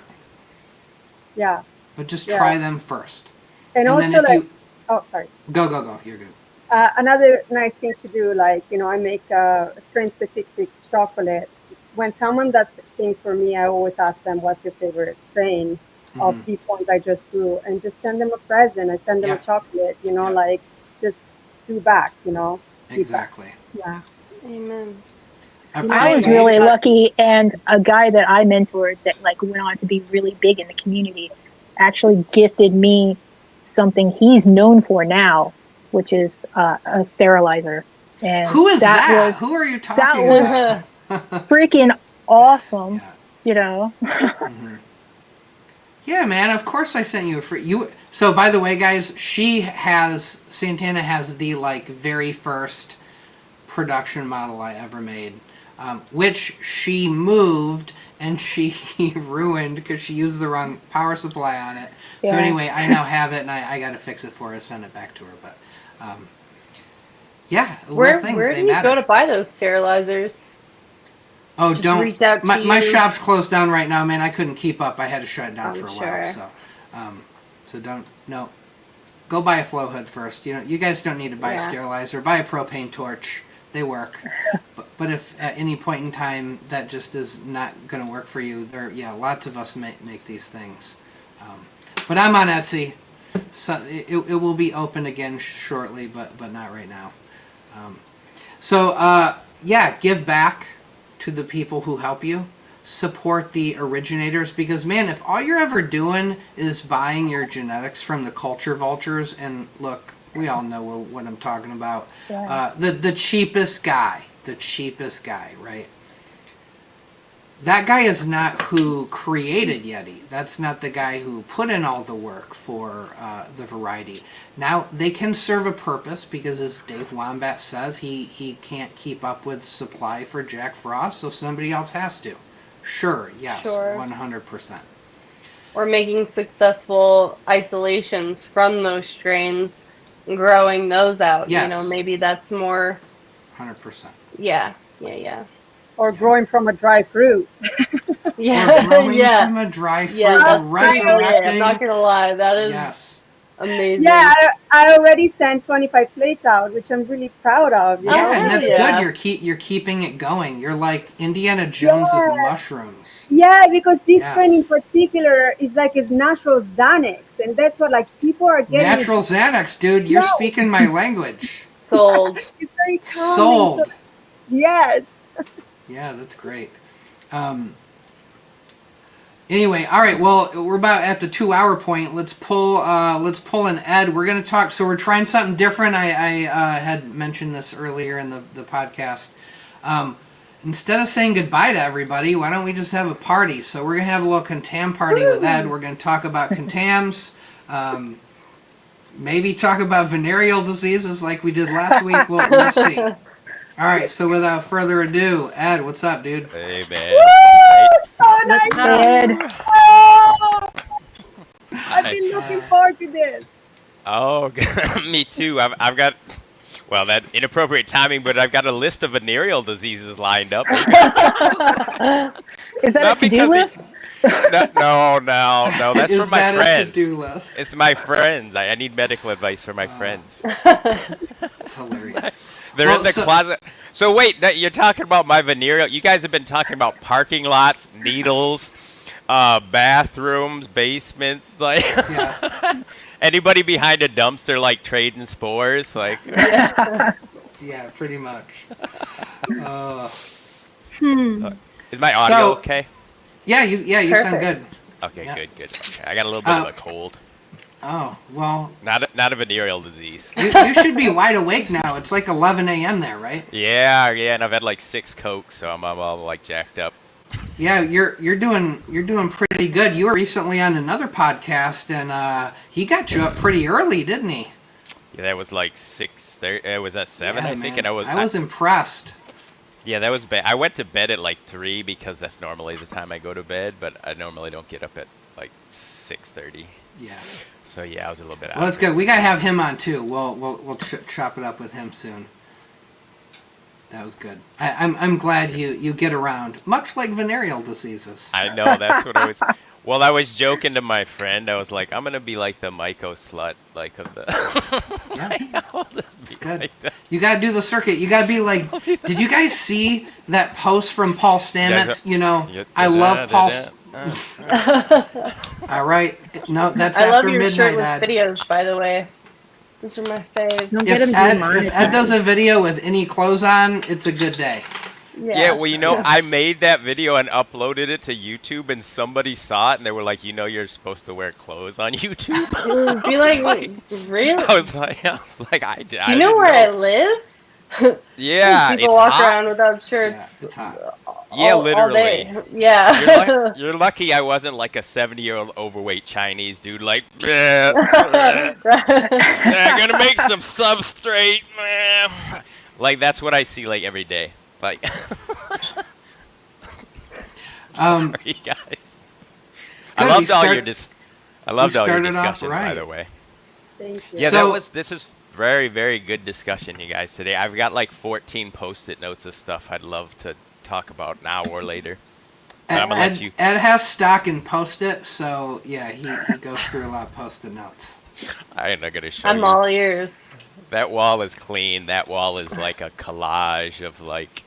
Yeah. But just try them first. And then also, if like, you oh, sorry. go. You're good. Another nice thing to do, like, I make a strain-specific chocolate. When someone does things for me, I always ask them, what's your favorite strain of these ones I just grew? And just send them a present. I send them a chocolate, like, just do back, Exactly. Yeah. Amen. I was really lucky, and a guy that I mentored that went on to be really big in the community actually gifted me something he's known for now, which is a sterilizer. And who is that? Who are you talking about? That was freaking awesome, Mm-hmm. Yeah, man. Of course, I sent you a free. So, by the way, guys, Santana has the very first production model I ever made, which she moved and she ruined because she used the wrong power supply on it. Yeah. So anyway, I now have it and I got to fix it for her, send it back to her. But where do you go to buy those sterilizers? Oh, just don't reach out to my shop's closed down right now, man. I couldn't keep up. I had to shut it down for a while. So don't go buy a flow hood first. You guys don't need to buy a sterilizer. Buy a propane torch. They work. But if at any point in time that just is not going to work for you, lots of us make these things. But I'm on Etsy. So it will be open again shortly, but not right now. Give back to the people who help you. Support the originators, because man, if all you're ever doing is buying your genetics from the culture vultures, and look, we all know what I'm talking about. Yeah. The cheapest guy, right? That guy is not who created Yeti. That's not the guy who put in all the work for the variety. Now, they can serve a purpose because, as Dave Wombat says, he can't keep up with supply for Jack Frost, so somebody else has to. Sure, yes, 100%. Or making successful isolations from those strains, growing those out. Yes. Maybe that's more... 100%. Yeah. Or growing from a dry fruit. Or growing from a dry fruit. Yeah, resurrecting. I'm not going to lie. That is amazing. Yeah, I already sent 25 plates out, which I'm really proud of. Yeah, and that's good. You're keeping it going. You're like Indiana Jones of mushrooms. Yeah, because this strain in particular is like a natural Xanax, and that's what people are getting. Natural Xanax, dude. You're speaking my language. Sold. It's very calming. Sold. Yes. Yeah, that's great. Anyway, all right. Well, we're about at the 2-hour point. Let's pull an Ed. We're going to talk. So we're trying something different. I had mentioned this earlier in the podcast. Instead of saying goodbye to everybody, why don't we just have a party? So we're going to have a little contam party with Ed. We're going to talk about contams. Maybe talk about venereal diseases like we did last week. We'll see. All right, so without further ado, Ed, what's up, dude? Hey, man. Woo! So nice, Ed. Oh! I've been looking forward to this. Oh, me too. I've got, well, that inappropriate timing, but I've got a list of venereal diseases lined up. Is that a to-do list? No. That's for my friends. To-do list? It's my friends. I need medical advice for my friends. That's hilarious. They're in the closet. So wait, you're talking about my venereal. You guys have been talking about parking lots, needles, bathrooms, basements, like Yes. anybody behind a dumpster like trading spores, like. Yeah, pretty much. Is my audio okay? Yeah, you sound good. Okay, Yeah. good. Okay. I got a little bit of a cold. Oh, well. Not a venereal disease. You should be wide awake now. It's like 11 a.m. there, right? Yeah, and I've had like 6 Cokes, so I'm all like jacked up. Yeah, you're doing pretty good. You were recently on another podcast, and he got you up pretty early, didn't he? Yeah, that was like 6:30. Was that 7? Yeah, I think, man. and I was impressed. Yeah, that was bad. I went to bed at like 3 because that's normally the time I go to bed, but I normally don't get up at like 6:30. Yeah. So yeah, I was a little bit out. Well, that's good. We gotta have him on too. We'll chop it up with him soon. That was good. I'm glad you get around, much like venereal diseases. I know, that's what I was. Well, I was joking to my friend. I was like, I'm gonna be like the Myco slut, like of the. Yeah. I'll just be Good. like that. You gotta do the circuit. You gotta be like. Did you guys see that post from Paul Stamets? You know, I love Paul. All right. No, that's I love after your midnight. shirtless Ed. videos, by the way. Those are my fave. Don't get him If Ed demonetized. does a video with any clothes on, it's a good day. Yeah, well, you know, Yes. I made that video and uploaded it to YouTube, and somebody saw it, and they were like, you know, you're supposed to wear clothes on YouTube. Be like, really? I was like, Do you know where I live? Yeah, People it's walk hot. around without shirts. Yeah, it's hot. Yeah, all literally. day. Yeah. You're lucky I wasn't like a 70-year-old overweight Chinese dude, like, I'm gonna make some substrate, man. Like, that's what I see, like, every day. Like, sorry, guys. I loved all your discussions, by the way. Thank you. Yeah, So- this is very, very good discussion, you guys, today. I've got like 14 post-it notes of stuff I'd love to talk about now or later. But I'm gonna let you. Ed has stock in Post-it, so yeah, he goes through a lot of Post-it notes. I'm not gonna show I'm you. all ears. That wall is clean. That wall is like a collage of like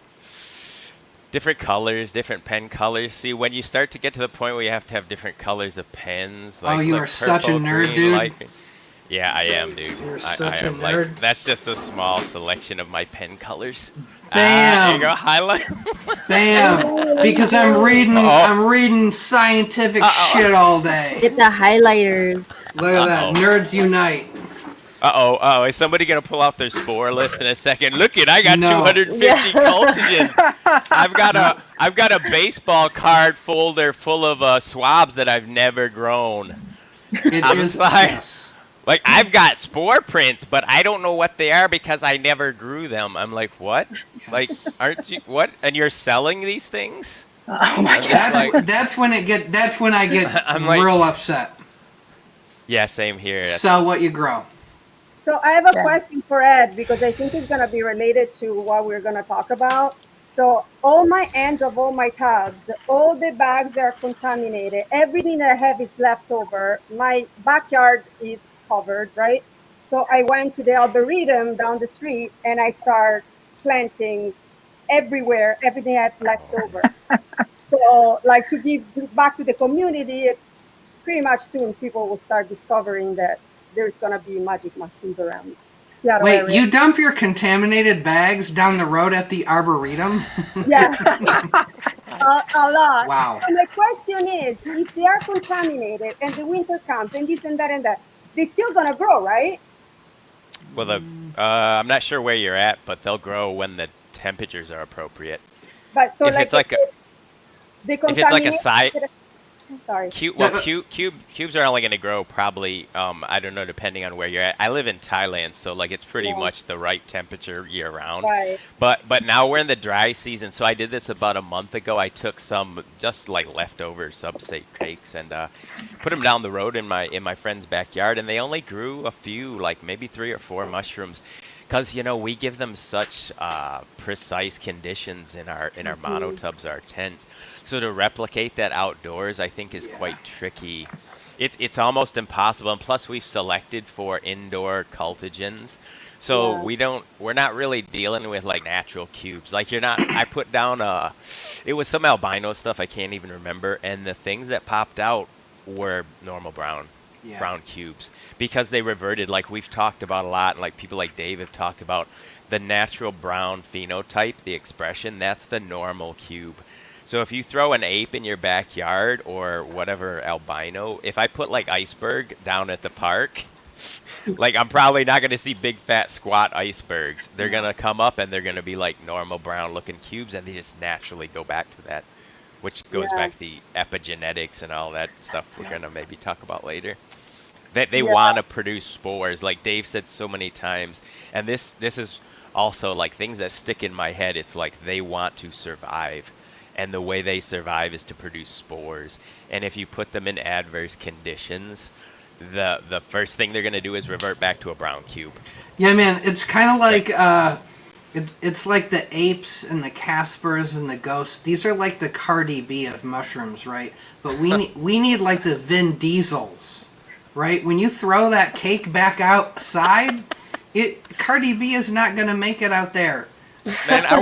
different colors, different pen colors. See, when you start to get to the point where you have to have different colors of pens, like, you like are such a purple, nerd, green, dude. light green. Yeah, I am, dude. You're I such a am nerd. like that's just a small selection of my pen colors. Bam. There you go, highlight. Bam! Because I'm reading scientific shit all day. Get the highlighters. Look at that, nerds unite. Uh-oh, is somebody gonna pull out their spore list in a second? Look it, I got No. 250 cultigens. I've got a baseball card folder full of swabs that I've never grown. It I'm is sorry. yes. Like, I've got spore prints, but I don't know what they are because I never grew them. I'm like, what? Like, aren't you, what? And you're selling these things? Oh my I'm god. just like, That's when I get I'm like- real upset. yeah, same here. Sell what you grow. So I have a question for Ed because I think it's going to be related to what we're going to talk about. So all my ends of all my tubs, all the bags are contaminated. Everything that I have is left over. My backyard is covered, right? So I went to the Arboretum down the street and I start planting everywhere, everything I have left over. So like to give back to the community, pretty much soon people will start discovering that there's going to be magic mushrooms around. Seattle Wait, area. you dump your contaminated bags down the road at the Arboretum? Yeah, a lot. Wow. And the question is, if they are contaminated and the winter comes and this and that, they're still gonna grow, right? Well, I'm not sure where you're at, but they'll grow when the temperatures are appropriate. But so If like it's like the If it's like a contamination- side, Sorry. cubes are only going to grow probably, I don't know, depending on where you're at. I live in Thailand, so like it's pretty Yeah. much the right temperature year round. Right. But now we're in the dry season, so I did this about a month ago. I took some just like leftover substrate cakes and put them down the road in my friend's backyard, and they only grew a few, like maybe 3 or 4 mushrooms. Because, you know, we give them such precise conditions in our monotubs, our tent. So to replicate that outdoors, I think, is quite tricky. It's almost impossible. And plus, we've selected for indoor cultigens. So Yeah. we're not really dealing with like natural cubes. Like you're not, I put down it was some albino stuff I can't even remember, and the things that popped out were normal Yeah. brown cubes because they reverted, like we've talked about a lot, and like people like Dave have talked about the natural brown phenotype, the expression, that's the normal cube. So if you throw an ape in your backyard or whatever albino, if I put like iceberg down at the park, like I'm probably not going to see big fat squat icebergs. They're going to come up and they're going to be like normal brown looking cubes, and they just naturally go back to that, which goes Yeah. back to the epigenetics and all that stuff we're going to maybe talk about later. That they Yeah. want to produce spores, like Dave said so many times. And this is also like things that stick in my head. It's like they want to survive, and the way they survive is to produce spores. And if you put them in adverse conditions, the first thing they're gonna do is revert back to a brown cube. Yeah, man, it's kind of like it's like the apes and the Caspers and the ghosts. These are like the Cardi B of mushrooms, right? But we need like the Vin Diesels, right? When you throw that cake back outside, Cardi B is not gonna make it out there. Man, I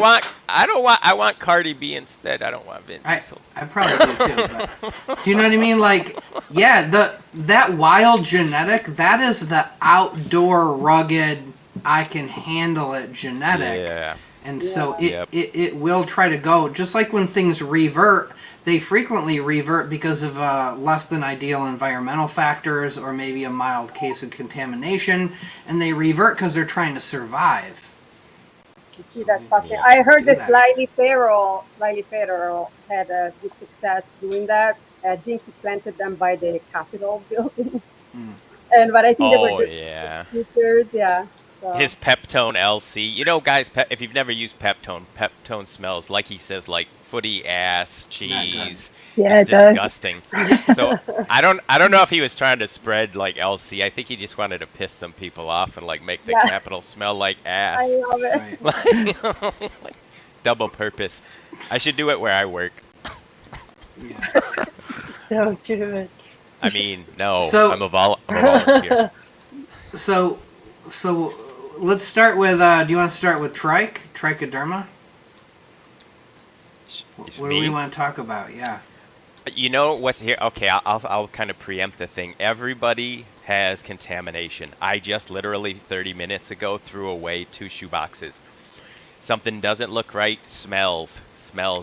want Cardi B instead. I don't want Vin Diesel. I probably do too. But, do you know what I mean? Like, yeah, that wild genetic, that is the outdoor rugged, I can handle it genetic. Yeah. And so Yep. it will try to go, just like when things revert, they frequently revert because of less than ideal environmental factors or maybe a mild case of contamination, and they revert because they're trying to survive. See, that's fascinating. I heard Do that that. Slightly Federal had a good success doing that. I think he planted them by the Capitol building. Mm. But I think they were Oh good yeah. futures, yeah. So, His Peptone LC. You know, guys, if you've never used Peptone smells, like he says, like footy ass, cheese. Yeah, It's it does. disgusting. So I don't know if he was trying to spread like LC. I think he just wanted to piss some people off and like make the Yeah. Capitol smell like I ass. love it. Right. Like, double purpose. I should do it where I work. Yeah. Don't do it. I mean, no, So- I'm a volunteer. So let's start with. Do you want to start with trichoderma? It's What do we me. want to talk about? Yeah. You know what's here? Okay, I'll kind of preempt the thing. Everybody has contamination. I just literally 30 minutes ago threw away 2 shoe boxes. Something doesn't look right. Smells.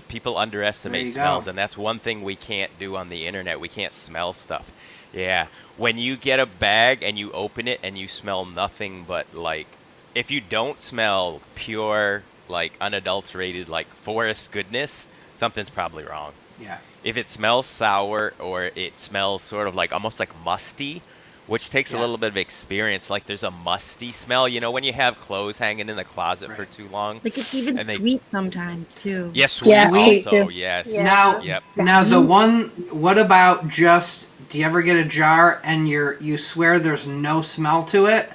People There underestimate you smells, go. and that's one thing we can't do on the internet. We can't smell stuff. Yeah. When you get a bag and you open it and you smell nothing but like, if you don't smell pure, like unadulterated, like forest goodness, something's probably wrong. Yeah. If it smells sour or it smells sort of like almost like musty, which takes a Yeah. little bit of experience, like there's a musty smell, you know, when you have clothes hanging in the closet for Right. too long. Like it's even And they- sweet sometimes too. Yes, sweet Yeah, sweet also, too. yes. Yeah. Now, Yep. now the one. What about just? Do you ever get a jar and you swear there's no smell to it?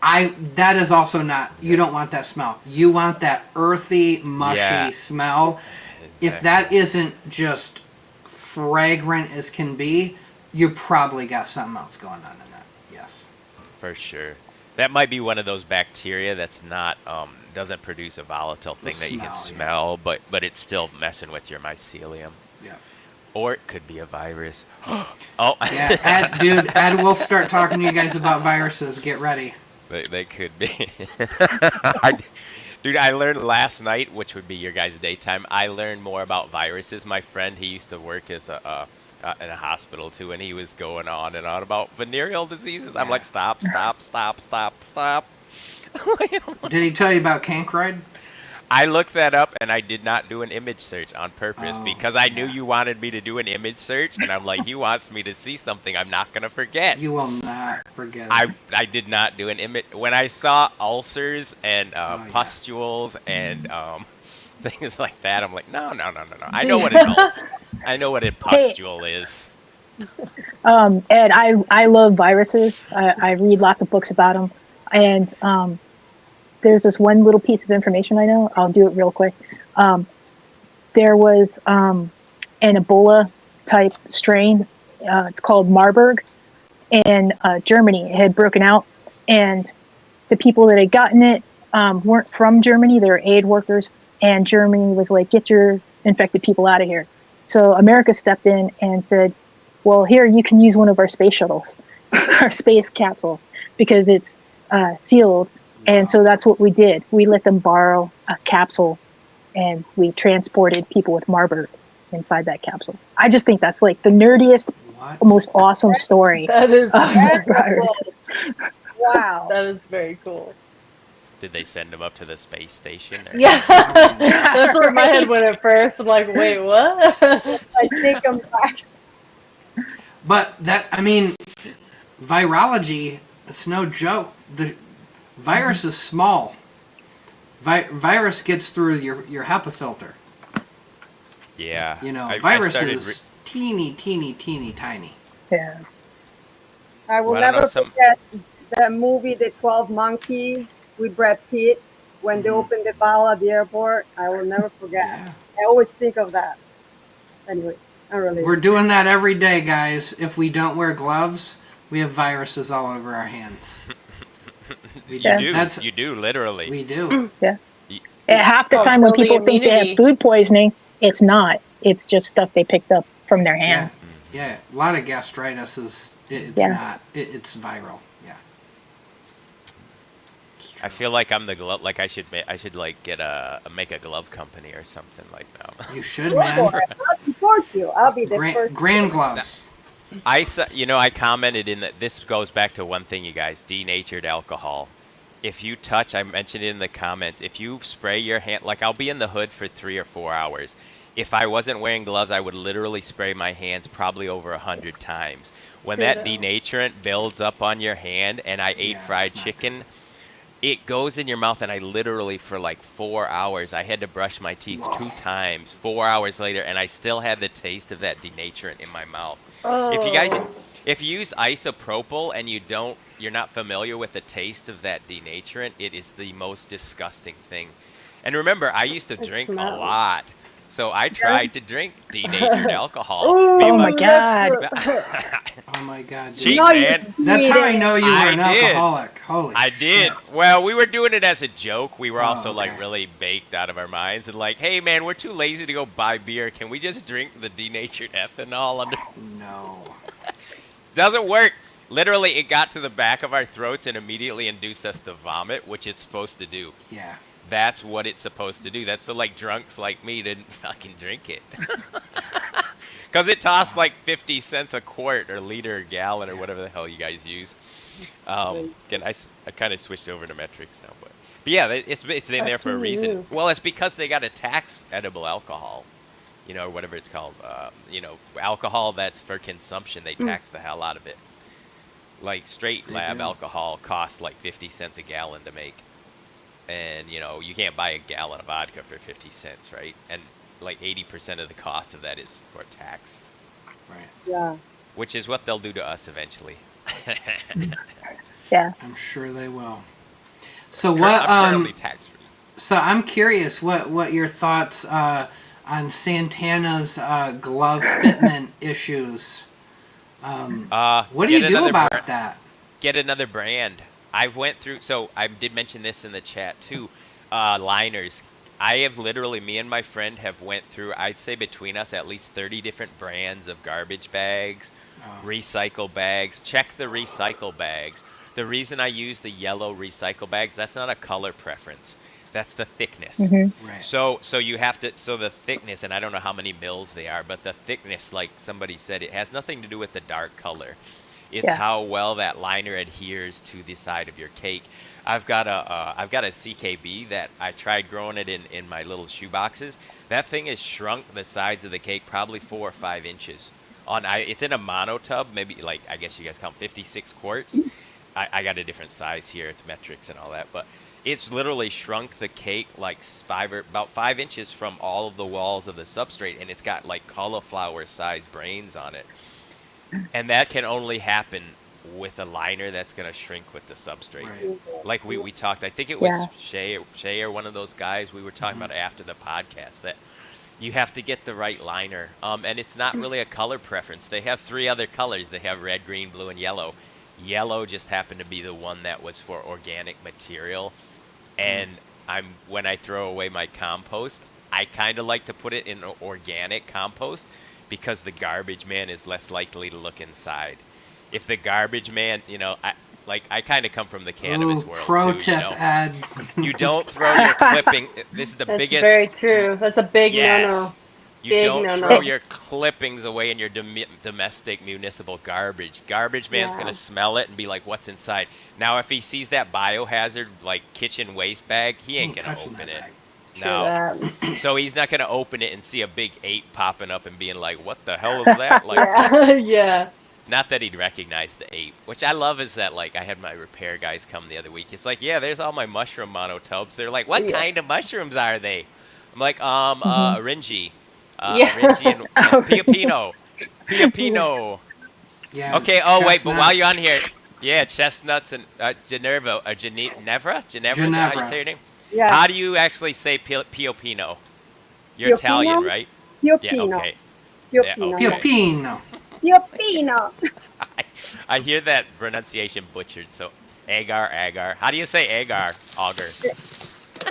That is also not. You don't want that smell. You want that earthy, mushy Yeah. smell. If that isn't just fragrant as can be, you probably got something else going on in that. Yes. For sure. That might be one of those bacteria that's not doesn't produce a volatile thing that you can smell, yeah. smell, but it's still messing with your mycelium. Yeah. Or it could be a virus. Oh, Yeah, Ed will start talking to you guys about viruses. Get ready. They could be. Dude, I learned last night, which would be your guys' daytime. I learned more about viruses. My friend, he used to work as in a hospital too, and he was going on and on about venereal diseases. I'm Yeah. like, stop. Did he tell you about cancroid? I looked that up, and I did not do an image search on purpose Oh, because I knew yeah. you wanted me to do an image search, and I'm like, he wants me to see something I'm not gonna forget. You will not forget it. I did not do an image. When I saw ulcers and yeah. pustules and things like that, I'm like, no. I know what an ulcer. I know what a pustule is. Ed, I love viruses. I read lots of books about them, and there's this one little piece of information I know. I'll do it real quick. There was an Ebola type strain. It's called Marburg in Germany. It had broken out, and the people that had gotten it weren't from Germany. They were aid workers, and Germany was like, get your infected people out of here. So America stepped in and said, well, here, you can use one of our space shuttles, our space capsules, because it's sealed. And so that's what we did. We let them borrow a capsule, and we transported people with Marburg inside that capsule. I just think that's like the nerdiest, What? most awesome story. That is of That's the virus. Wow. that is very cool. Did they send them up to the space station? Or? Yeah, that's where my head went at first. I'm like, wait, what? I take them back. But that, I mean, virology, it's no joke. The virus is small. Virus gets through your HEPA filter. Yeah. You know, I virus started is teeny, teeny, teeny, tiny. Yeah. I will Well, I don't know, never some- forget the movie The 12 Monkeys with Brad Pitt when they opened the bottle at the airport. I will never forget. Yeah. I always think of that. Anyway, I really. We're doing that every day, guys. If we don't wear gloves, we have viruses all over our hands. We You do. That's, You do, literally. we do. And half the called time when building people think they immunity. have food poisoning, it's not. It's just stuff they picked up from their Yeah. hands. Yeah. A lot of gastritis is, it's Yeah. not, it's viral. Yeah. It's I true. feel like I'm the glove. Like I should like get make a glove company or something like that. You should, Go man. for it. I'll support you. I'll be the first. Grand gloves. I commented in that this goes back to one thing, you guys, denatured alcohol. If you touch, I mentioned it in the comments, if you spray your hand, like I'll be in the hood for 3 or 4 hours. If I wasn't wearing gloves, I would literally spray my hands probably over 100 times. When that Ditto. denaturant builds up on your hand, and I ate Yeah, fried it's not chicken, it goes in your mouth, and I literally, for like 4 hours, I had to brush my teeth 2 times, 4 hours later, and I still had the taste of that denaturant in my mouth. If you guys, if you use isopropyl and you're not familiar with the taste of that denaturant, it is the most disgusting thing. And remember, I used to It drink a smells. lot, so I tried to drink denatured alcohol. Ooh, Me and Oh my God. Oh my God. dude. Cheap, No, you man. That's how I know you were I an did. alcoholic. Holy I shit. did. Well, we were doing it as a joke. We were Oh, also like okay. really baked out of our minds and like, hey man, we're too lazy to go buy beer. Can we just drink the denatured ethanol under? No. Doesn't work. Literally, it got to the back of our throats and immediately induced us to vomit, which it's supposed to do. Yeah. That's what it's supposed to do. That's so like drunks like me didn't fucking drink it. Because it tossed like 50 cents a quart or liter or gallon or whatever the hell you guys use. Again, I kind of switched over to metrics now. But yeah, it's in there for a reason. Well, it's because they got to tax edible alcohol. You know, or whatever it's called. You know, alcohol that's for consumption, they tax the hell out of it. Like straight They lab do. alcohol costs like 50 cents a gallon to make. And, you know, you can't buy a gallon of vodka for 50 cents, right? And like 80% of the cost of that is for tax, Right. Yeah. which is what they'll do to us eventually. Yeah. I'm sure they will. So what? I'm currently tax free. So I'm curious. What your thoughts on Santana's glove fitment issues? What do you do about that? Get another brand. I've went through, so I did mention this in the chat too, liners. I have literally, me and my friend have went through, I'd say between us, at least 30 different brands of garbage bags, recycle bags. Check the recycle bags. The reason I use the yellow recycle bags, that's not a color preference. That's the thickness. Mm-hmm. Right. So you have to, so the thickness, and I don't know how many mils they are, but the thickness, like somebody said, it has nothing to do with the dark color. It's how well that liner adheres to the side of your cake. I've got a CKB that I tried growing it in my little shoe boxes. That thing has shrunk the sides of the cake probably 4 or 5 inches. It's in a mono tub, maybe like, I guess you guys count 56 quarts. I got a different size here. It's metrics and all that, but it's literally shrunk the cake like about 5 inches from all of the walls of the substrate, and it's got like cauliflower sized brains on it. And that can only happen with a liner that's going to shrink with the substrate. Right. Like we talked, I think it was Shay or one of those guys we were talking about after the podcast, that you have to get the right liner. And it's not really a color preference. They have 3 other colors. They have red, green, blue, and yellow. Yellow just happened to be the one that was for organic material. And when I throw away my compost, I kind of like to put it in an organic compost because the garbage man is less likely to look inside. If the garbage man, I kind of come from the cannabis world pro too, tip, Ed. You don't throw your clipping. This is the That's biggest. very true. That's a big Yes. no-no. You Big don't no-no. throw your clippings away in your domestic municipal garbage. Garbage man's Yeah. gonna smell it and be like, "What's inside?" Now, if he sees that biohazard like kitchen waste bag, he ain't gonna touching open that it. bag. True No, that. so he's not gonna open it and see a big ape popping up and being like, "What the hell is that?" Like, Yeah. Yeah. not that he'd recognize the ape, which I love is that, like, I had my repair guys come the other week. It's like, yeah, there's all my mushroom monotubs. They're like, what Yeah. kind of mushrooms are they? I'm like, Orange. Yeah. Orange and Piopino. Piopino. Yeah. Okay, oh wait, but while you're on chestnuts. here, yeah, chestnuts and Ginerva, Ginevra? Ginevra, is that how you say your name? Yeah. How do you actually say Piopino? You're Italian, Piopino? right? Pio Yeah, Pino. okay. Pio Yeah, Pino. okay. Piopino. Pio Pino. I hear that pronunciation butchered, so agar. How do you say agar? Auger.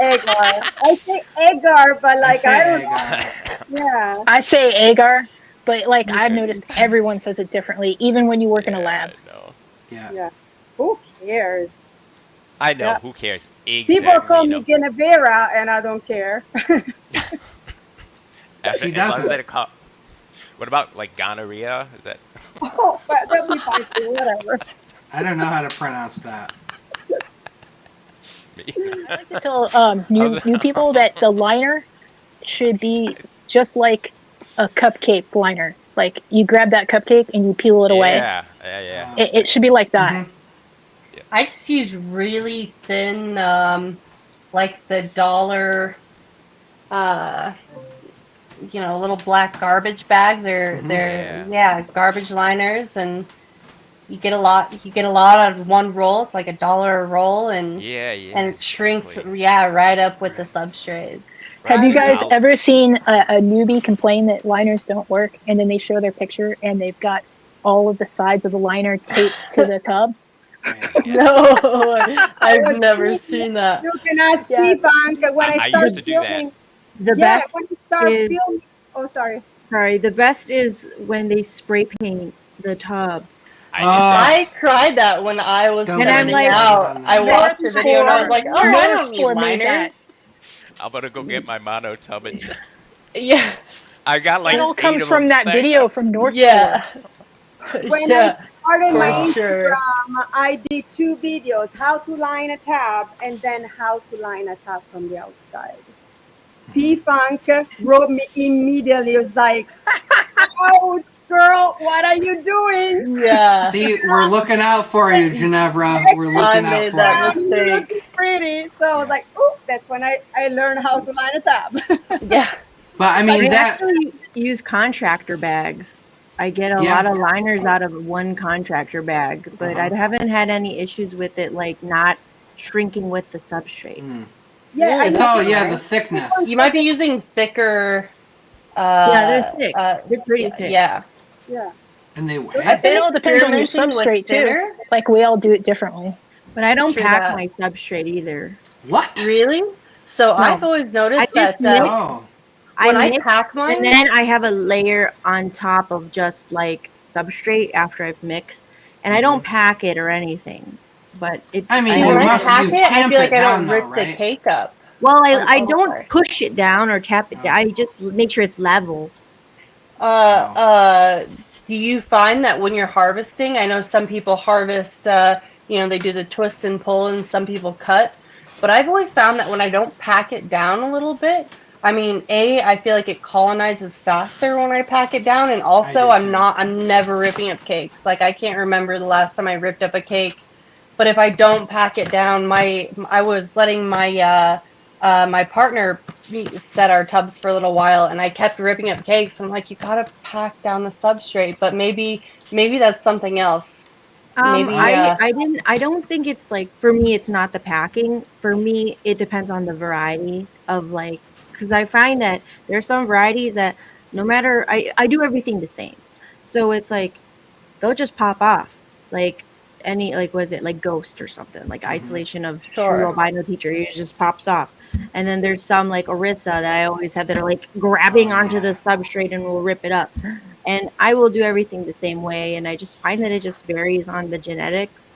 Agar. I say Agar, but like say I don't Agar. Yeah. I say agar, but like I've noticed everyone says it differently, even when you work in a lab. I know. Yeah. Yeah. Who cares? I know. Yeah. Who cares? Exactly. People call you me know. Ginevra, and I don't care. She As long as doesn't. they call- What about like gonorrhea? Is that? Oh, but that'll be fine too. Whatever. I don't know how to pronounce that. Me? I like to tell new people that the liner should be just like a cupcake liner. Like you grab that cupcake and you peel it away. Yeah. It should be like that. Mhm. I just use really thin, like the dollar, little black garbage bags. They're garbage liners, and you get a lot. You get a lot out of one roll. It's like $1 a roll, and Yeah. and it shrinks. exactly. Yeah, right up with the substrates. Have you Right. guys ever seen a newbie complain that liners don't work, and then they show their picture and they've got all of the sides of the liner taped to the tub? No, I've was never thinking- seen that. You can ask Yeah. P-Bank when I I start used to do that. filming. The Yeah, best when you start is- filming. Oh, sorry. sorry, the best is when they spray paint the tub. I tried that when I was Don't starting get me out. started on I that. watched the video and I was like, oh, I North don't need Shore made that. liners. I'm gonna go get my mono tub and Yeah, I got like It all 8 comes of from them that stacked video up. from North yeah. When Yeah, I started my for sure. Instagram, I did 2 videos: how to line a tab and then how to line a tab from the outside. P-Funk wrote me immediately. It was like, ouch, girl, what are you doing? Yeah. See, we're looking out for you, Ginevra. We're I looking out made for that you. mistake. You're looking pretty. So I was like, oh, that's when I learned how to line a tab. Yeah. But I mean I that. actually use contractor bags. I get a Yeah. lot of liners out of one contractor bag, but I haven't had any issues with it, like not shrinking with the substrate. Yeah, It's I all know. the thickness. You might be using thicker. Yeah, they're thick. uh, They're pretty thick. Yeah. Yeah. And they I've wet. been It all depends on your experimenting with substrate too. thinner. Like we all do it differently. But I don't True pack that. my substrate either. What? Really? So I've always I noticed just that mix- Oh. when I mix, pack mine, and then I have a layer on top of just like substrate after I've mixed, and I don't pack it or anything. But it. I mean, and you when I must- pack you it, I tamp feel like it I down don't though, rip the right? cake up. Well, I Oh, don't sorry. push it down or tap it down. I just make sure it's level. Do you find that when you're harvesting, I know some people harvest, they do the twist and pull, and some people cut. But I've always found that when I don't pack it down a little bit, I mean, I feel like it colonizes faster when I pack it down, and also do too. I'm never ripping up cakes. Like I can't remember the last time I ripped up a cake. But if I don't pack it down, I was letting my my partner set our tubs for a little while, and I kept ripping up cakes. I'm like, you gotta pack down the substrate, but maybe that's something else. Maybe, I don't think it's like, for me, it's not the packing. For me, it depends on the variety of like, because I find that there's some varieties that no matter, I do everything the same. So it's like, they'll just pop off. Like, any like was it like Ghost or something like isolation of Sure. true albino teacher. It just pops off. And then there's some like Orisa that I always have that are like grabbing onto the substrate and will rip it up. And I will do everything the same way. And I just find that it just varies on the genetics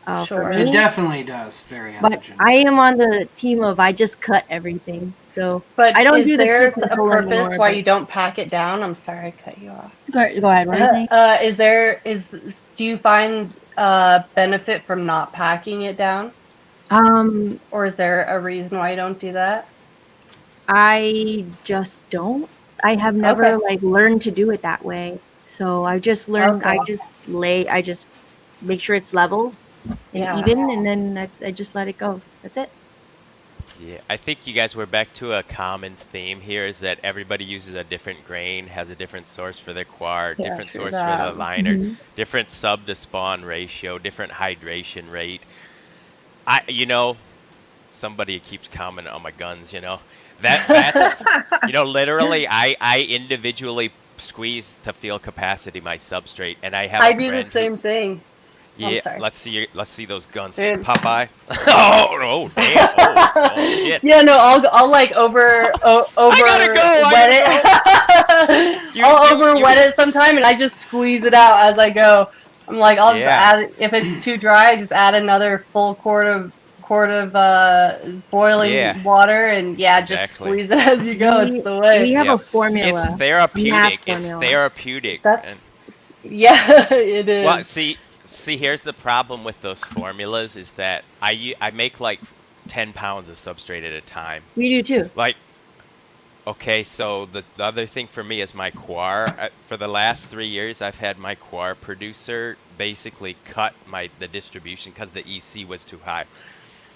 for Sure. me. It definitely does vary on the But genetic. I am on the team of I just cut everything. So But I don't is do the there twist a and pull purpose anymore, why but- you don't pack it down? I'm sorry, I cut you off. Go ahead. What are you saying? Do you find benefit from not packing it down, or is there a reason why you don't do that? I just don't. I have never Okay. like learned to do it that way. So I just learned. Okay. I just make sure it's level and Yeah. even, and then I just let it go. That's it. Yeah, I think you guys were back to a common theme here is that everybody uses a different grain, has a different source for their quar, Yeah, different true source for that. the liner, Mhm. different sub to spawn ratio, different hydration rate. Somebody keeps commenting on my guns, that's, literally I individually squeeze to feel capacity my substrate, and I have I a do the friend who- same thing. I'm Yeah, sorry. let's see those guns, Dude. Popeye. oh damn! Oh shit! Yeah, no, I'll like over gotta go, wet it. You- Wet it sometime, and I just squeeze it out as I go. I'm like, I'll just Yeah. add if it's too dry, just add another full quart of boiling Yeah. water, and just Exactly. squeeze it as you go. We- It's the way. we have Yep. a formula. It's therapeutic. It's formula. therapeutic. That's- And- Yeah, it is. well, see, here's the problem with those formulas is that I make like 10 pounds of substrate at a time. We do too. Like, okay, so the other thing for me is my quar. For the last 3 years, I've had my quar producer basically cut the distribution because the EC was too high.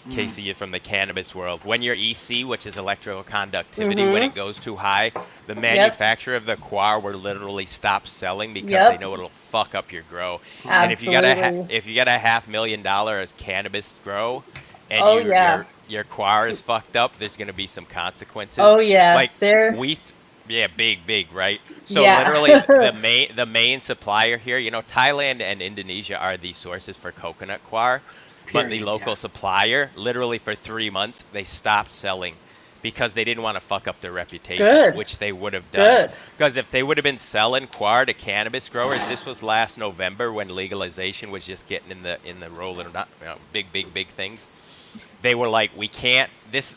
Casey from the cannabis world. When your EC, which is electrical conductivity, when it goes too high, the manufacturer of the quar will literally stop selling because they know it'll fuck up your grow. And if you got a $500,000 as cannabis grow, and your quar is fucked up, there's gonna be some consequences. Oh yeah, like they're big, right? So Yeah. literally the main supplier here, Thailand and Indonesia are the sources for coconut quar. But the Period, local supplier, literally for 3 months, they stopped selling because they didn't want to fuck up their reputation, Good. which they would have done. Good. Because if they would have been selling quar to cannabis growers, this was last November when legalization was just getting in the rolling, not big things. They were like, we can't. This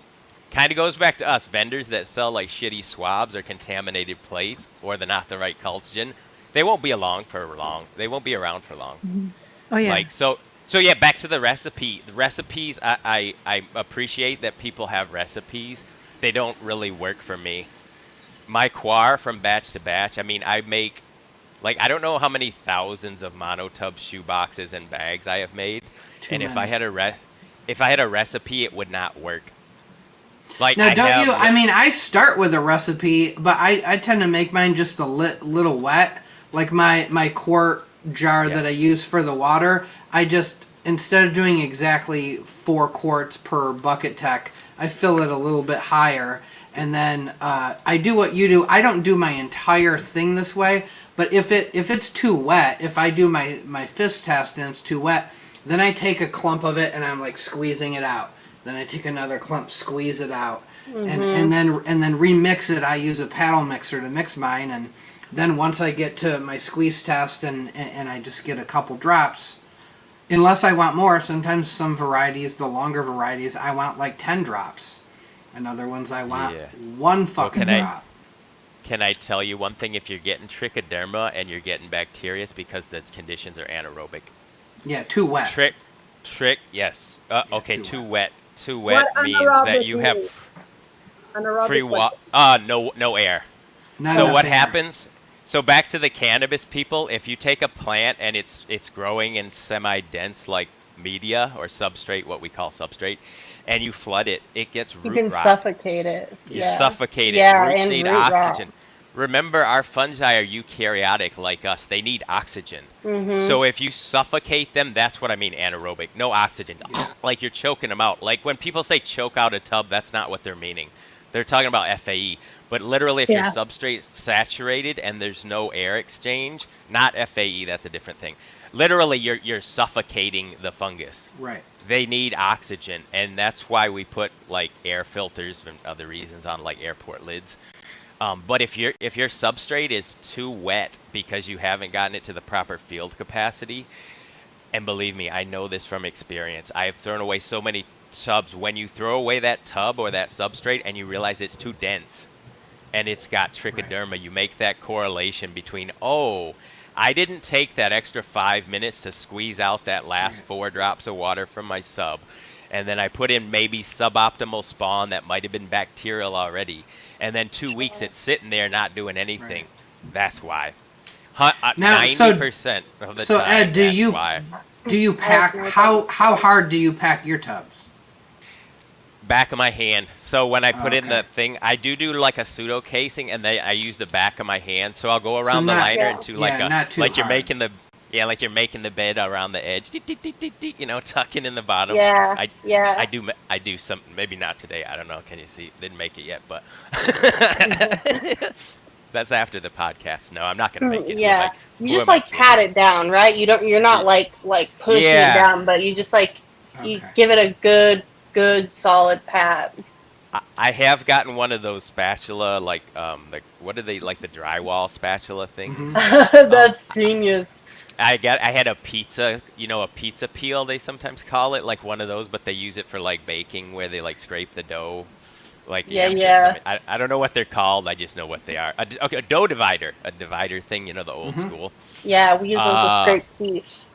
kind of goes back to us vendors that sell like shitty swabs or contaminated plates, or they're not the right cultigen. They won't be around for long. They won't be around for long. Oh yeah. Like So yeah, back to the recipe. The recipes, I appreciate that people have recipes. They don't really work for me. My quar from batch to batch, I mean, I make, I don't know how many thousands of monotub shoe boxes and bags I have made. And if I had a recipe, it would not work. Like, Now, I mean, I start with a recipe, but I tend to make mine just a little wet. Like my quart jar that I use for the water, I just, instead of doing exactly 4 quarts per bucket tech, I fill it a little bit higher. And then I do what you do. I don't do my entire thing this way, but if it's too wet, if I do my fist test and it's too wet, then I take a clump of it and I'm like squeezing it out. Then I take another clump, squeeze it out, and then remix it. I use a paddle mixer to mix mine, and then once I get to my squeeze test and I just get a couple drops, unless I want more, sometimes some varieties, the longer varieties, I want like 10 drops. And other ones I want one fucking drop. Can I tell you one thing? If you're getting trichoderma and you're getting bacteria, it's because the conditions are anaerobic. Yeah, too wet. Yes. Okay, too wet. Too wet What means anaerobic that you have means? Anaerobic free what? water. No air. Not So enough what air. happens? So back to the cannabis people, if you take a plant and it's growing in semi-dense like media or substrate, what we call substrate, and you flood it, it gets root you can rot. suffocate it. You suffocate it. Yeah, Roots and need root rot. oxygen. Remember, our fungi are eukaryotic like us. They need oxygen. So if you suffocate them, that's what I mean anaerobic. No oxygen. Like you're choking them out. Like when people say choke out a tub, that's not what they're meaning. They're talking about FAE. But literally, if your substrate is saturated and there's no air exchange, not FAE, that's a different thing. literally you're suffocating the fungus. Right. They need oxygen, and that's why we put like air filters and other reasons on like airport lids. But if your substrate is too wet because you haven't gotten it to the proper field capacity, and believe me, I know this from experience. I have thrown away so many tubs. When you throw away that tub or that substrate and you realize it's too dense and it's got trichoderma, you make that correlation between, oh, I didn't take that extra 5 minutes to squeeze out that last 4 drops of water from my sub. And then I put in maybe suboptimal spawn that might have been bacterial already. And then 2 weeks it's sitting there not doing anything. That's why. Now, 90% of the so time, Ed, do you pack, how hard do you pack your tubs? Back of my hand. So when I put in Okay. the thing, I do like a pseudo casing, and I use the back of my hand. So I'll go around the liner into like not too like you're hard. making the like you're making the bed around the edge, you know, tucking in the bottom. Yeah, I yeah. do some, maybe not today. I don't know. Can you see? Didn't make it yet, but that's after the podcast. No, I'm not gonna make it. Yeah, Like, you who just am I like kidding? pat it down, right? You're not like pushing Yeah. it down, but you just like you Okay. give it a good solid pat. I have gotten one of those spatula, like what are they, like the drywall spatula things? Mhm. That's genius. I had a pizza, you know, a pizza peel they sometimes call it, like one of those, but they use it for like baking, where they like scrape the dough. Like Yeah, I'm sure yeah. I don't know what they're called. I just know what they are. A dough divider, a divider thing, you know, the old school. Yeah, we use those to scrape teeth.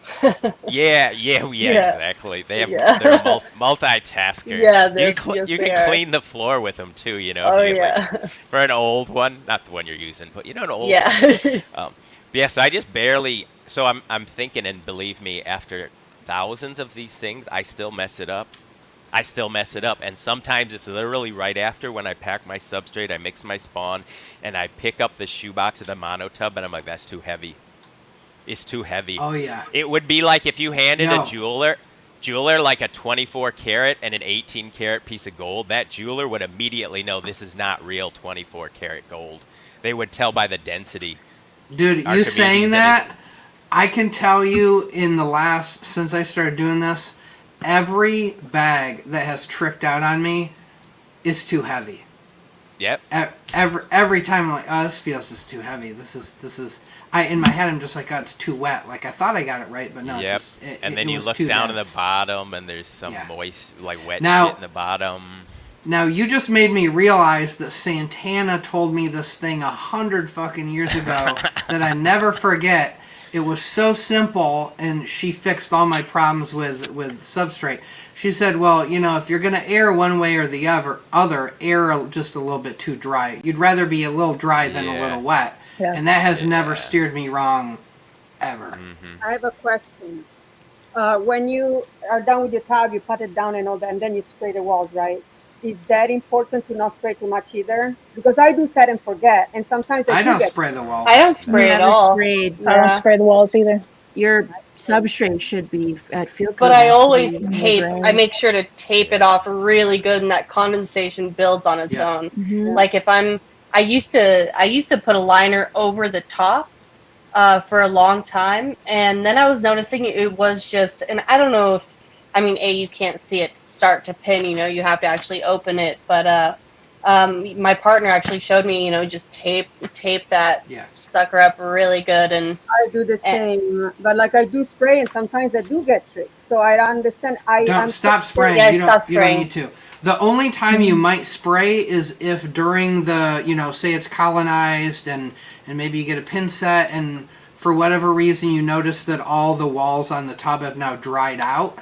Yeah, Yeah. exactly. They have Yeah. they're a multitasker. Yeah, you yes, you they can are. clean the floor with them too, you know. Oh if you get, yeah, like, for an old one, not the one you're using, but you know, an old one. yeah. But yeah, so I just barely. So I'm thinking, and believe me, after thousands of these things, I still mess it up. And sometimes it's literally right after when I pack my substrate, I mix my spawn, and I pick up the shoebox of the mono tub, and I'm like, that's too heavy. It's too heavy. Oh yeah. It would be like if you handed No. a jeweler like a 24 karat and an 18 karat piece of gold. That jeweler would immediately know this is not real 24 karat gold. They would tell by the density. Dude, Our you community's saying in that, I can tell you since I started doing this, every bag that has tricked out on me is too heavy. Yep. Every time I'm like, oh, this feels just too heavy. This is. In my head, I'm just like, oh, it's too wet. Like I thought I got it right, but no. Yep. It's just, And then it you was look too down in dense. the bottom, and there's some Yeah. moist, like wet Now- shit in the bottom. Now you just made me realize that Santana told me this thing 100 fucking years ago that I never forget. It was so simple, and she fixed all my problems with substrate. She said, well, you know, if you're going to air one way or the other, air just a little bit too dry. You'd rather be a little dry than a Yeah. little wet. Yeah. And that has never Yeah. steered me wrong, ever. Mm-hmm. I have a question. When you are done with your tub, you pat it down and all that, and then you spray the walls, right? Is that important to not spray too much either? Because I do set and forget, and sometimes I do don't get spray the walls. I don't spray at Never all. sprayed. I don't Yeah. spray the walls either. Your substrate should be at field But cover. I always in the tape. I grains. make sure to tape it off really good, and that condensation builds on its Yeah. own. Mhm. Like if I used to put a liner over the top for a long time, and then I was noticing it was just, and I don't know if, I mean, you can't see it start to pin, you know, you have to actually open it, but my partner actually showed me, you know, just tape that Yeah. sucker up really good, and I do the same, but like I do spray, and sometimes I do get tricked. So I don't understand. Don't stop spraying. Yeah, you don't. stop You don't spraying. need to. The only time you might spray is if during the, you know, say it's colonized and maybe you get a pin set and for whatever reason you notice that all the walls on the tub have now dried out.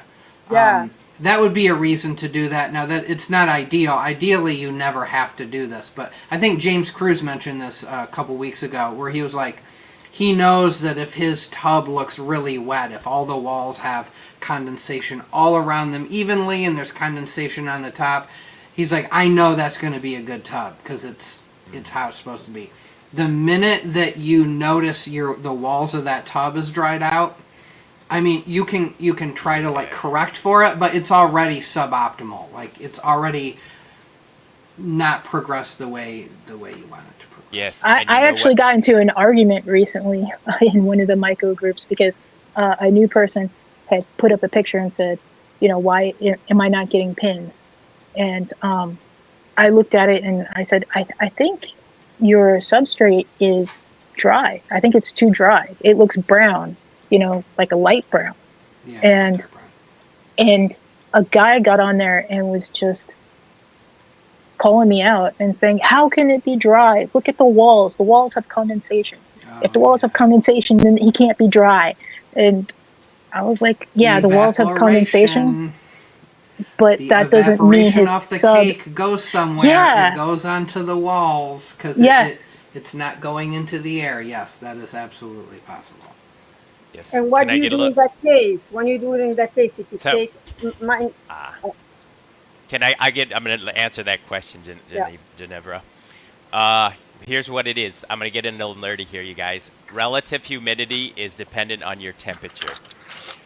Yeah. That would be a reason to do that. Now that it's not ideal. Ideally, you never have to do this. But I think James Cruz mentioned this a couple weeks ago, where he was like, he knows that if his tub looks really wet, if all the walls have condensation all around them evenly and there's condensation on the top, he's like, I know that's going to be a good tub because it's how it's supposed to be. The minute that you notice the walls of that tub is dried out, I mean, you can try to like correct for it, but it's already suboptimal. Like it's already not progressed the way you want it to progress. Yes. I and you know actually what? got into an argument recently in one of the Myco groups because a new person had put up a picture and said, why am I not getting pins? And I looked at it and I said, I think your substrate is dry. I think it's too dry. It looks brown, like a light brown. Yeah. And dark brown. and a guy got on there and was just calling me out and saying, how can it be dry? Look at the walls. The walls have condensation. If the walls have condensation, then he can't be dry. And I was like, yeah, the walls have condensation, but that doesn't mean his off the sub... cake goes somewhere. Yeah. It goes onto the walls because Yes. it's not going into the air. Yes, that is absolutely possible. Yes. And what Can I do you get a do in little- that case? When you do it in that case, if you So- take mine, Can I'm going to answer that question, Ginevra. Here's what it is. I'm going to get a little nerdy here, you guys. Relative humidity is dependent on your temperature.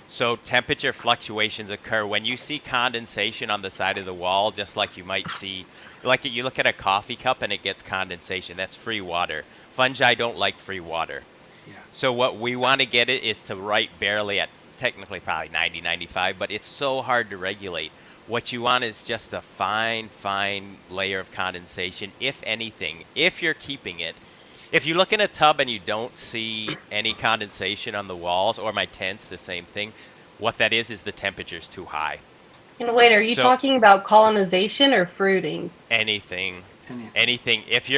So temperature fluctuations occur when you see condensation on the side of the wall, just like you might see, like you look at a coffee cup and it gets condensation. That's free water. Fungi don't like free water. Yeah. So what we want to get it is to right barely at technically probably 90, 95, but it's so hard to regulate. What you want is just a fine layer of condensation, if anything, if you're keeping it. If you look in a tub and you don't see any condensation on the walls, or my tents, the same thing, what that is the temperature's too high. And wait, are you talking about colonization or fruiting? Anything. If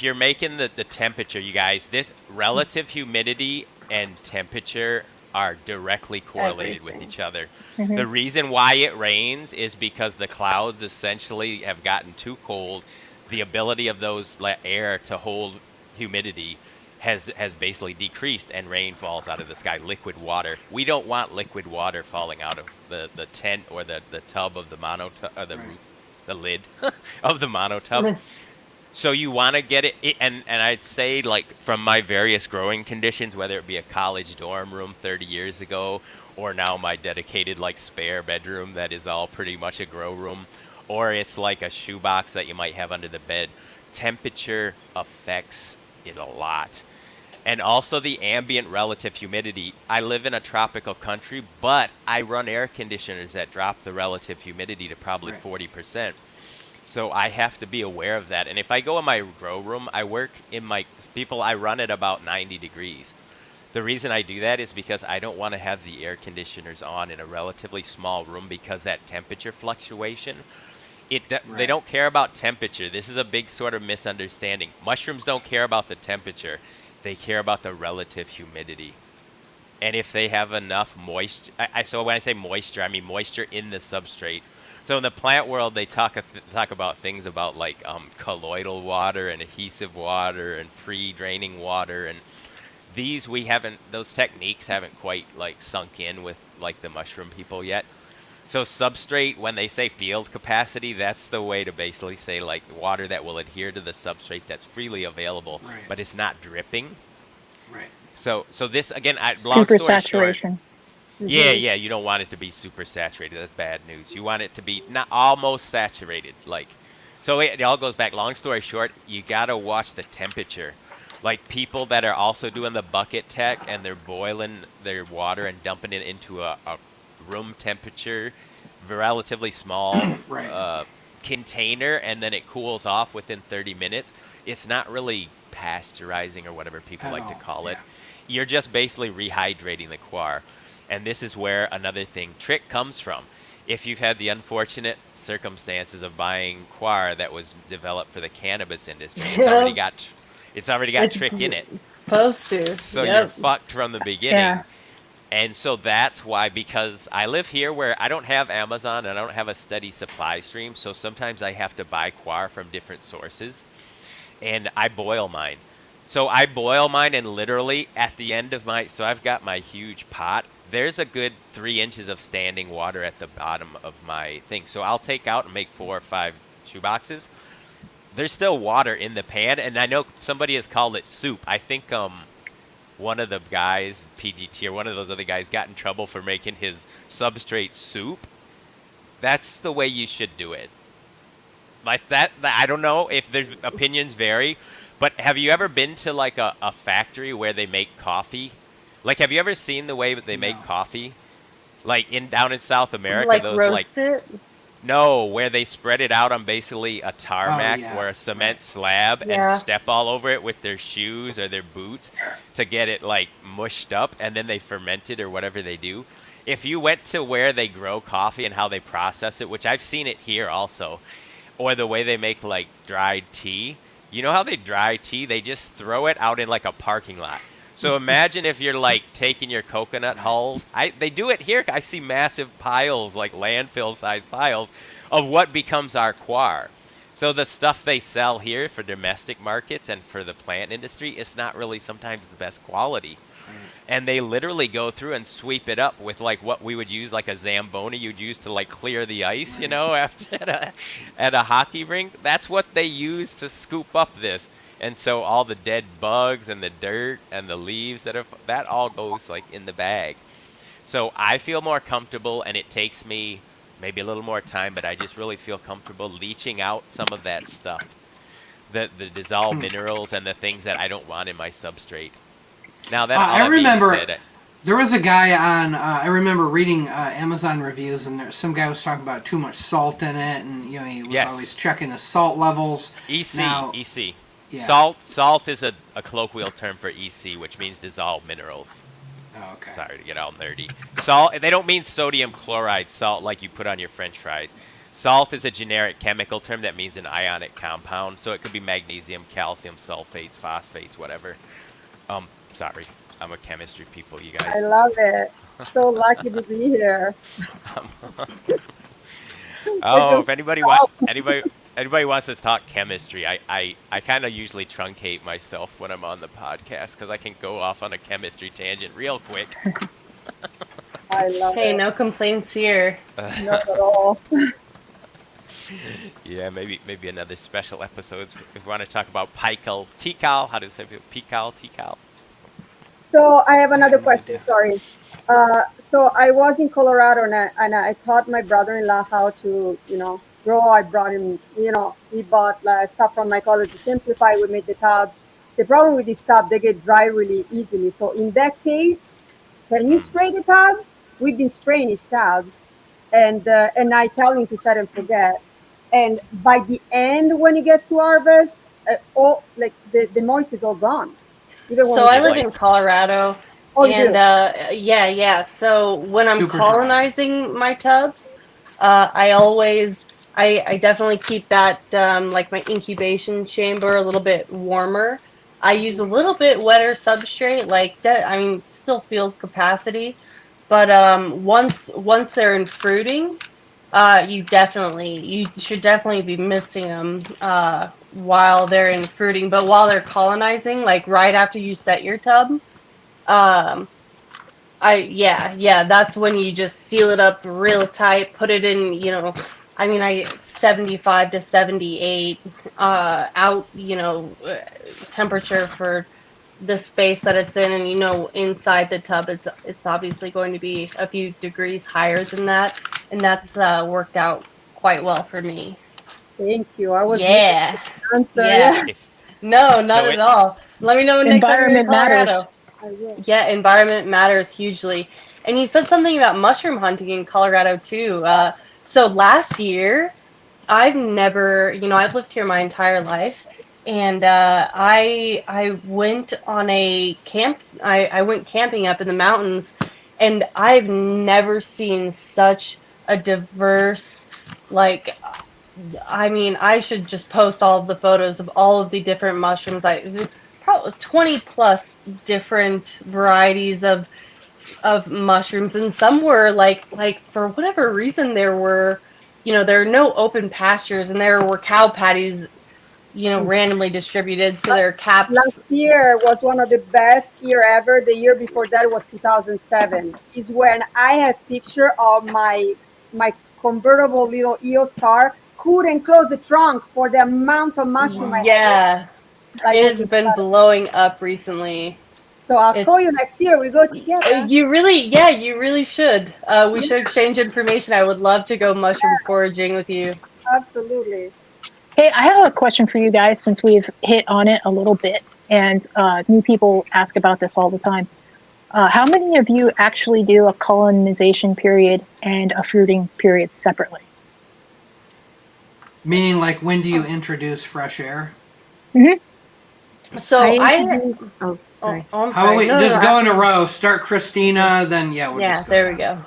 you're making the temperature, you guys, this relative humidity and temperature are directly correlated with each other. Mm-hmm. The reason why it rains is because the clouds essentially have gotten too cold. The ability of those air to hold humidity has basically decreased, and rain falls out of the sky, liquid water. We don't want liquid water falling out of the tent or the tub of the the lid of the monotub. So you want to get it, and I'd say, like, from my various growing conditions, whether it be a college dorm room 30 years ago, or now my dedicated, like, spare bedroom that is all pretty much a grow room, or it's like a shoebox that you might have under the bed, temperature affects it a lot. And also the ambient relative humidity. I live in a tropical country, but I run air conditioners that drop the relative humidity to probably 40%. So I have to be aware of that. And if I go in my grow room, I run at about 90 degrees. The reason I do that is because I don't want to have the air conditioners on in a relatively small room, because that temperature fluctuation, they don't care about temperature. This is a big sort of misunderstanding. Mushrooms don't care about the temperature. They care about the relative humidity. And if they have enough moisture, so when I say moisture, I mean moisture in the substrate. So in the plant world, they talk about things about like colloidal water and adhesive water and free draining water, and those techniques haven't quite like sunk in with like the mushroom people yet. So substrate, when they say field capacity, that's the way to basically say like water that will adhere to the substrate that's freely available, but it's not dripping. Right. So this again, long Super story saturation. short. Yeah, you don't want it to be super saturated. That's bad news. You want it to be not almost saturated. So it all goes back. Long story short, you gotta watch the temperature. Like people that are also doing the bucket tech and they're boiling their water and dumping it into a room temperature, relatively small container, and then it cools off within 30 minutes. It's not really pasteurizing or whatever people like to call it. You're just basically rehydrating the coir. And this is where another trick comes from. If you've had the unfortunate circumstances of buying coir that was developed for the cannabis industry, it's already got trick in it. It's supposed to. So you're fucked from the beginning. Yeah. And so that's why, because I live here where I don't have Amazon and I don't have a steady supply stream, so sometimes I have to buy coir from different sources, and I boil mine. So I boil mine, and literally at the end of so I've got my huge pot. There's a good 3 inches of standing water at the bottom of my thing. So I'll take out and make 4 or 5 shoeboxes. There's still water in the pan, and I know somebody has called it soup. I think one of the guys, PGT or one of those other guys, got in trouble for making his substrate soup. That's the way you should do it. Like that, I don't know if there's opinions vary, but have you ever been to like a factory where they make coffee? Like, have you ever seen the way that they make No. coffee? Like down in South America, Like those roast it. no, where they spread it out on basically a tarmac yeah. or a cement slab and Yeah. step all over it with their shoes or their boots to get it like mushed up, and then they ferment it or whatever they do. If you went to where they grow coffee and how they process it, which I've seen it here also, or the way they make like dried tea, you know how they dry tea? They just throw it out in like a parking lot. So imagine if you're like taking your coconut hulls. They do it here. I see massive piles, like landfill-sized piles, of what becomes our coir. So the stuff they sell here for domestic markets and for the plant industry is not really sometimes the best quality. And they literally go through and sweep it up with like what we would use, like a Zamboni you'd use to like clear the ice, you know, after at a hockey rink. That's what they use to scoop up this. And so all the dead bugs and the dirt and the leaves that all goes like in the bag. So I feel more comfortable, and it takes me maybe a little more time, but I just really feel comfortable leaching out some of that stuff. The dissolved minerals and the things that I don't want in my substrate. Now that I all being remember said, there was a guy on. I remember reading Amazon reviews, and some guy was talking about too much salt in it, and he was Yes. always checking the salt levels. EC. Yeah. Salt is a colloquial term for EC, which means dissolved minerals. Oh, okay. Sorry to get all nerdy. Salt, they don't mean sodium chloride salt like you put on your french fries. Salt is a generic chemical term that means an ionic compound, so it could be magnesium, calcium, sulfates, phosphates, whatever. Sorry, I'm a chemistry people, you guys. I love it. So lucky to be here. Oh, if anybody wants to talk chemistry, I kind of usually truncate myself when I'm on the podcast because I can go off on a chemistry tangent real quick. I love Hey, it. no complaints here. Not at all. Yeah, maybe another special episode if we want to talk about tikal. How do you say tikal? So I have another no question. idea. Sorry. So I was in Colorado, and I taught my brother-in-law how to, grow. I brought him, he bought stuff from Mycology Simplify. We made the tubs. The problem with these tubs, they get dry really easily. So in that case, can you spray the tubs? We've been spraying these tubs, and I tell him to set and forget. And by the end, when it gets to harvest, all like the moist is all gone. Even when So we I live like- in Colorado, Oh, you and do? yeah. So when I'm Super colonizing my tubs, I definitely keep that like my incubation chamber a little bit warmer. I use a little bit wetter substrate, like that. I mean, still feels capacity, but once they're in fruiting, you should definitely be misting them while they're in fruiting. But while they're colonizing, like right after you set your tub, that's when you just seal it up real tight, put it in, I 75 to 78 temperature for the space that it's in, and inside the tub it's obviously going to be a few degrees higher than that, and that's worked out quite well for me. Thank you. I was Yeah. missing the answer. Yeah. No, not So at all. Let me know next time you're in Environment matters. Colorado. I will. Yeah, environment matters hugely. And you said something about mushroom hunting in Colorado too. So last year, I've never, I've lived here my entire life, and I went on a camp. I went camping up in the mountains, and I've never seen such a diverse, like, I should just post all of the photos of all of the different mushrooms. Probably 20 plus different varieties of mushrooms, and some were like for whatever reason there were no open pastures, and there were cow patties randomly distributed, so there are caps. Last year was one of the best year ever. The year before that was 2007. Is when I had picture of my convertible little EOS car couldn't close the trunk for the amount of mushroom I had. Yeah, Like, it has been blowing up recently. So I'll call you next year. We go together. You really should. We should exchange information. I would love to go mushroom foraging with you. Absolutely. Hey, I have a question for you guys since we've hit on it a little bit, and new people ask about this all the time. How many of you actually do a colonization period and a fruiting period separately? Meaning, like, when do you introduce fresh air? So Oh, sorry. I'm How about sorry. we No, just no, go in a row? Start Christina, then we'll yeah, just go there we down.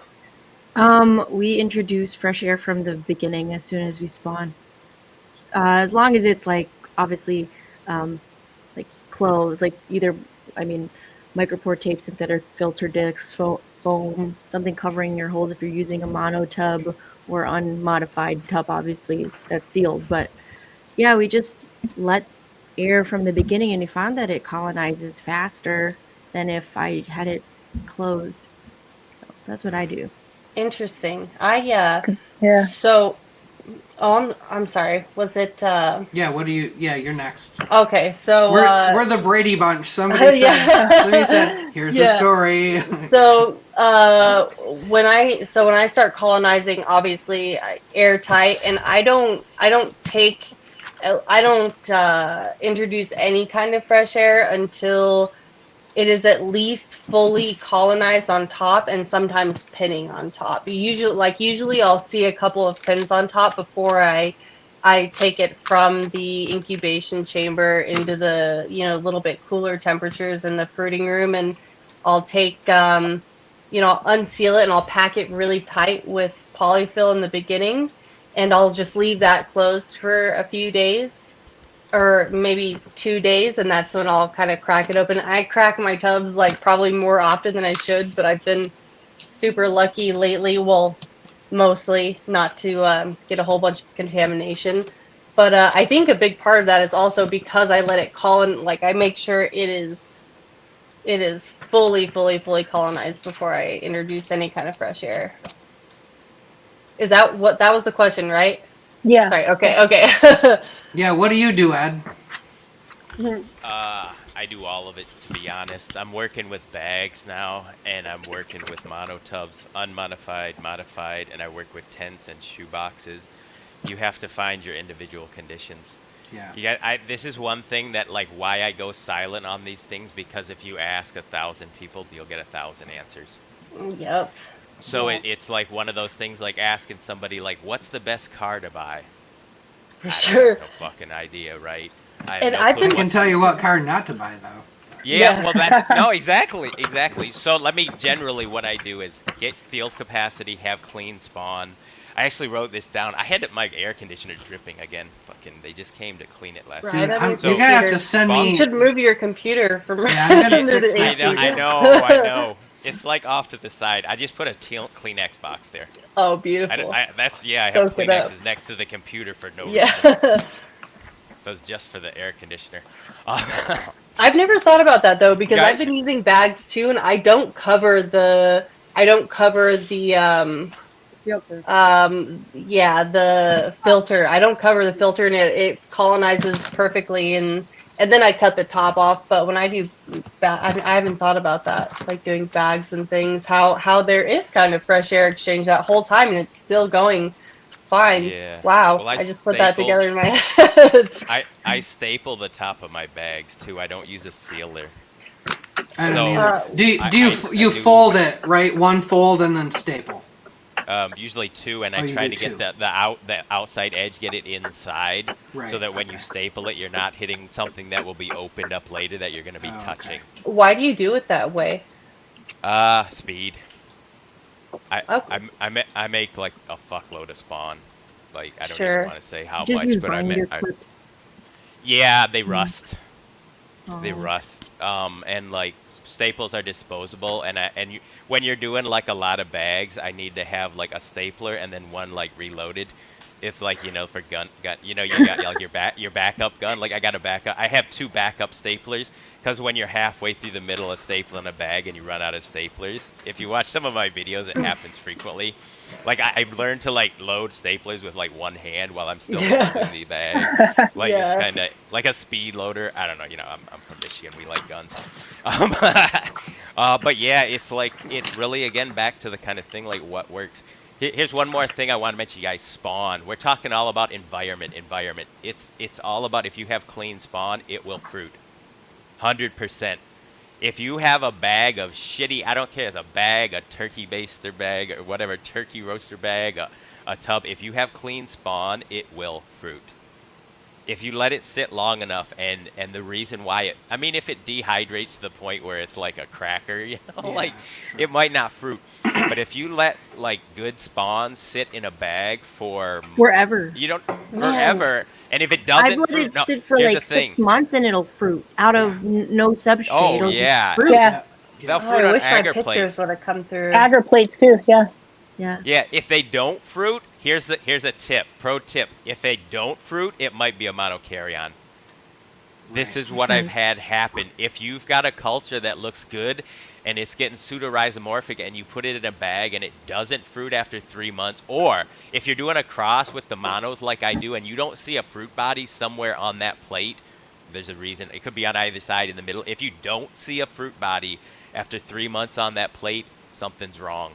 go. We introduce fresh air from the beginning as soon as we spawn. As long as it's like obviously like clothes, like either, I mean, micropore tape, synthetic filter discs, foam, something covering your holes if you're using a mono tub or unmodified tub, obviously that's sealed. But yeah, we just let air from the beginning, and we found that it colonizes faster than if I had it closed. So that's what I do. Interesting. Yeah. So I'm sorry. Was it Yeah, what do you? Yeah, you're next. okay, so We're the Brady Bunch. Somebody said, "Here's the Yeah. story." So when I start colonizing, obviously airtight, and I don't introduce any kind of fresh air until it is at least fully colonized on top, and sometimes pinning on top. Usually I'll see a couple of pins on top before I take it from the incubation chamber into the little bit cooler temperatures in the fruiting room, and I'll take unseal it and I'll pack it really tight with polyfill in the beginning, and I'll just leave that closed for a few days or maybe 2 days, and that's when I'll kind of crack it open. I crack my tubs like probably more often than I should, but I've been super lucky lately. Well, mostly not to get a whole bunch of contamination. But I think a big part of that is also because I let it like I make sure it is fully, fully, fully colonized before I introduce any kind of fresh air. Is that was the question, right? Yeah. Sorry. Okay. Yeah, what do you do, Ed? I do all of it, to be honest. I'm working with bags now, and I'm working with mono tubs, unmodified, modified, and I work with tents and shoe boxes. You have to find your individual conditions. Yeah. This is one thing that, like, why I go silent on these things, because if you ask 1,000 people, you'll get 1,000 answers. Yep. So Yeah. it's like one of those things, like asking somebody, like, what's the best car to buy? For I sure. have no fucking idea, right? And I I've been- I can tell you what car not to buy, though. Yeah, well, no, exactly. So generally what I do is get field capacity, have clean spawn. I actually wrote this down. I had my air conditioner dripping again. Fucking, they just came to clean it last Right, week. on your You're gonna have to computer. send Spawn- me. You should move your computer from Yeah, I'm gonna under fix the that AC. for you. I know. It's like off to the side. I just put a Kleenex box there. Oh, beautiful. I have Soak it up. Kleenexes next to the computer for no reason. Yeah. That's just for the air conditioner. I've never thought about that though, because Guys- I've been using bags too, and I don't cover the Filter. the filter. I don't cover the filter, and it colonizes perfectly, and then I cut the top off. But when I do, I haven't thought about that, like doing bags and things. How there is kind of fresh air exchange that whole time, and it's still going fine. Yeah. Wow. Well, I I just put that stapled- together in my head. I staple the top of my bags too. I don't use a sealer. I don't So, either. Do you, I- do you, I- f- I you do- fold it, right? One fold and then staple. Usually two, and Oh, I you try do to two. get the outside edge, get it inside, Right, so that when you okay. staple it, you're not hitting something that will be opened up later that you're going to be Oh, okay. touching. Why do you do it that way? Speed. Okay. I make like a fuckload of spawn. Like, I don't Sure. even want to say how Just much, use but binder clips. yeah, they rust. They Oh. rust. And like staples are disposable, and when you're doing like a lot of bags, I need to have like a stapler and then one like reloaded. It's like, for gun, you got like your backup gun. Like, I got a backup. I have two backup staplers, because when you're halfway through the middle of stapling a bag and you run out of staplers, if you watch some of my videos, it happens frequently. Like, I've learned to like load staplers with like one hand while I'm still holding the bag. Like, Yeah. it's kind of like a speed loader. I don't know. I'm from Michigan. We like guns. But yeah, it's really, again, back to the kind of thing, like, what works. Here's one more thing I want to mention, you guys. Spawn. We're talking all about environment. It's all about, if you have clean spawn, it will fruit. 100%. If you have a bag of shitty, I don't care, it's a bag, a turkey baster bag, or whatever, turkey roaster bag, a tub, if you have clean spawn, it will fruit. If you let it sit long enough, and the reason why it, I mean, if it dehydrates to the point where it's like a cracker, you know, Yeah, like, sure. it might not fruit. But if you let, like, good spawn sit in a bag for... Forever. You don't... Man. Forever. And if it I've doesn't let fruit... it No, sit for here's like the thing. 6 months and it'll fruit out of no substrate. Oh, It'll yeah. just fruit. Yeah. They'll Oh, fruit I on wish my agar pictures plates. would have come through. Agar plates too. Yeah. Yeah. Yeah, if they don't fruit, here's a tip, pro tip. If they don't fruit, it might be a monocaryon. This Right. is what I've had happen. If you've got a culture that looks good and it's getting pseudo-rhizomorphic and you put it in a bag and it doesn't fruit after 3 months, or if you're doing a cross with the monos like I do and you don't see a fruit body somewhere on that plate, there's a reason. It could be on either side in the middle. If you don't see a fruit body after 3 months on that plate, something's wrong.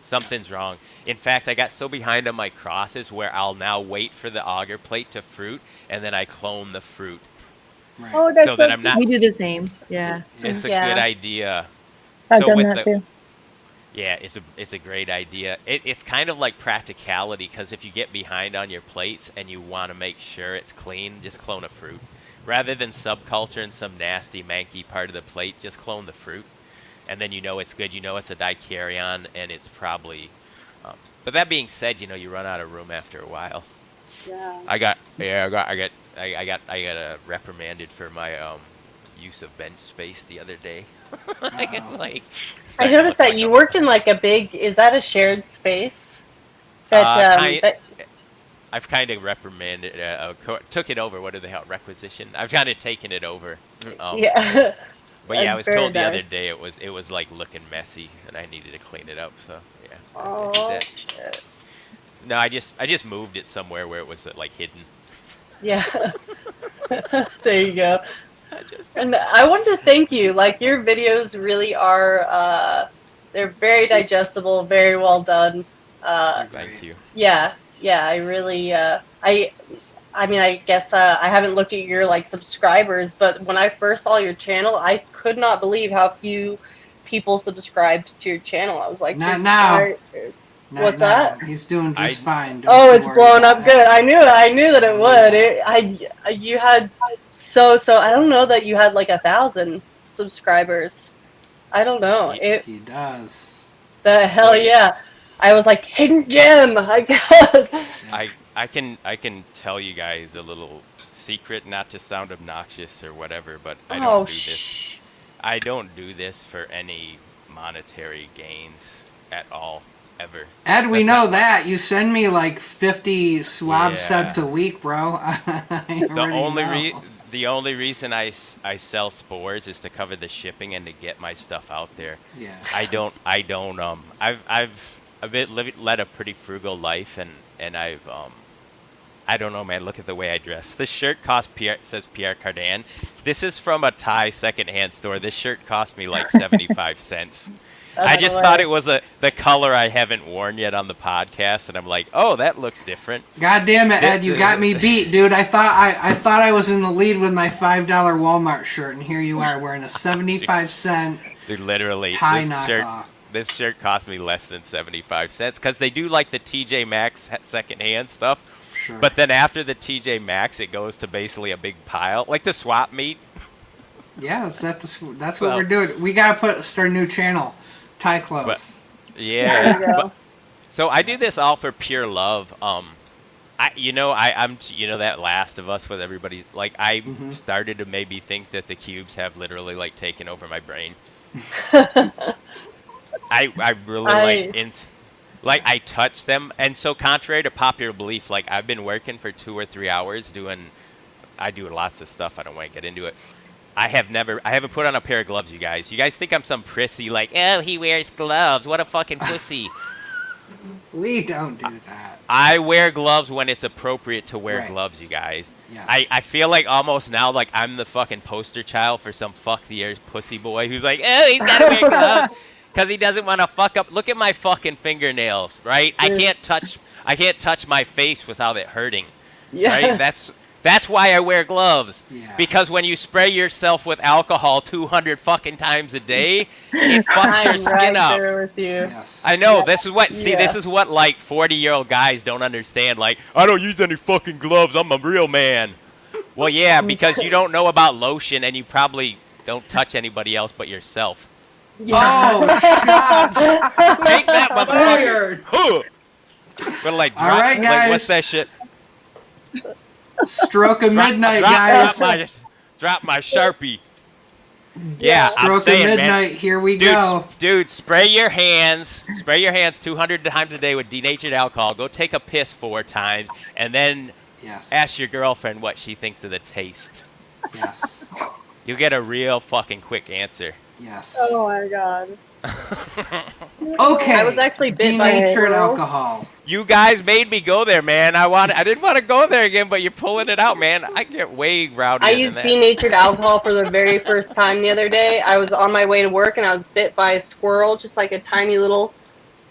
Something's wrong. In fact, I got so behind on my crosses where I'll now wait for the auger plate to fruit and then I clone the fruit. Right. Oh, that's So that I'm not... We do the same. Yeah. It's a Yeah. good idea. I've So done with that the- too. Yeah, it's a great idea. It's kind of like practicality, because if you get behind on your plates and you want to make sure it's clean, just clone a fruit. Rather than subculture in some nasty, manky part of the plate, just clone the fruit. And then you know it's good. You know it's a dikaryon, and it's probably... but that being said, you know, you run out of room after a while. Yeah. I got reprimanded for my use of bench space the other day. Like, I noticed that you work in like a big. Is that a shared space? That I've kind of reprimanded, took it over. What do they call it? Requisition? I've kind of taken it over. yeah. But yeah, I was Very told the other nice. day it was like looking messy, and I needed to clean it up. So yeah. I Oh did that. shit. No, I just moved it somewhere where it was like hidden. Yeah. There you go. And I wanted to thank you. Like your videos really are. They're very digestible, very well done. Thank you. Yeah. I really. I mean, I guess I haven't looked at your like subscribers, but when I first saw your channel, I could not believe how few people subscribed to your channel. I was like, Not "This now. guy- Not What's now. that? He's doing just fine. Don't Oh, you it's worry blowing about up good. that. I knew that it would. You had so I don't know that you had like 1,000 subscribers. I don't know. He does. The hell yeah. I was like hidden gem. I guess. I can tell you guys a little secret, not to sound obnoxious or whatever, but I don't do this. Shh. I don't do this for any monetary gains at all, ever. Ed, we That's know not- that. You send me like 50 swab Yeah. sets a week, bro. The only reason I sell spores is to cover the shipping and to get my stuff out there. Yeah. I've led a pretty frugal life, and I don't know, man. Look at the way I dress. This shirt says Pierre Cardin. This is from a Thai secondhand store. This shirt cost me like 75 cents. I just thought it was the color I haven't worn yet on the podcast, and I'm like, oh, that looks different. God damn it, Ed! You got me beat, dude. I thought I was in the lead with my $5 Walmart shirt, and here you are wearing a 75-cent Dude, literally, Thai this knockoff. shirt cost me less than 75 cents, because they do like the TJ Maxx secondhand stuff. Sure. But then after the TJ Maxx, it goes to basically a big pile, like the swap meet. Yeah, that's what Well- we're doing. We gotta start a new channel, Thai clothes. But- There Yeah. you go. but- so I do this all for pure love. I'm that Last of Us with everybody's like I Mhm. started to maybe think that the cubes have literally like taken over my brain. I really like I touch them, and so contrary to popular belief, like I've been working for 2 or 3 hours I do lots of stuff. I don't want to get into it. I haven't put on a pair of gloves, you guys. You guys think I'm some prissy, like, oh, he wears gloves. What a fucking pussy. We don't do that. I wear gloves when it's appropriate to wear Right. gloves, you guys. Yes. I feel like almost now like I'm the fucking poster child for some fuck the ears pussy boy who's like, oh, he's gotta wear gloves because he doesn't want to fuck up. Look at my fucking fingernails, right? I can't touch my face without it hurting. Yeah. Right? That's why I wear gloves. Yeah. Because when you spray yourself with alcohol 200 fucking times a day, it fucks your I'm skin right up. there with you. Yes. I know. Yeah. This is what. See, this is what like 40-year-old guys don't understand. Like, I don't use any fucking gloves. I'm a real man. Well, yeah, because you don't know about lotion, and you probably don't touch anybody else but yourself. Oh, shots Take that, motherfucker. fired. Huh. But like, All drop, right, like, guys. what's that shit? Stroke of midnight, guys. Drop my Sharpie. Yeah, I'm Stroke of saying, midnight. man. Here we Dude, go. dude, spray your hands 200 times a day with denatured alcohol. Go take a piss 4 times, and then Yes. ask your girlfriend what she thinks of the taste. Yes. You'll get a real fucking quick answer. Yes. Oh my god. Okay. I was actually bit by a denatured squirrel. alcohol. You guys made me go there, man. I didn't want to go there again, but you're pulling it out, man. I get way rowdier I than used that. denatured alcohol for the very first time the other day. I was on my way to work and I was bit by a squirrel, just like a tiny little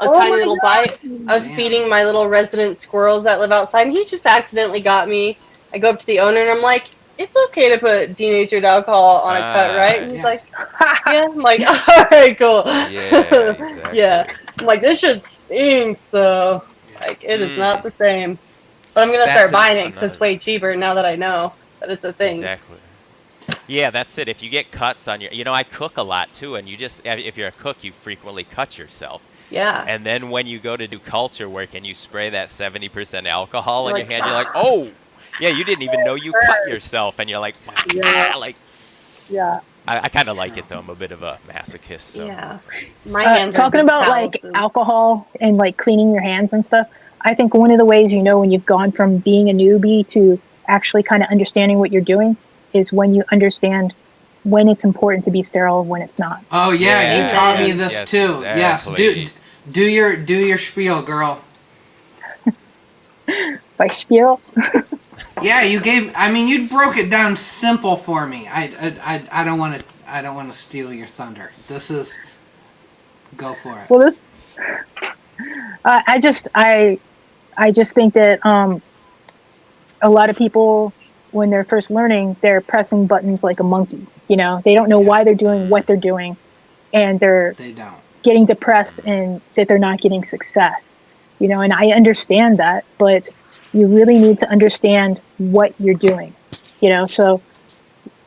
Oh my bite. I was Damn. feeding my little resident squirrels that live outside, and he just accidentally got me. I go up to the owner and I'm like, "It's okay to put denatured alcohol on a cut, right?" And he's yeah. like, "Yeah." I'm like, "All right, cool." Yeah, exactly. Yeah. I'm like, "This shit stinks, though. Like, it is not the same." But I'm gonna That's start buying it because it's another- way cheaper now that I know that it's a thing. Exactly. Yeah, that's it. If you get cuts on your, I cook a lot too, and you just, if you're a cook, you frequently cut yourself. Yeah. And then when you go to do culture work and you spray that 70% alcohol on You're your like, hand, you're like, oh, yeah, you didn't even know you cut yourself, and you're like, Yeah. like, Yeah. I kind of like it though. I'm a bit of a masochist. So. Yeah. My hands are Talking just about like calluses. alcohol and like cleaning your hands and stuff, I think one of the ways you know when you've gone from being a newbie to actually kind of understanding what you're doing is when you understand when it's important to be sterile and when it's not. Oh yeah, Yeah, you taught me yes, this yes, too. Yes, exactly. do your spiel, girl. By spiel, Yeah, you broke it down simple for me. I don't want to steal your thunder. This is go for it. well, this I just think that a lot of people when they're first learning, they're pressing buttons like a monkey. You know, they don't know why they're doing what they're doing, and They don't. getting depressed and that they're not getting success. You know, and I understand that, but you really need to understand what you're doing. You know, so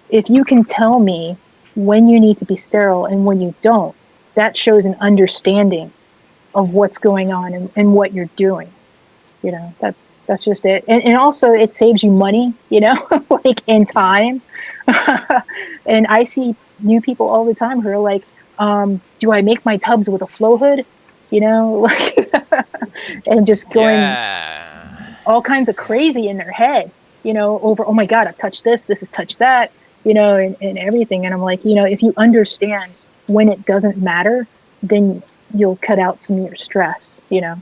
if you can tell me when you need to be sterile and when you don't, that shows an understanding of what's going on and what you're doing. You know, that's just it. And also it saves you money, you know, like in time. And I see new people all the time who are like, do I make my tubs with a flow hood? You know, like, and just going all kinds of crazy in their head, you know, over, oh my God, I've touched this has touched that, you know, and everything. And I'm like, you know, if you understand when it doesn't matter, then you'll cut out some of your stress, you know.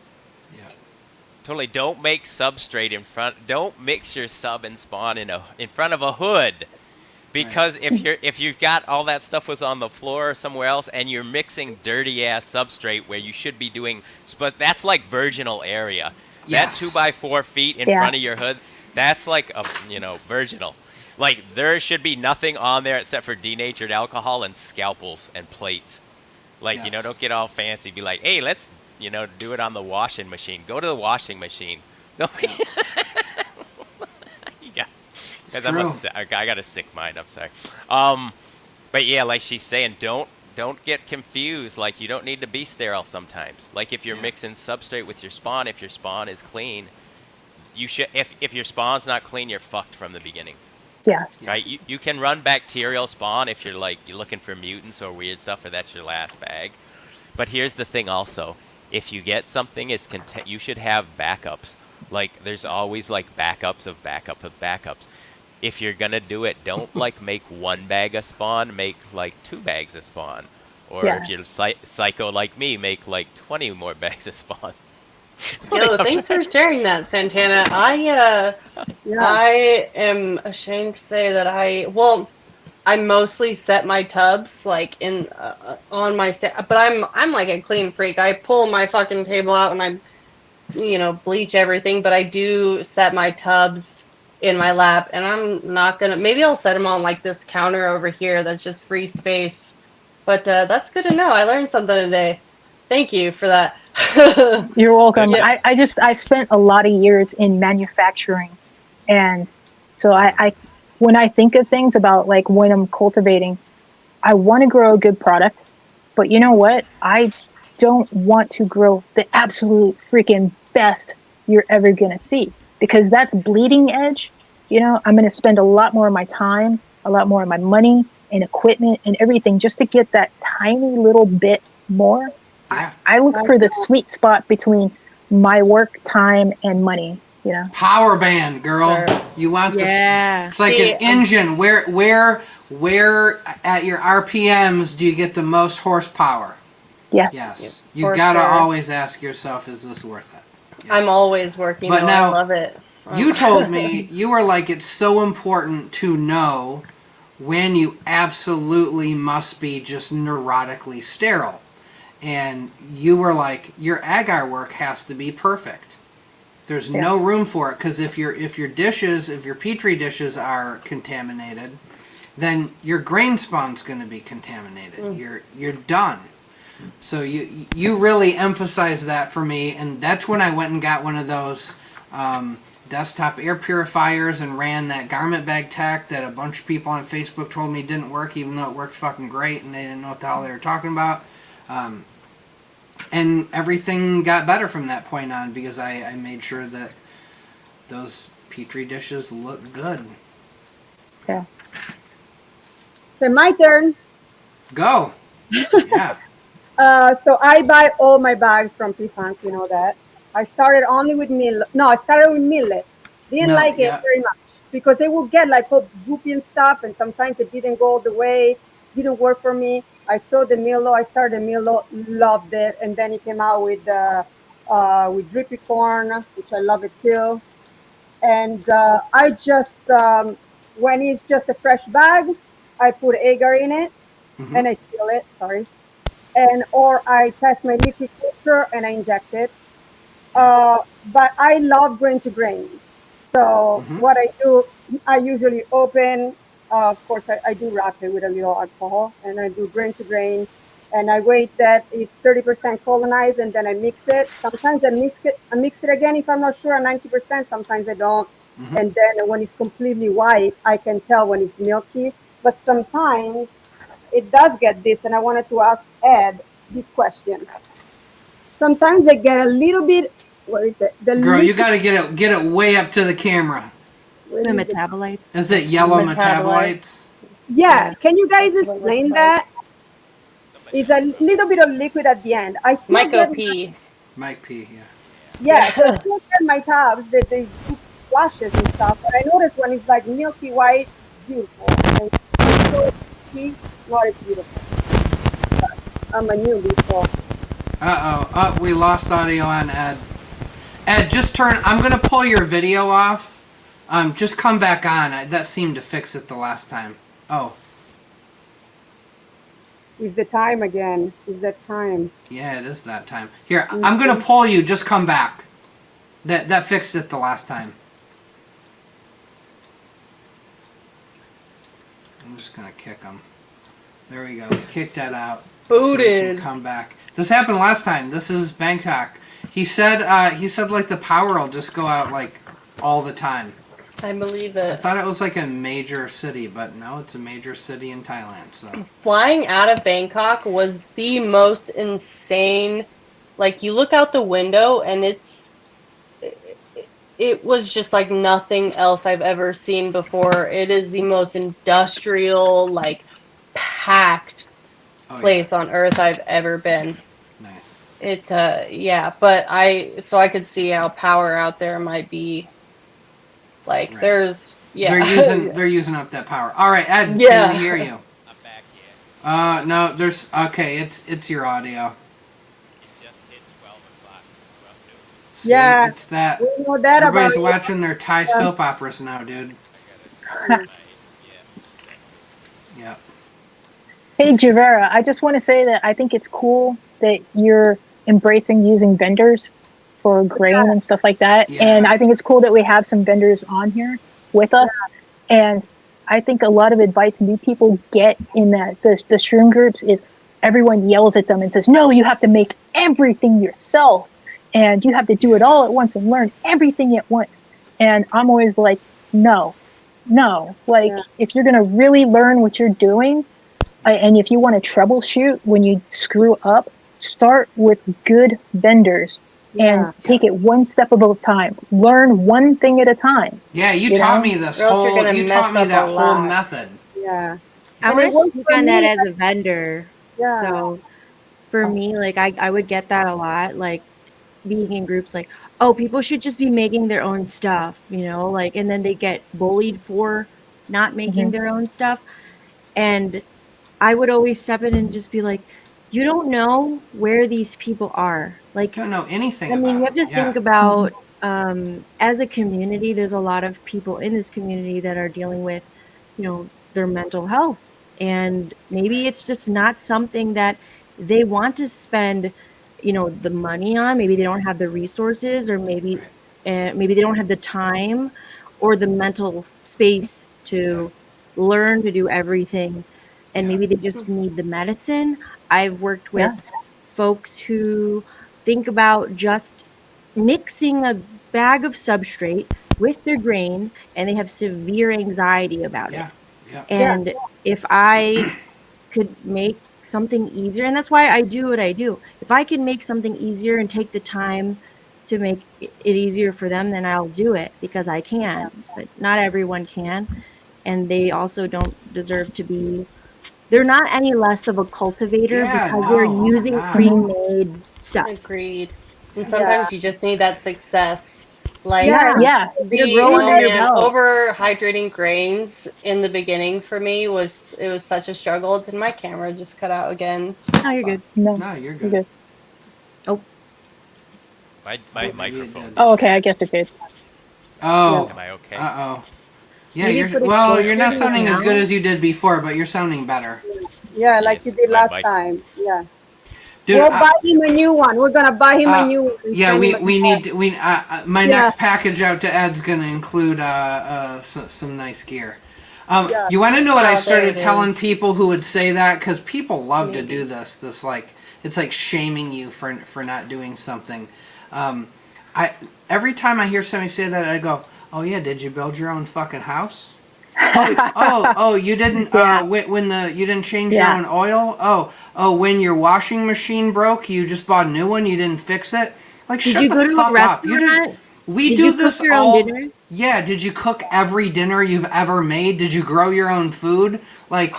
Totally. Don't make substrate in front. Don't mix your sub and spawn in front of a hood, because if you've got all that stuff was on the floor or somewhere else, and you're mixing dirty ass substrate where you should be doing, but that's like virginal area. Yes. That 2x4 feet in front of your hood, that's like a virginal. Like there should be nothing on there except for denatured alcohol and scalpels and plates. Like don't get all fancy. Be like, hey, let's do it on the washing machine. Go to the washing machine. No. You guys, I got a sick mind. I'm sorry. But yeah, like she's saying, don't get confused. Like you don't need to be sterile sometimes. Like if you're mixing substrate with your spawn, if your spawn is clean, you should. If your spawn's not clean, you're fucked from the beginning. Yeah. Right. You can run bacterial spawn if you're looking for mutants or weird stuff, or that's your last bag. But here's the thing also. If you get something you should have backups. Like there's always like backups of backups. If you're gonna do it, don't like make one bag of spawn, make like 2 bags of spawn. Or if you're psycho like me, make like 20 more bags of spawn. Yo, thanks for sharing that, Santana. I am ashamed to say that I mostly set my tubs like in on my set, but I'm like a clean freak. I pull my fucking table out and I bleach everything, but I do set my tubs in my lab, and I'm not gonna. Maybe I'll set them on like this counter over here. That's just free space. But that's good to know. I learned something today. Thank you for that. You're welcome. Yep. I spent a lot of years in manufacturing, and so I when I think of things about like when I'm cultivating, I want to grow a good product, but you know what? I don't want to grow the absolute freaking best you're ever gonna see, because that's bleeding edge. You know, I'm gonna spend a lot more of my time, a lot more of my money and equipment and everything just to get that tiny little bit more. Yeah. I look for the sweet spot between my work time and money, you know. Power band, girl. Sure. You want Yeah. this? It's like See, an engine. Where at your RPMs do you get the most horsepower? Yes. Yes. You For gotta sure. always ask yourself, is this worth it? Yes. I'm always working. But But now- I love it. You told me, you were like, it's so important to know when you absolutely must be just neurotically sterile. And you were like, your agar work has to be perfect. There's no room for it, because if your petri dishes are contaminated, then your grain spawn's going to be contaminated. You're done. So you really emphasized that for me, and that's when I went and got one of those desktop air purifiers and ran that garment bag tech that a bunch of people on Facebook told me didn't work, even though it worked fucking great, and they didn't know what the hell they were talking about. And everything got better from that point on, because I made sure that those petri dishes look good. Yeah. So my turn. Go. Yeah. So I buy all my bags from P-Funk, you know that. I started only with millet. No, I started with millet. Didn't Millet, like it yeah. very much because it would get like all goopy and stuff, and sometimes it didn't go all the way. Didn't work for me. I saw the Milo. I started Milo, loved it, and then it came out with drippy corn, which I love it too. And I just when it's just a fresh bag, I put agar in it Mhm. and I seal it. Sorry, and or I test my liquid culture and I inject it. But I love grain to grain. So Mhm. what I do, I usually open. Of course, I do wrap it with a little alcohol, and I do grain to grain, and I wait that it's 30% colonized, and then I mix it. Sometimes I mix it again if I'm not sure, 90%. Sometimes I don't, Mhm. and then when it's completely white, I can tell when it's milky. But sometimes it does get this, and I wanted to ask Ed this question. Sometimes I get a little bit. What is it? The Girl, you liquid- got to get it way up to the camera. what The is it? metabolites. Is it yellow Metabolites. metabolites? Yeah, can you guys That's what it explain looks that? It's a little bit of liquid at the end. I still Myco get P. Mike P. Yeah. yeah, so I still get my tabs that they do flashes and stuff. But I notice when it's like milky white, beautiful. And so not as beautiful. But I'm a newbie, so Oh, we lost audio on Ed. Ed, just turn. I'm gonna pull your video off. Just come back on. That seemed to fix it the last time. Oh, is the time again? Is that time? yeah, it is that time. Here, I'm gonna pull you. Just come back. That fixed it the last time. I'm just gonna kick him. There we go. Kick that out. So we can Booted. come back. This happened last time. This is Bangkok. He said like the power will just go out like all the time. I believe I it. thought it was like a major city, but no, it's a major city in Thailand. So Flying out of Bangkok was the most insane. Like, you look out the window and it was just like nothing else I've ever seen before. It is the most industrial, like, packed oh, place on earth I've ever been. yeah. Nice. Yeah, but I could see how power out there might be like Right. there's yeah. They're using up that power. All right, Ed, Yeah. can we hear you? I'm back yet. No, there's okay. It's your audio. It just hit 12 o'clock. Well, noon. See, Yeah. it's that. We know that Everybody's about watching their Thai soap operas now, dude. I gotta start Yeah. Hey, Ginevra, I just want to say that I think it's cool that you're embracing using vendors for grain and stuff like that. Yeah. And I think it's cool that we have some vendors on here. with us. And I think a lot of advice new people get in that the shroom groups is everyone yells at them and says, no, you have to make everything yourself and you have to do it all at once and learn everything at once. And I'm always like, no, like if you're going to really learn what you're doing, and if you want to troubleshoot when you screw up, start with good vendors and take it one step at a time. Learn one thing at a time. Yeah, you taught me this whole. You taught me that whole method. Yeah, I was speak on that as a vendor. Yeah. So for me, like I would get that a lot, like being in groups like, oh, people should just be making their own stuff, you know, like, and then they get bullied for not making their own stuff. And I would always step in and just be like, you don't know where these people are. Like, You don't know anything. I mean, you about have to think about, as a community, there's a lot of people in this community that are dealing with, you know, their mental health. And maybe it's just not something that they want to spend, you know, the money on. Maybe they don't have the resources, or maybe they don't have the time or the mental space to learn to do everything. And maybe they just need the medicine. I've worked with folks who think about just mixing a bag of substrate with their grain, and they have severe anxiety about it. And if I could make something easier, and that's why I do what I do. If I can make something easier and take the time to make it easier for them, then I'll do it because I can. But not everyone can. And they also don't deserve to be, they're not any less of a cultivator because they're using pre-made stuff. Agreed. And sometimes you just need that success. Like the overhydrating grains in the beginning for me was such a struggle. Did my camera just cut out again? No, you're good. No, you're good. Oh. My microphone. Oh, okay. I guess it did. Oh. Am I okay? Uh-oh. Yeah, you're not sounding as good as you did before, but you're sounding better. Yeah, like you did last time. Yeah. Dude, we'll buy him a new one. We're gonna buy him a new one. Yeah, we need to, my next package out to Ed's gonna include some nice gear. You want to know what I started telling people who would say that, because people love to do this. Like it's like shaming you for not doing something. Every time I hear somebody say that, I go, "Oh yeah, did you build your own fucking house? Oh, you didn't you didn't change your own oil? Oh, when your washing machine broke, you just bought a new one, you didn't fix it? Like, did shut you the go to fuck a up. restaurant? We did do you this cook your all. Own dinner? Yeah, did you cook every dinner you've ever made? Did you grow your own food? Like,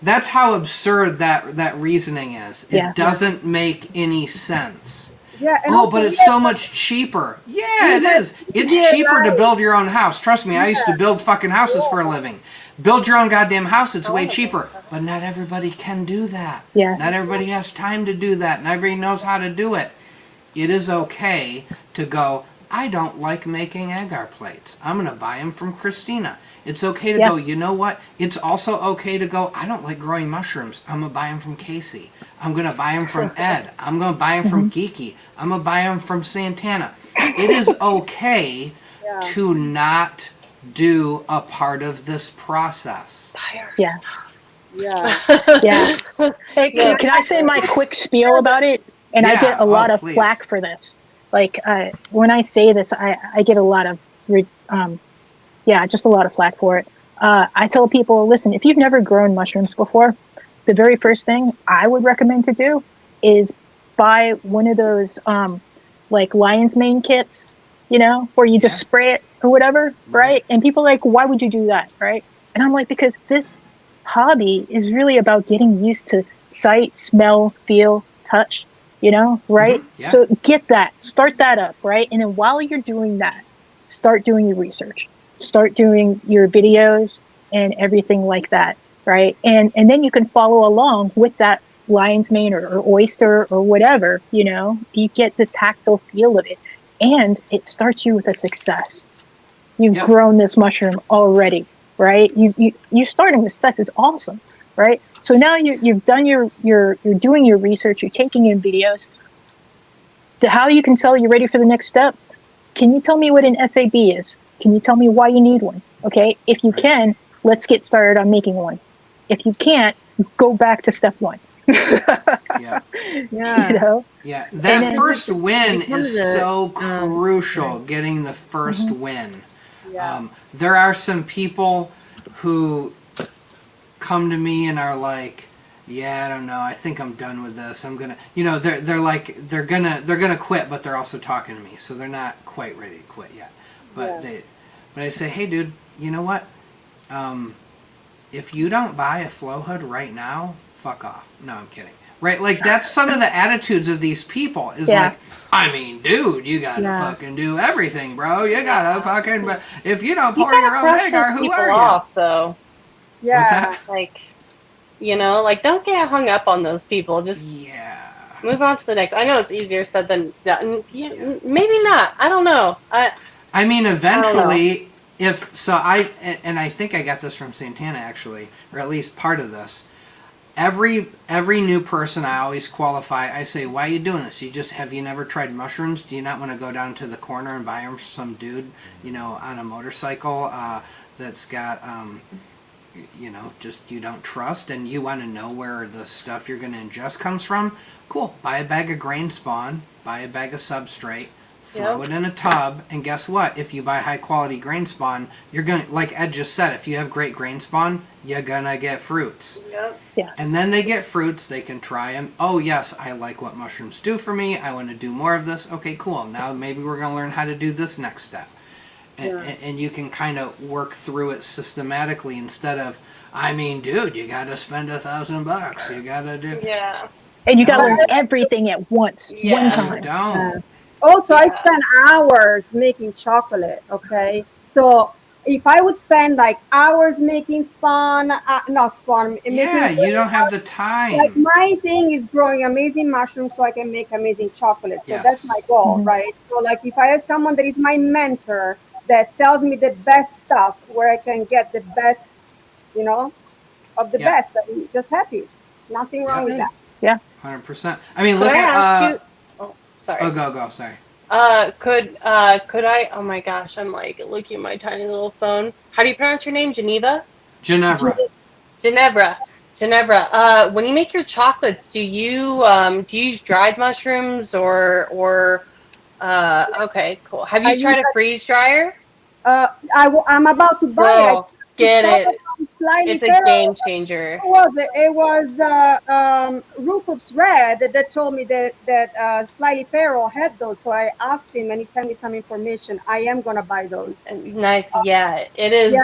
that's how absurd that reasoning is. It doesn't make any sense. Yeah, and but it's so much cheaper. Yeah, it is. It's cheaper to build your own house. Trust me, I used to build fucking houses for a living. Build your own goddamn house, it's way cheaper. But not everybody can do that. Yeah. Not everybody has time to do that. Not everybody knows how to do it. It is okay to go, I don't like making agar plates. I'm going to buy them from Christina. It's okay to go, you know what? It's also okay to go, I don't like growing mushrooms. I'm going to buy them from Casey. I'm going to buy them from Ed. I'm going to buy them from Geeky. I'm going to buy them from Santana. It is okay to not do a part of this process. Yeah. Yeah. Hey, can I say my quick spiel about it? And I get a lot of flack for this. Like, when I say this, I get a lot of, just a lot of flack for it. I tell people, listen, if you've never grown mushrooms before, the very first thing I would recommend to do is buy one of those, like lion's mane kits, you know, where you just spray it or whatever, right? And people are like, why would you do that, right? And I'm like, because this hobby is really about getting used to sight, smell, feel, touch, you know, right? So get that, start that up, right? And then while you're doing that, start doing your research, start doing your videos and everything like that, right? And then you can follow along with that lion's mane or oyster or whatever, you know, you get the tactile feel of it. And it starts you with a success. You've grown this mushroom already, right? You starting with success is awesome, right? So now you've done you're doing your research, you're taking in videos. How you can tell you're ready for the next step? Can you tell me what an SAB is? Can you tell me why you need one? Okay, if you can, let's get started on making one. If you can't, go back to step one. Yeah. Yeah. You know? Yeah, And that then- first win becomes is a, so um, crucial, getting the 1st Mm-hmm. win. Yeah. There are some people who come to me and are like, yeah, I don't know, I think I'm done with this. I'm gonna, they're like, they're gonna quit, but they're also talking to me, so they're not quite ready to quit yet. But Yeah. but I say, hey, dude, you know what? If you don't buy a flow hood right now, fuck off. No, I'm kidding. Right? Like, that's some of the attitudes of these people. Is Yeah. like, I mean, dude, you gotta Yeah. fucking do everything, bro. You gotta fucking. But if you don't You pour your gotta own brush agar, those who people are you? off, though. Yeah. What's that? Like, like, don't get hung up on those people. Just Yeah. move on to the next. I know it's easier said than done. Yeah, maybe not. I don't know. I mean, know. eventually, I think I got this from Santana actually, or at least part of this. Every new person I always qualify. I say, why are you doing this? Have you never tried mushrooms? Do you not want to go down to the corner and buy them from some dude, on a motorcycle that's got, just you don't trust, and you want to know where the stuff you're going to ingest comes from? Cool. Buy a bag of grain spawn, buy a bag of substrate, throw Yep. it in a tub, and guess what? If you buy high quality grain spawn, you're going to, like Ed just said, if you have great grain spawn, you're going to get fruits. Yep. And then they get fruits, they can try them. Oh, yes, I like what mushrooms do for me. I want to do more of this. Okay, cool. Now maybe we're going to learn how to do this next step. And you can kind of work through it systematically instead of, I mean, dude, you got to spend $1,000. You got to do. Yeah. And you gotta learn everything at once, one Yeah. You time. don't. Also, I Yeah. spend hours making chocolate. Okay, so if I would spend like hours making spawn, not spawn, Yeah, making, you don't have the like time. my thing is growing amazing mushrooms so I can make amazing chocolate. So that's my Yes. goal, Mhm. right? So like if I have someone that is my mentor that sells me the best stuff, where I can get the best, of the Yeah. best, I'm just happy. Nothing wrong with that. 100%. I mean, Could look I at. ask you? Oh, sorry. Oh, go. Sorry. Could I? Oh my gosh, I'm like looking at my tiny little phone. How do you pronounce your name? Ginevra? Ginevra. Ginevra. Ginevra. When you make your chocolates, do you use dried mushrooms or okay, cool. Have I you tried use a freeze dryer? I'm about to buy it. Girl, get saw it. that on Slightly It's a Feral. game changer. What was it? It was Rufus Red that told me that Slightly Feral had those. So I asked him, and he sent me some information. I am gonna buy those. And nice, yeah. It is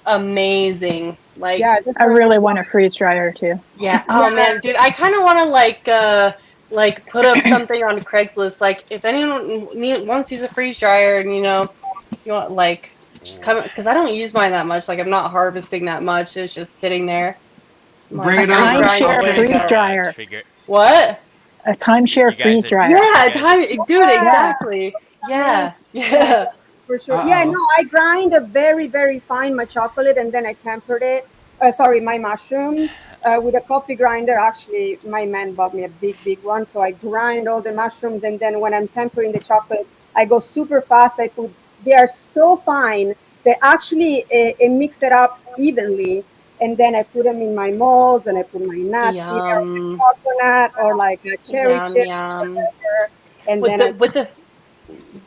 amazing. Like, Yeah, that's I what really want a freeze dryer too. yeah. Oh man, dude, I kind of want to like put up something on Craigslist. Like, if anyone wants to use a freeze dryer, and you want like just come, because I don't use mine that much. Like, I'm not harvesting that much. It's just sitting there. I'm Bring like, it I'm over. trying to Timeshare wait. freeze Guys are, dryer. trigger- What? A timeshare You guys freeze are- dryer. Yeah, You guys time, dude. Exactly. Yeah, yeah. for sure. Uh-oh. Yeah, no, I grind a very, very fine my chocolate, and then I tempered it. Sorry, my mushrooms with a coffee grinder. Actually, my man bought me a big, big one. So I grind all the mushrooms, and then when I'm tempering the chocolate, I go super fast. They are so fine. They actually mix it up evenly, and then I put them in my molds, and I put my nuts, either Yum. coconut or like a cherry Yum, chip, yum. whatever. And With then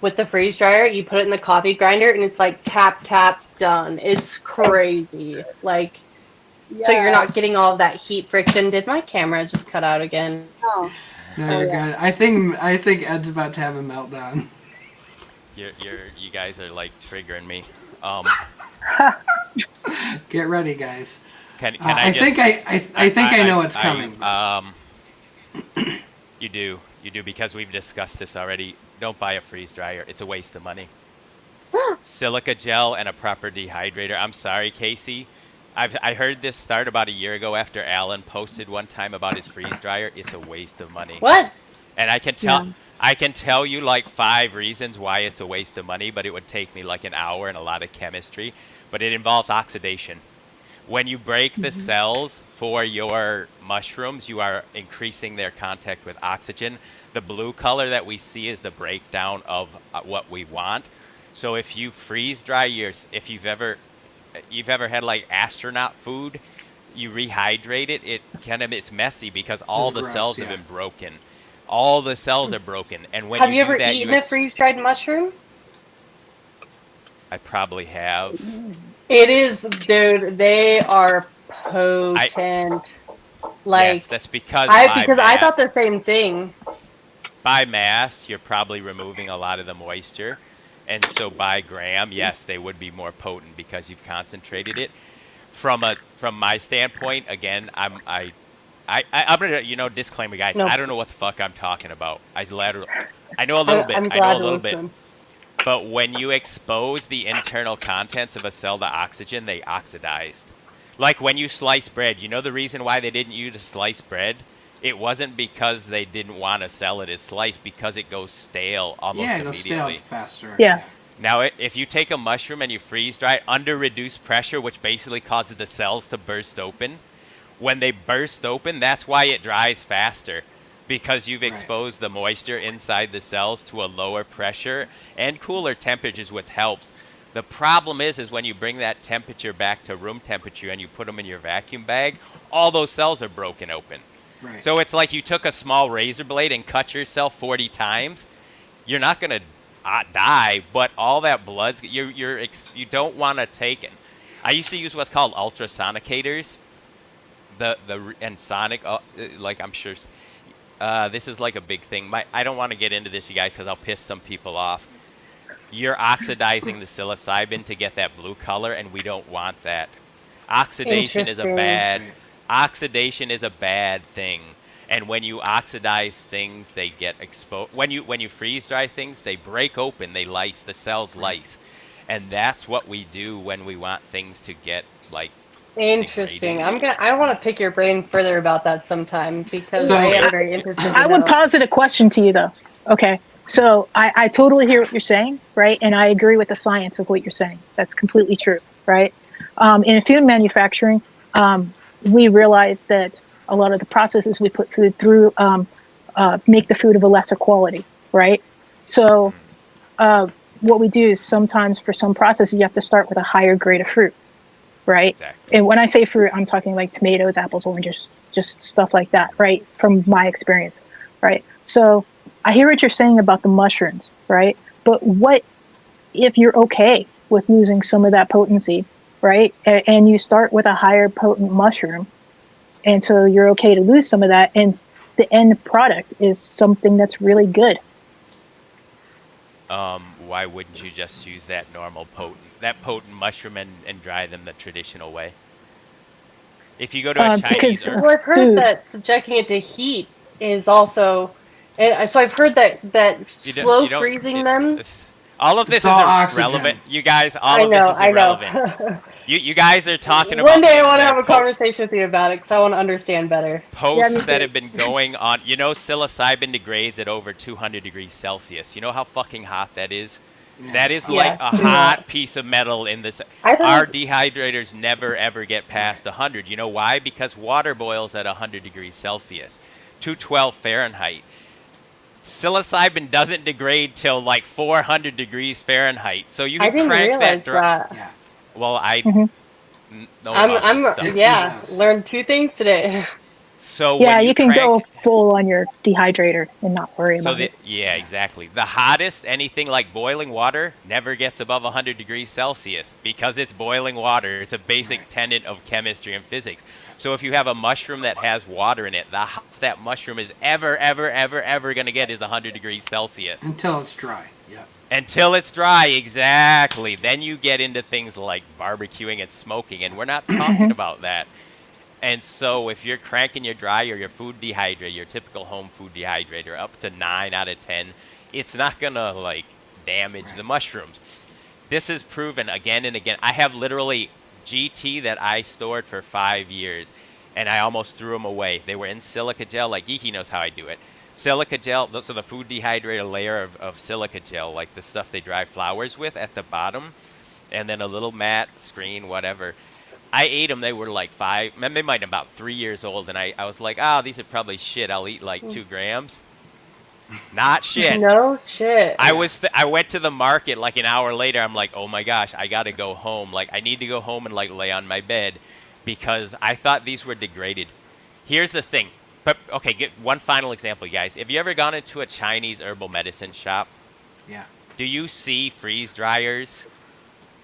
with the freeze dryer, you put it in the coffee grinder, and it's like tap tap done. It's crazy. Like, so you're not getting all of that heat friction. Did my camera just cut out again? No. No, you're good. I think Ed's about to have a meltdown. You guys are like triggering me. Get ready, guys. Can I I just? think I think I know what's coming. You do because we've discussed this already. Don't buy a freeze dryer. It's a waste of money. Silica gel and a proper dehydrator. I'm sorry, Casey. I heard this start about a year ago after Alan posted one time about his freeze dryer. It's a waste of money. What? And I can tell you like 5 reasons why it's a waste of money, but it would take me like an hour and a lot of chemistry. But it involves oxidation. When you break the cells for your mushrooms, you are increasing their contact with oxygen. The blue color that we see is the breakdown of what we want. So if you freeze dry if you've ever you've ever had like astronaut food, you rehydrate it, it's messy because all the gross, cells yeah. have been broken. All the cells are broken, and when Have you you do ever that, eaten a freeze-dried mushroom? I probably have. It is, dude. They are I potent. Yes, Like that's because because I thought the same thing. by mass, you're probably removing a lot of the moisture, and so by gram, yes, they would be more potent because you've concentrated it. From my standpoint, again, I'm gonna disclaimer, guys. No, I don't know what the fuck I'm talking about. I know a little bit. I'm I know glad a to little bit. listen. But when you expose the internal contents of a cell to oxygen, they oxidized. Like when you slice bread, you know the reason why they didn't use to slice bread? It wasn't because they didn't want to sell it as sliced, because it goes stale almost Yeah, it goes stale immediately. faster. Yeah. Now, if you take a mushroom and you freeze dry it under reduced pressure, which basically causes the cells to burst open, when they burst open, that's why it dries faster. Because you've Right. exposed the moisture inside the cells to a lower pressure and cooler temperatures, which helps. The problem is when you bring that temperature back to room temperature and you put them in your vacuum bag, all those cells are broken open. Right. So it's like you took a small razor blade and cut yourself 40 times. You're not gonna die, but all that blood's you don't want to take it. I used to use what's called ultrasonicators. And sonic, like I'm sure. This is like a big thing. I don't want to get into this, you guys, because I'll piss some people off. You're oxidizing the psilocybin to get that blue color, and we don't want that. Oxidation is a bad thing. And when you oxidize things, they get exposed. When you freeze dry things, they break open, they lyse, the cells lyse. And that's what we do when we want things to get like Interesting. degraded. I want to pick your brain further about that sometime because So- I am very interested. I would posit a question to you though. Okay. So I totally hear what you're saying, right? And I agree with the science of what you're saying. That's completely true, right? In food manufacturing, we realize that a lot of the processes we put food through make the food of a lesser quality, right? So what we do is sometimes for some processes, you have to start with a higher grade of fruit, right? Exactly. And when I say fruit, I'm talking like tomatoes, apples, oranges, just stuff like that, right? From my experience, right? So I hear what you're saying about the mushrooms, right? But what if you're okay with losing some of that potency, right? And you start with a higher potent mushroom, and so you're okay to lose some of that, and the end product is something that's really good. Why wouldn't you just use that potent mushroom and dry them the traditional way? If you go to a Chinese because- Well, I've heard Food. that subjecting it to heat is also. So I've heard that You don't- slow you don't- freezing them. all of this It's is all oxygen. irrelevant. You guys, all I of this know, is I know. irrelevant. You guys are talking about One day I things want to that have are a conversation with you about it because I want to understand better. posts me that too. have been going on. You know, psilocybin degrades at over 200 degrees Celsius. You know how fucking hot that is? Yeah, That it's is like Yeah, a too hot hot. piece of metal in this. I thought Our it dehydrators never ever get past 100. You know why? Because water boils at 100 degrees Celsius, 212 Fahrenheit. Psilocybin doesn't degrade till like 400 degrees Fahrenheit. So you I can didn't crank realize that. that. Yeah. Well, I Mhm. know about this stuff. Yeah, Yes. learned two things today. So Yeah, when you can crank, go full on your dehydrator and not worry about it. Yeah, exactly. The hottest, anything like boiling water, never gets above 100 degrees Celsius because it's boiling water. It's a basic tenet of chemistry and physics. So if you have a mushroom that has water in it, the hottest that mushroom is ever going to get is 100 degrees Celsius. Until it's dry. Yeah. Until it's dry, exactly. Then you get into things like barbecuing and smoking, and we're not talking about that. And so if you're cranking your dry or your food dehydrator, your typical home food dehydrator, up to 9 out of 10, it's not going to like damage the mushrooms. This is proven again and again. I have literally GT that I stored for 5 years, and I almost threw them away. They were in silica gel, like Geeky knows how I do it. Silica gel, so the food dehydrator layer of silica gel, like the stuff they dry flowers with at the bottom, and then a little matte screen, whatever. I ate them. They were like 5, they might have been about 3 years old, and I was like, these are probably shit. I'll eat like 2 grams. Not shit. No shit. I went to the market like an hour later. I'm like, oh my gosh, I gotta go home. Like, I need to go home and like lay on my bed because I thought these were degraded. Here's the thing. But okay, get one final example, guys. Have you ever gone into a Chinese herbal medicine shop? Yeah. Do you see freeze dryers?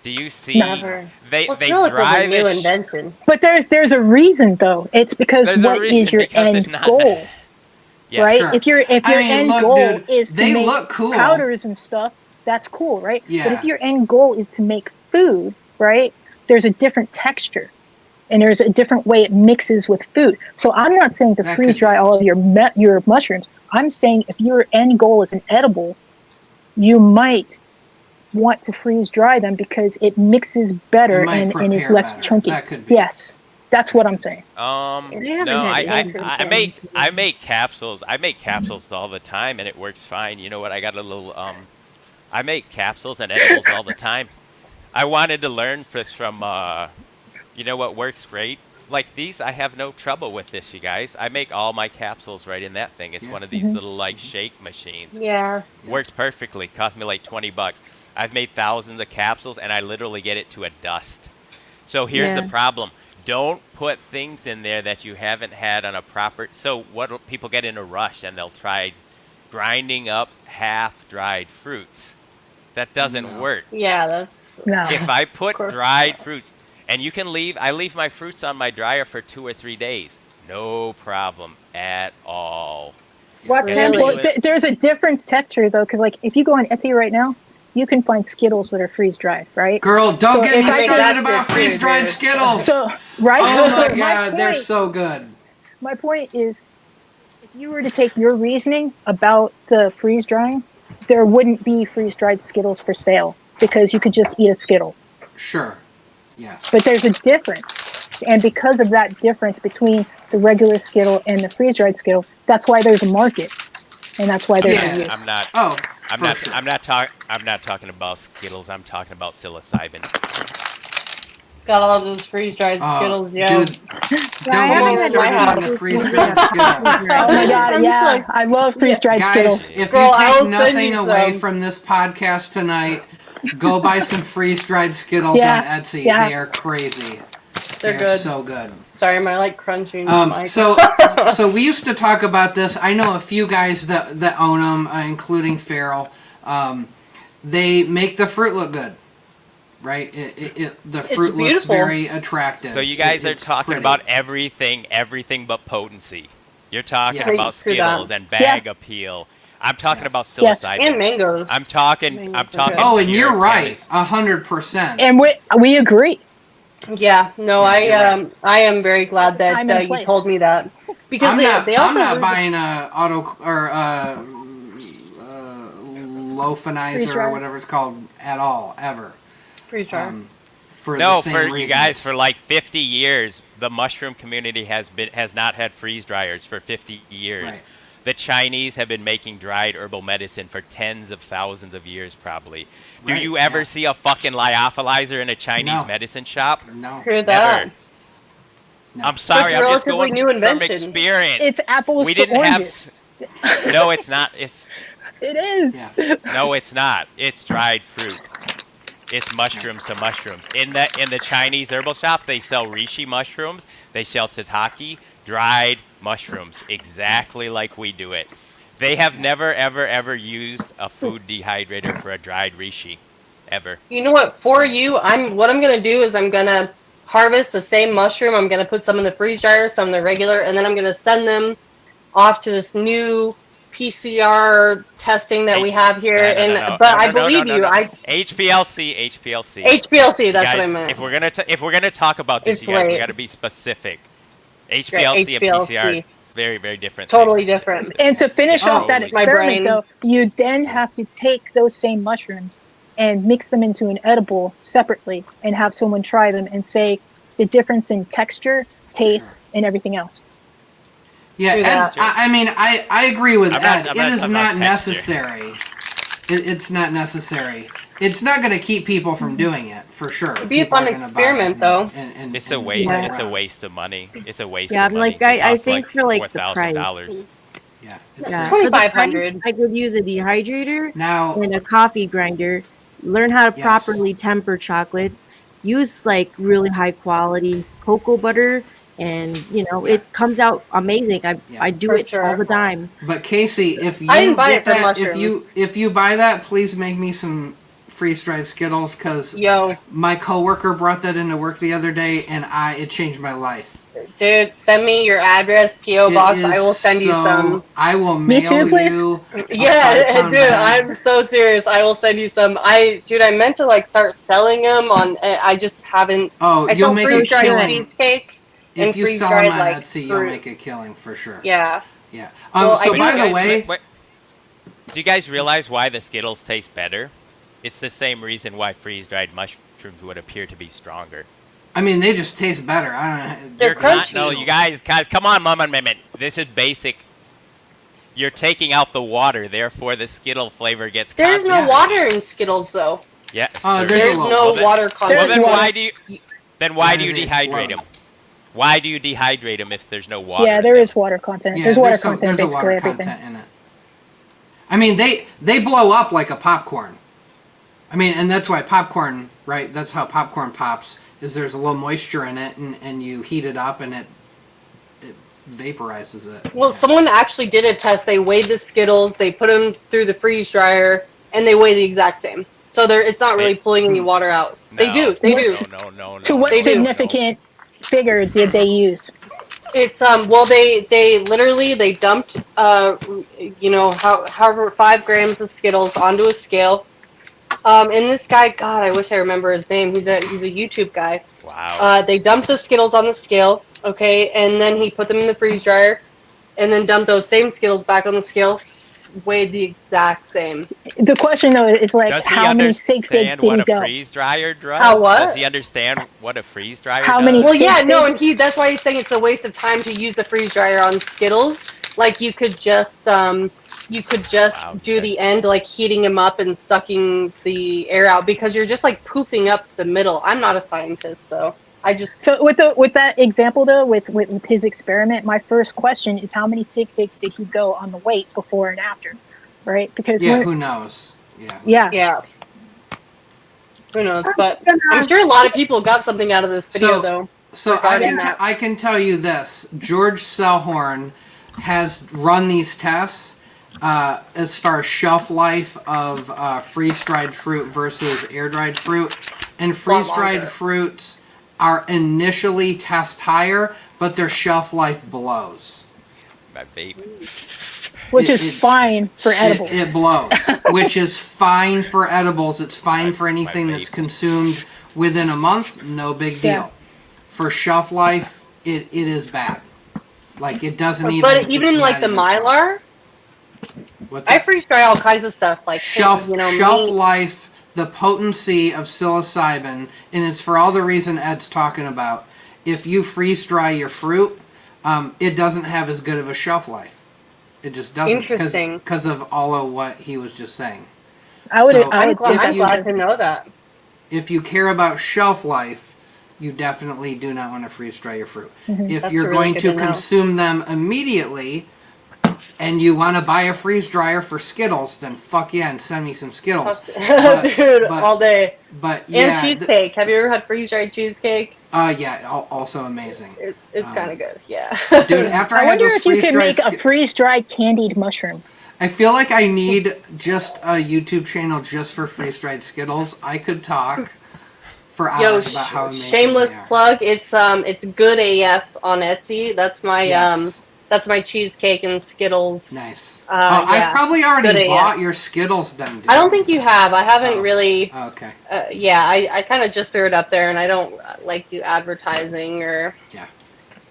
Do you see? Never. They Well, it's they relatively dry new the invention. But there's a reason though. It's because There's a what reason is your because there's end not goal, that. Yeah, right? sure. If your I mean, end look, goal dude, is to they make look cool. powders and stuff, that's cool, right? But Yeah. if your end goal is to make food, right? There's a different texture. And there's a different way it mixes with food. So I'm not saying to That freeze could dry be. all of your mushrooms. I'm saying if your end goal is an edible, you might want to freeze dry them because it mixes better It might and is prepare less better. chunky. That could be. Yes, that's what I'm saying. haven't No, had I interesting. make capsules. I make capsules all the time, and it works fine. You know what? I got a little I make capsules and edibles all the time. I wanted to learn this from you know what works great? Like these, I have no trouble with this, you guys. I make all my capsules right in that thing. It's Yeah. one of these little like shake machines. Yeah. Works perfectly. Cost me like 20 bucks. I've made thousands of capsules and I literally get it to a dust. So here's the Yeah. problem. Don't put things in there that you haven't had on a proper... So what people get in a rush and they'll try grinding up half-dried fruits. That doesn't work. Yeah, that's No. If I put course dried not. fruits, and you can I leave my fruits on my dryer for 2 or 3 days. No problem at all. What Really? temperature? Well, there's a difference texture though, because like if you go on Etsy right now, you can find Skittles that are freeze dried, right? Girl, don't So get if me I started that's about it too, freeze dried dude. Skittles. So right? Oh So my god, they're point- so good. My point is, if you were to take your reasoning about the freeze drying, there wouldn't be freeze dried Skittles for sale because you could just eat a Skittle. Sure. Yes. But there's a difference. And because of that difference between the regular Skittle and the freeze dried Skittle, that's why there's a market. And that's why there's Yeah. a use. I'm not. Oh, I'm for not. sure. I'm not talking about Skittles. I'm talking about psilocybin. got all those freeze dried Oh, Skittles, yeah. Dude, I don't haven't get me had started one on of the those freeze before. dried Skittles. Oh my god, I'm yeah. like- I love freeze dried Guys, Skittles. if Girl, you I take will send nothing you away some. from this podcast tonight, go buy some freeze-dried Skittles Yeah, on Etsy. yeah. They are crazy. They're good. So good. Sorry, am I like crunching? mic? So we used to talk about this. I know a few guys that own them, including Farrell. They make the fruit look good, right? The fruit looks beautiful. very attractive. So you guys are It's talking pretty. about everything but potency. You're talking Yes. about True that. Skittles and bag appeal. I'm talking Yes. about Yes. psilocybin. And mangoes. I'm talking. Mangoes I'm are talking. good. Oh, and pure you're right, cannabis. 100%. And we agree. Yeah, no, Yeah, you're I am very glad that I'm in you place. told me that because I'm they also I'm not lose- buying a auto or lophanizer Freeze-dried. or whatever it's called at all ever. freeze dryer. For No, the same for reasons. you guys, for like 50 years, the mushroom community has not had freeze dryers for 50 years. Right. The Chinese have been making dried herbal medicine for tens of thousands of years, probably. Do Right, you ever yeah. see a fucking lyophilizer in a Chinese No. medicine shop? No. Hear that? Never. No. I'm sorry, It's I'm just relatively going new from invention. experience. It's apples We to didn't have. oranges. No, it's not. It's It is. Yes. no, it's not. It's dried fruit. It's mushrooms to mushrooms. In the Chinese herbal shop, they sell reishi mushrooms. They sell tataki, dried mushrooms, exactly like we do it. They have never, ever used a food dehydrator for a dried reishi, ever. You know what? For you, what I'm gonna do is I'm gonna harvest the same mushroom. I'm gonna put some in the freeze dryer, some in the regular, and then I'm gonna send them off to this new PCR testing that we have here. But I believe you. I HPLC. HPLC. That's Guys, what I meant. If we're gonna talk about this, It's you guys, we late. got to be specific. HPLC and PCR, very, very different. Totally things. different. And to finish Oh, off that my experiment, brain. though, you then have to take those same mushrooms and mix them into an edible separately and have someone try them and say the difference in texture, taste, and everything else. Yeah, Do Ed, that. I mean, I agree with I'm not- Ed. I'm It not is talking not about texture. necessary. It's not necessary. It's not going to keep people from doing it, for sure. It'd be a People fun are gonna buy experiment, it though. It's a waste. play It's a around. waste of money. It's a waste Yeah, of money. like, I It costs think for, like, the $4,000. price. Yeah. Yeah, for the 2,500. price, I could use a dehydrator Now, and a coffee grinder. Learn how to Yes. properly temper chocolates. Use like really high quality cocoa butter, and it comes out amazing. I do For it all sure. the time. but Casey, if you I didn't buy get it for that, mushrooms. if you buy that, please make me some freeze-dried Skittles because Yo, my coworker brought that into work the other day, and it changed my life. dude, send me your address, PO box. I will send you some. I will Me mail too, please. you. Yeah, 5-pound dude, bag. I'm so serious. I will send you some. I meant to like start selling them on. I just haven't. Oh, I you'll sell make a freeze dried killing. cheesecake and If you freeze sell them dried on like Etsy, you'll fruit. make a killing for sure. Yeah. Yeah. Well, So I by do- the way, Do you guys realize why the Skittles taste better? It's the same reason why freeze-dried mushrooms would appear to be stronger. I mean, they just taste better. I don't know. They're You're not, crunchy. no, you guys, come on, mom and minute. This is basic. You're taking out the water, therefore the Skittle flavor gets. There's no Yeah. water in Skittles though. Yes. There's There's a little- no Well, then- water Well, content. then water. why do you? Then why do you Why does it dehydrate explode? them? Why do you dehydrate them if there's no water? Yeah, in there them? is water content. Yeah, there's water there's content in a basically water everything. content in it. I mean, they blow up like a popcorn. I mean, and that's why popcorn, right? That's how popcorn pops. Is there's a little moisture in it, and you heat it up, and it vaporizes it. Well, someone actually did a test. They weighed the Skittles, they put them through the freeze dryer, and they weigh the exact same. So it's not really pulling any water out. They do. They do. No. To what They do. significant figure did they use? It's well they literally they dumped however 5 grams of Skittles onto a scale. And this guy, God, I wish I remember his name. He's a YouTube guy. Wow. They dumped the Skittles on the scale, okay, and then he put them in the freeze dryer, and then dumped those same Skittles back on the scale, weighed the exact same. The question though is like, Does he how many sig figs understand did what he a go? freeze dryer does? How what? Does he understand what a freeze dryer How does? many Well, yeah, sig no, figs? and that's why he's saying it's a waste of time to use the freeze dryer on Skittles. Like you could just Wow, do okay. the end, like heating them up and sucking the air out because you're just like poofing up the middle. I'm not a scientist though. I just So with that example though, with his experiment, my first question is how many sig figs did he go on the weight before and after, right? Because Yeah, who knows? Yeah. yeah. Who knows? I'm But just gonna- I'm sure a lot of people got something out of this video So- though. So Regarding that. I can tell you this: George Selhorn has run these tests as far as shelf life of freeze-dried fruit versus air-dried fruit, and freeze-dried longer. fruits are initially test higher, but their shelf life blows. My vape. which it- is fine for edibles. It blows, which is fine for edibles. It's fine for anything that's vape. consumed within a month. No big deal. Yeah. For shelf life, it is bad. Like it doesn't even. But even it's like not the even close. Mylar, What's I that? freeze dry all kinds of stuff like shelf meat. life, the potency of psilocybin, and it's for all the reason Ed's talking about. If you freeze dry your fruit, it doesn't have as good of a shelf life. It just doesn't. Interesting. Because of all of what he was just saying. I would. So- I I'm would glad, think I'm that's glad a- to know that. If you care about shelf life, you definitely do not want to freeze dry your fruit. If That's you're really going good to to know. consume them immediately, and you want to buy a freeze dryer for Skittles, then fuck yeah and send me some Skittles. Dude, but- all day. But yeah, And cheesecake. Have you ever had freeze dried cheesecake? Also amazing, It's kind of good. Yeah. dude. After I, I had wonder those if you could freeze-dried make a freeze-dried candied mushroom. I feel like I need just a YouTube channel just for freeze dried Skittles. I could talk for Yo, hours about how amazing shameless they are. plug. It's good AF on Etsy. That's my Yes. that's my cheesecake and Skittles. Nice. yeah. I probably already Good bought AF. your Skittles then, dude. I don't think you have. I haven't Oh. really. Okay. I kind of just threw it up there, and I don't like do advertising or Yeah.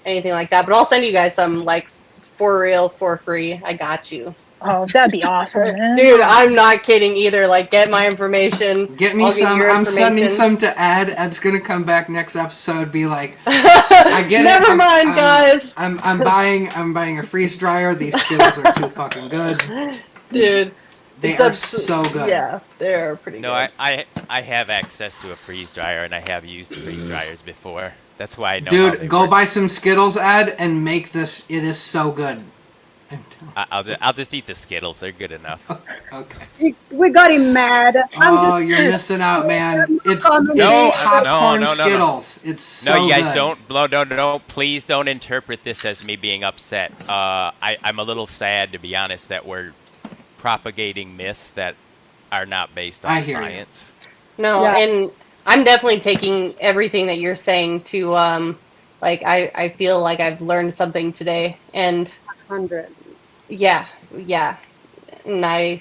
anything like that. But I'll send you guys some like for real for free. I got you, Oh, that'd be awesome, man. dude. I'm not kidding either. Like, get my information. Get me I'll get some. your I'm sending information. some to Ed. Ed's gonna come back next episode. Be like, I get it. Never mind, guys. I'm buying a freeze dryer. These Skittles are too fucking good. Dude, They it's are abs- so good. Yeah, they're pretty No, good. I have access to a freeze dryer, and I have used freeze dryers before. That's why I know. how they Dude, go work. buy some Skittles, Ed, and make this. It is so good. I'll just eat the Skittles. They're good enough. Okay. We got him mad. Oh, you're missing out, man. It's No, popcorn no. Skittles. It's so No, you guys good. don't. Please don't interpret this as me being upset. I'm a little sad, to be honest, that we're propagating myths that are not based I on hear you. science. No, Yeah. and I'm definitely taking everything that you're saying to like I feel like I've learned something today, and 100. yeah, and I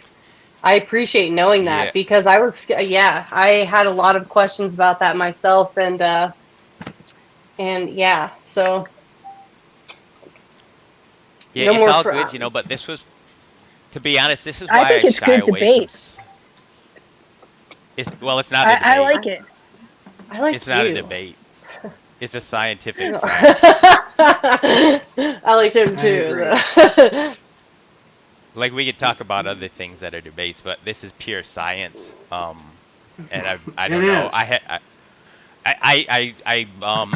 appreciate knowing that Yeah. because I had a lot of questions about that myself, and yeah, so Yeah, no it's more all fr- good, but this was, to be honest, this is I why think it's shy good away debate. from. It's not a debate. I like it. I like It's not a you. debate. It's a scientific fact. I liked him too. Like, we could talk about other things that are debates, but this is pure science. And I don't It know. is.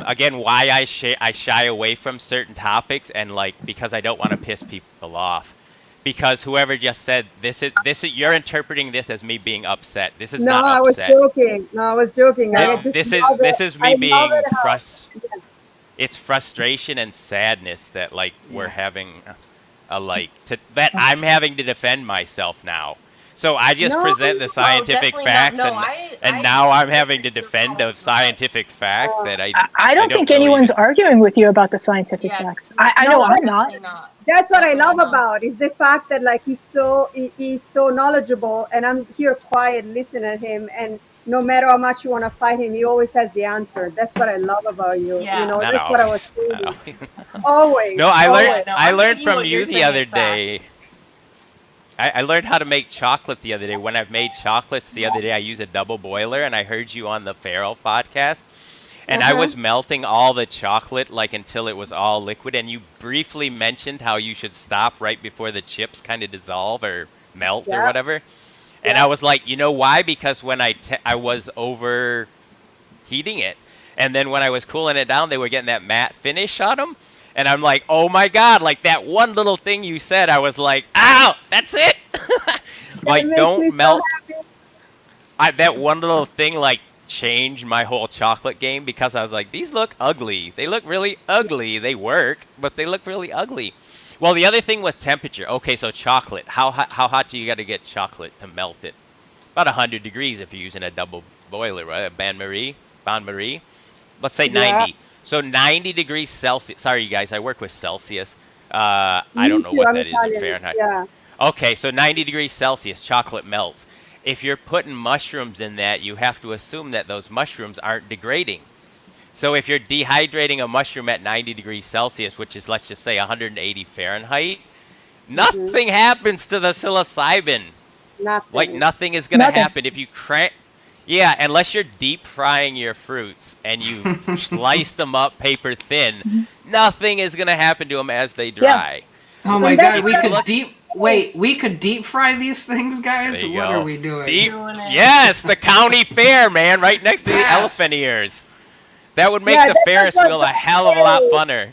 Again, why I shy away from certain topics, and like, because I don't want to piss people off. Because whoever just said this is you're interpreting this as me being upset. This is No, not I was upset. joking. No, I was joking. I just This love is it. me I being love it how- It's frustration and sadness that like we're having that I'm having to defend myself now. So I just No, present the scientific definitely facts, not. No, and I now I'm agree having to with your defend call. a scientific fact that I don't think really anyone's even- arguing with you about the scientific Yeah. facts. I know I'm not. Definitely not. That's what I Definitely love not. about is the fact that like he's so knowledgeable, and I'm here quiet listening at him, and no matter how much you want to fight him, he always has the answer. That's what I love about you. Yeah. You know, Not that's what I was always. saying. Not always. Always. No, I always. learned. no, I I'm learned taking from what you you're the saying other as fact. day. I learned how to make chocolate the other day. When I've made chocolates the other day, I use a double boiler, and I heard you on the Farrell podcast, and I was melting all the chocolate like until it was all liquid, and you briefly mentioned how you should stop right before the chips kind of dissolve or melt or Yeah. whatever. And I was like, you know why? Because when I was overheating it, and then when I was cooling it down, they were getting that matte finish on them. And I'm like, oh my god, like that one little thing you said, I was like, ow, that's it. Like, It makes me don't so melt. happy. That one little thing like changed my whole chocolate game, because I was like, these look ugly. They look really ugly. They work, but they look really ugly. Well, the other thing with temperature. Okay, so chocolate. How hot do you got to get chocolate to melt it? About 100 degrees if you're using a double boiler, right? A bain marie. Let's say 90. So 90 degrees Celsius. Sorry, you guys, I work with Celsius. I Me don't know too, what I'm that is in Italian. Fahrenheit. Yeah. Okay, so 90 degrees Celsius, chocolate melts. If you're putting mushrooms in that, you have to assume that those mushrooms aren't degrading. So if you're dehydrating a mushroom at 90 degrees Celsius, which is, let's just say, 180 Fahrenheit, nothing happens to the psilocybin. Nothing. Like, nothing is going to Nothing. happen if you crank. Yeah, unless you're deep frying your fruits and you slice them up paper thin, nothing is going to happen to them as they dry. Oh my And god, that's we what could I- we could deep fry these things, guys? There you What go. are we doing? Deep, Doing it. yes, the county fair, man, right next to the Yes. elephant ears. That would make Yeah, the that's Ferris what I was wheel a gonna hell of a lot say. funner.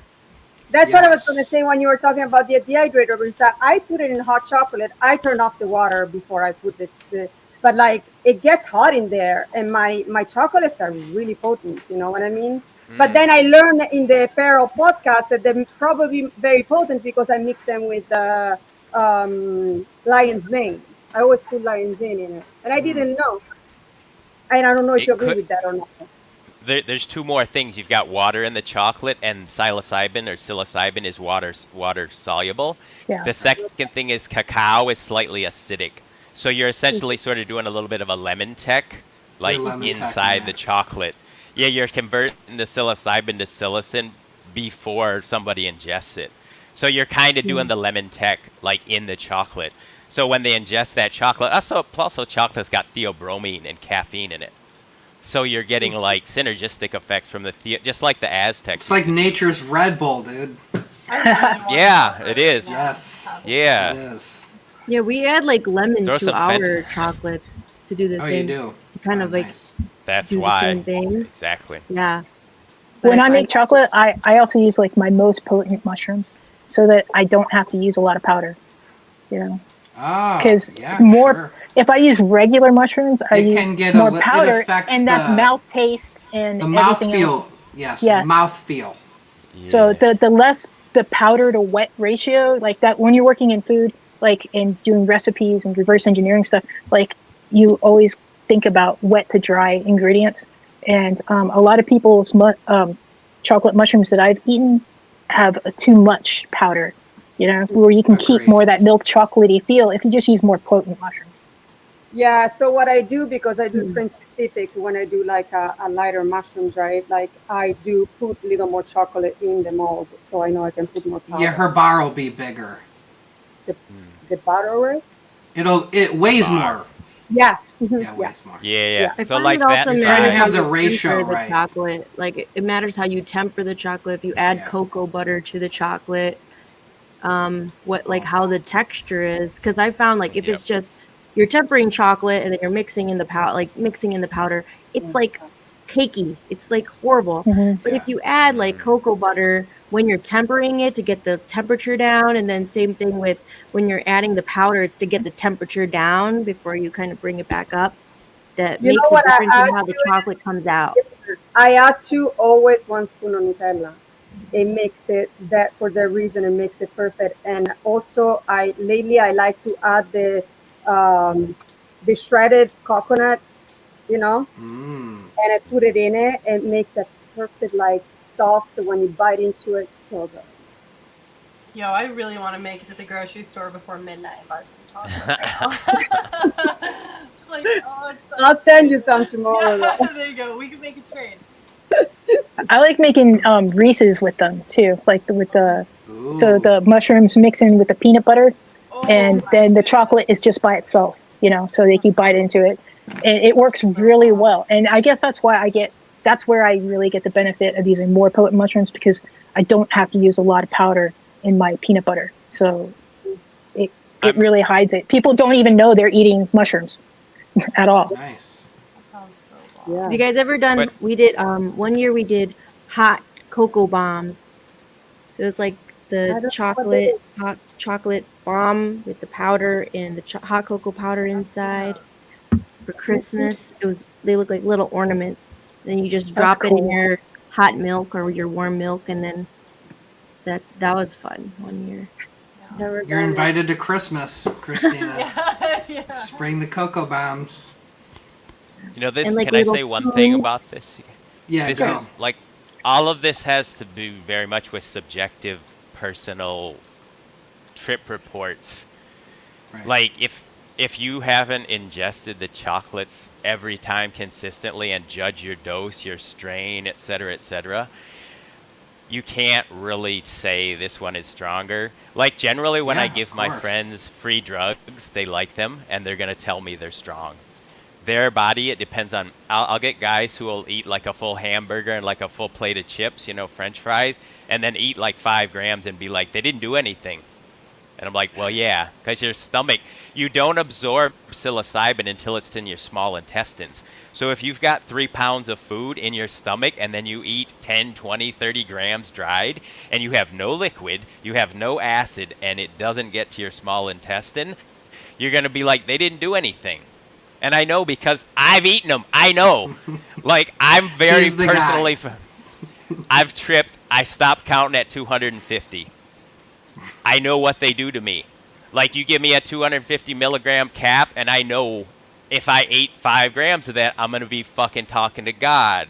That's what I was Yes. going to say when you were talking about the dehydrator. Because I put it in hot chocolate. I turn off the water before I put it. But like it gets hot in there, and my chocolates are really potent. You know what I mean? But then I learned in the Farrell podcast that they're probably very potent because I mix them with lion's mane. I always put lion's mane in it, and I didn't know. And I don't know if It you agree could- with that or not. There's two more things. You've got water in the chocolate, and psilocybin is water soluble. Yeah. The second thing is cacao is slightly acidic. So you're essentially sort of doing a little bit of a lemon tech, like lemon tech, inside yeah. the chocolate. Yeah, you're converting the psilocybin to psilocin before somebody ingests it. So you're kind of doing the lemon tech, like in the chocolate. So when they ingest that chocolate, also chocolate's got theobromine and caffeine in it. So you're getting like synergistic effects from just like the Aztecs. It's like nature's Red Bull, dude. Yeah, it is. Yes. Yeah. It is. Yeah, we add like lemon Throw to some our chocolate to do the Oh, same. you do? To kind Oh, of like nice. That's do the why. same thing. Exactly. Yeah. When But I make chocolate, I also use like my most potent mushrooms. so that I don't have to use a lot of powder. You know, Oh, because yeah, more. sure. If I use regular mushrooms, I It use can get more it powder, affects and that's the mouth taste and everything else. mouthfeel. Yes, Yes. mouthfeel. So Yeah. the less the powder to wet ratio, like that, when you're working in food, like and doing recipes and reverse engineering stuff, like you always think about wet to dry ingredients. And a lot of people's chocolate mushrooms that I've eaten have too much powder. You know, where you can keep Agreed. more of that milk chocolatey feel if you just use more potent mushrooms. Yeah, so what I do, because I do strain specific, when I do like a lighter mushrooms, right? Like I do put a little more chocolate in the mold, so I know I can put more powder. Yeah, her bar will be bigger. The butter, right? It weighs bar. more. Yeah. Yeah, it weighs more. Yeah. I So find like it also that Trying to matters have how the you ratio temper the right. chocolate. Like it matters how you temper the chocolate. If you add Yeah. cocoa butter to the chocolate, how the texture is. Because I found like if Yep. it's just you're tempering chocolate and then you're mixing in the powder, it's like cakey. It's like horrible. Mhm. But Yeah. if you add like cocoa butter when you're tempering it to get the temperature down, and then same thing with when you're adding the powder, it's to get the temperature down before you kind of bring it back up. That You know makes a what I difference in add how to the chocolate comes out. it? I add always 1 spoon of Nutella. It makes it that for that reason it makes it perfect. And also I like to add the shredded coconut, you know, Mm. and I put it in it. It makes it perfect, like soft when you bite into it. So good. Yo, I really want to make it to the grocery store before midnight and buy some chocolate right now. Just like, oh, it's so I'll send you some tomorrow. Yeah, though. there you go. We can make a trade. I like making Reese's with them too, like with the so Ooh. the mushrooms mix in with the peanut butter, Oh, and my then the goodness. chocolate is just by itself, you know, so they can bite into it, and it works really well. And I guess that's why that's where I really get the benefit of using more potent mushrooms, because I don't have to use a lot of powder in my peanut butter, so it really hides it. People don't even know they're eating mushrooms at all. Nice. Sounds so bomb. Yeah. Have you guys ever done? But- We did. One year we did hot cocoa bombs. So it's like I don't know what they hot chocolate bomb with the powder and the hot cocoa powder inside for Christmas. They look like little ornaments. Then you just drop it in cool. your hot milk or your warm milk, and then that was fun one year. Never You're done it. invited to Christmas, Christina. Yeah. Spring the cocoa bombs. You know this. And, like, Can I little say one thing spoon. about this? Yeah, This go. is like all of this has to do very much with subjective, personal trip reports. Right. Like if you haven't ingested the chocolates every time consistently and judge your dose, your strain, etc., you can't really say this one is stronger. Like generally when I Yeah, give of my course. friends free drugs, they like them and they're gonna tell me they're strong. Their body, it depends on. I'll get guys who will eat like a full hamburger and like a full plate of chips, you know, French fries, and then eat like 5 grams and be like, they didn't do anything. And I'm like, well, yeah, because your stomach, you don't absorb psilocybin until it's in your small intestines. So if you've got 3 pounds of food in your stomach and then you eat 10, 20, 30 grams dried and you have no liquid, you have no acid, and it doesn't get to your small intestine, you're going to be like, they didn't do anything. And I know because I've eaten them. I know. Like, I'm very He's the guy. personally, I've tripped. I stopped counting at 250. I know what they do to me. Like, you give me a 250 milligram cap, and I know if I ate 5 grams of that, I'm going to be fucking talking to God,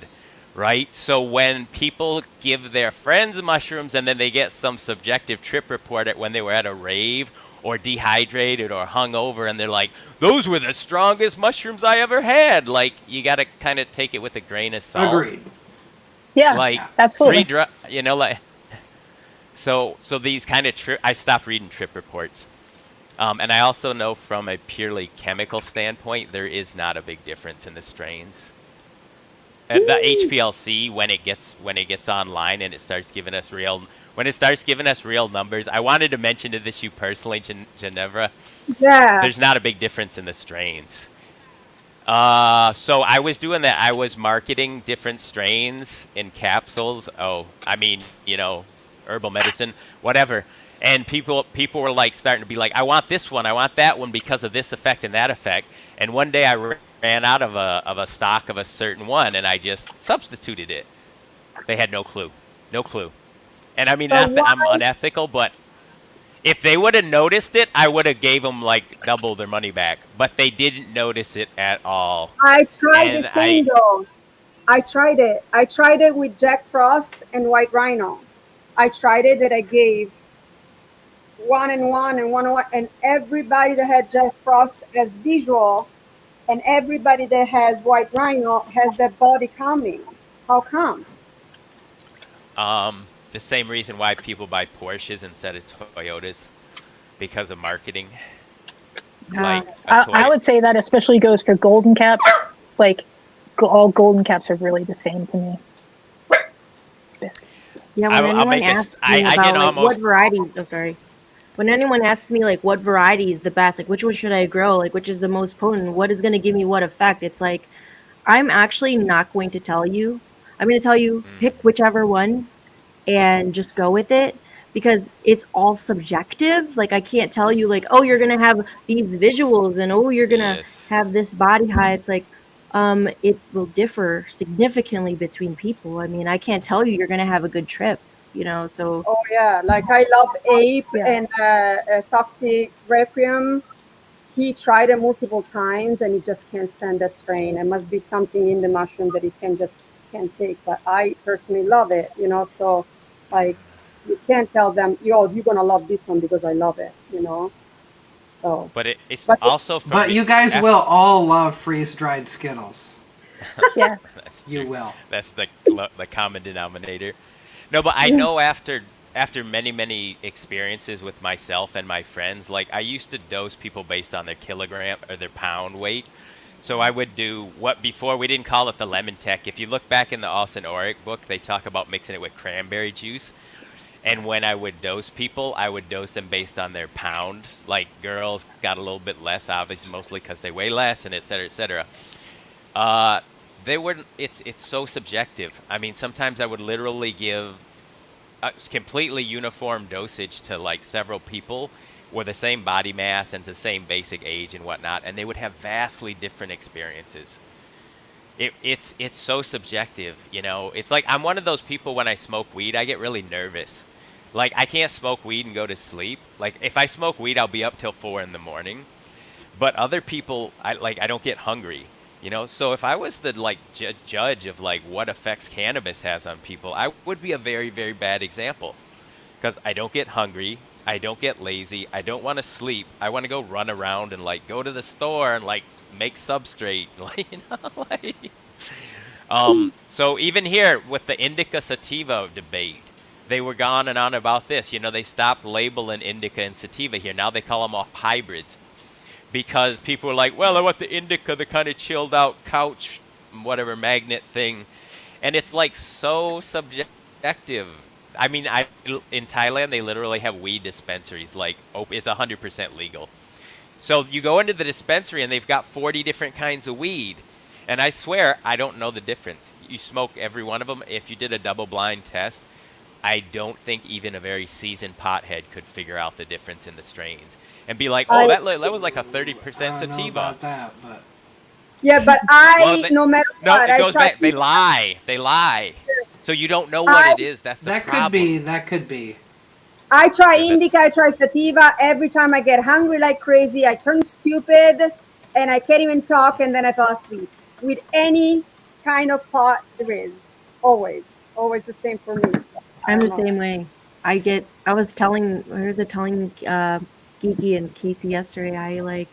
right? So when people give their friends mushrooms and then they get some subjective trip report at when they were at a rave or dehydrated or hungover, and they're like, those were the strongest mushrooms I ever had. Like, you got to kind of take it with a grain of salt. Agreed. Yeah, Like, absolutely. you know, like, so these kind of I stopped reading trip reports. And I also know from a purely chemical standpoint, there is not a big difference in the strains. The HPLC, when it gets online and it starts giving us real numbers, I wanted to mention to this you personally, Ginevra. Yeah. There's not a big difference in the strains. So I was doing that. I was marketing different strains in capsules. Oh, I mean, you know, herbal medicine, whatever. And people were like starting to be like, I want this one, I want that one because of this effect and that effect. And one day I ran out of a stock of a certain one, and I just substituted it. They had no clue. And I mean, not that I'm unethical, but if they would have noticed it, I would have gave them like double their money back. But they didn't notice it at all. I tried And the same though. I tried it. I tried it with Jack Frost and White Rhino. I tried it that I gave one and one, and everybody that had Jack Frost as visual, and everybody that has White Rhino has that body coming. How come? The same reason why people buy Porsches instead of Toyotas, because of marketing. Like I would say that especially goes for golden caps. Like all golden caps are really the same to me. Yeah, when anyone asks me about like what variety, when anyone asks me like what variety is the best, like which one should I grow, like which is the most potent, what is going to give me what effect, it's like I'm actually not going to tell you. I'm going to tell you pick whichever one and just go with it, because it's all subjective. Like I can't tell you like, oh, you're going to have these visuals and oh, you're going to have this body height. It's like it will differ significantly between people. I mean, I can't tell you you're going to have a good trip, so. Oh, yeah. Like I love Ape and Toxic Requiem. He tried it multiple times and he just can't stand the strain. There must be something in the mushroom that he can't take. But I personally love it, so like you can't tell them, you're going to love this one because I love it, So, but it's also for But you guys will all love freeze-dried Skittles. Yeah. You will. That's the common denominator. No, but I know after many experiences with myself and my friends, like I used to dose people based on their kilogram or their pound weight. So I would do what before we didn't call it the lemon tech. If you look back in the Austin Oric book, they talk about mixing it with cranberry juice. And when I would dose people, I would dose them based on their pound. Like girls got a little bit less, obviously, mostly because they weigh less, and et cetera, et cetera. They wouldn't. It's so subjective. I mean, sometimes I would literally give a completely uniform dosage to like several people with the same body mass and the same basic age and whatnot, and they would have vastly different experiences. It's so subjective, It's like I'm one of those people when I smoke weed, I get really nervous. Like I can't smoke weed and go to sleep. Like if I smoke weed, I'll be up till 4 a.m. But other people, I don't get hungry, So if I was the like judge of like what effects cannabis has on people, I would be a very, very bad example, because I don't get hungry. I don't get lazy. I don't want to sleep. I want to go run around and like go to the store and like make substrate, so even here with the indica sativa debate, they were gone and on about this. They stopped labeling indica and sativa here. Now they call them all hybrids, because people were like, well, I want the indica, the kind of chilled out couch, whatever magnet thing, and it's like so subjective. I mean, in Thailand, they literally have weed dispensaries. Like, it's 100% legal. So you go into the dispensary, and they've got 40 different kinds of weed. And I swear, I don't know the difference. You smoke every one of them. If you did a double-blind test, I don't think even a very seasoned pothead could figure out the difference in the strains. And be like, oh, that was like a 30% sativa. I don't know about that, but... Yeah, but no matter what, it goes back. They lie. So you don't know what it is. That's the problem. That could be. I try indica, I try sativa. Every time I get hungry like crazy, I turn stupid, and I can't even talk, and then I fall asleep. With any kind of pot there is. Always the same for me. So, I'm the same way. I was telling Geeky and Casey yesterday,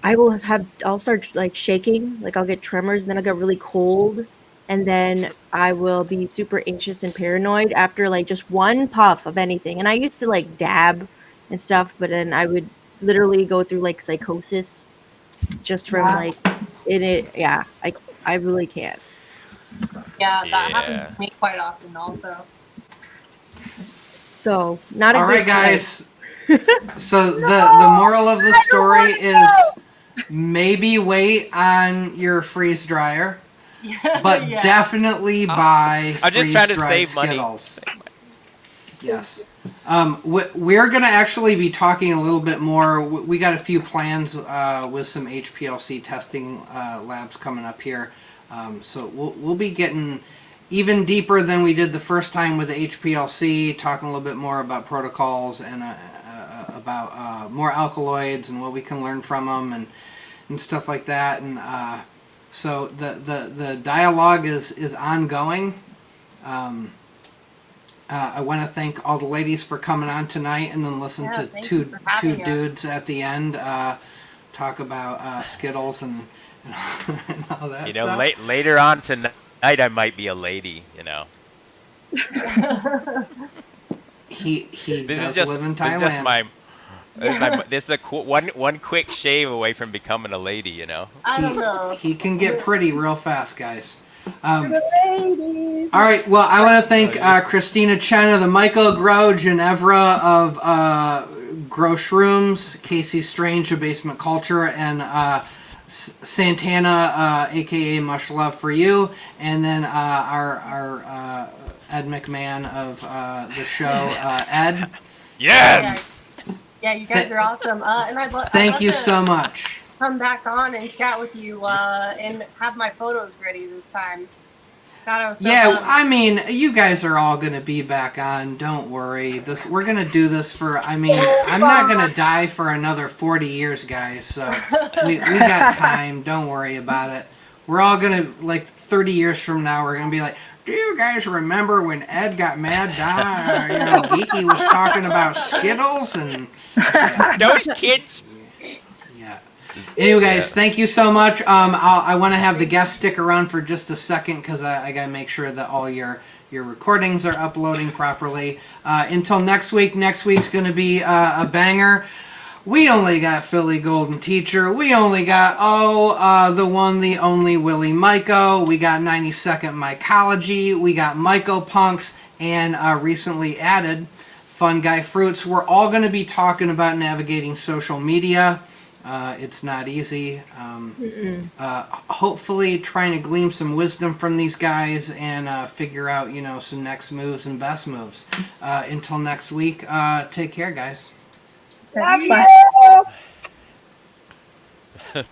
I'll start like shaking, like I'll get tremors, and then I'll get really cold, and then I will be super anxious and paranoid after like just one puff of anything. And I used to like dab and stuff, but then I would literally go through like psychosis just from like I really can't. Yeah, that happens to me quite often also. So not a all good right, guys. So the moral of the story is maybe wait on your freeze dryer, but definitely buy I'm just trying to freeze-dried save money. Skittles. Yes. We're going to actually be talking a little bit more. We got a few plans with some HPLC testing labs coming up here. So we'll be getting even deeper than we did the first time with the HPLC, talking a little bit more about protocols and about more alkaloids and what we can learn from them and stuff like that. And so the dialogue is ongoing. I want to thank all the ladies for coming on tonight, and then listen to two dudes at the end talk about Skittles and all that stuff. Later on tonight, I might be a lady. He does live in Thailand. This is one quick shave away from becoming a lady. I don't know. He can get pretty real fast, guys. Ladies. All right. Well, I want to thank Krystyna Chen of the Myco Grow, Ginevra of Grow Srooms, Casey Strange of Basement Culture, and Santana, aka Mush Love for You, and then our Ed McMahon of the show, Ed. Yes. Yeah, you guys are awesome. And Thank you so much. Come back on and chat with you and have my photos ready this time. God, I was so Yeah, I mean, you guys are all going to be back on. Don't worry. We're going to do this for, I'm not going to die for another 40 years, guys. So we got time. Don't worry about it. We're all going to, 30 years from now, we're going to be like, do you guys remember when Ed got mad? Geeky was talking about Skittles and... Those kids... Anyway, guys, thank you so much. I want to have the guests stick around for just a second because I got to make sure that all your recordings are uploading properly. Until next week. Next week's going to be a banger. We only got Philly Golden Teacher. We only got, the one, the only Willie Myco. We got 90-second Mycology. We got Myco Punks and recently added Fun Guy Fruits. We're all going to be talking about navigating social media. It's not easy. Hopefully trying to glean some wisdom from these guys and figure out, some next moves and best moves. Until next week, take care, guys. Love Bye. you.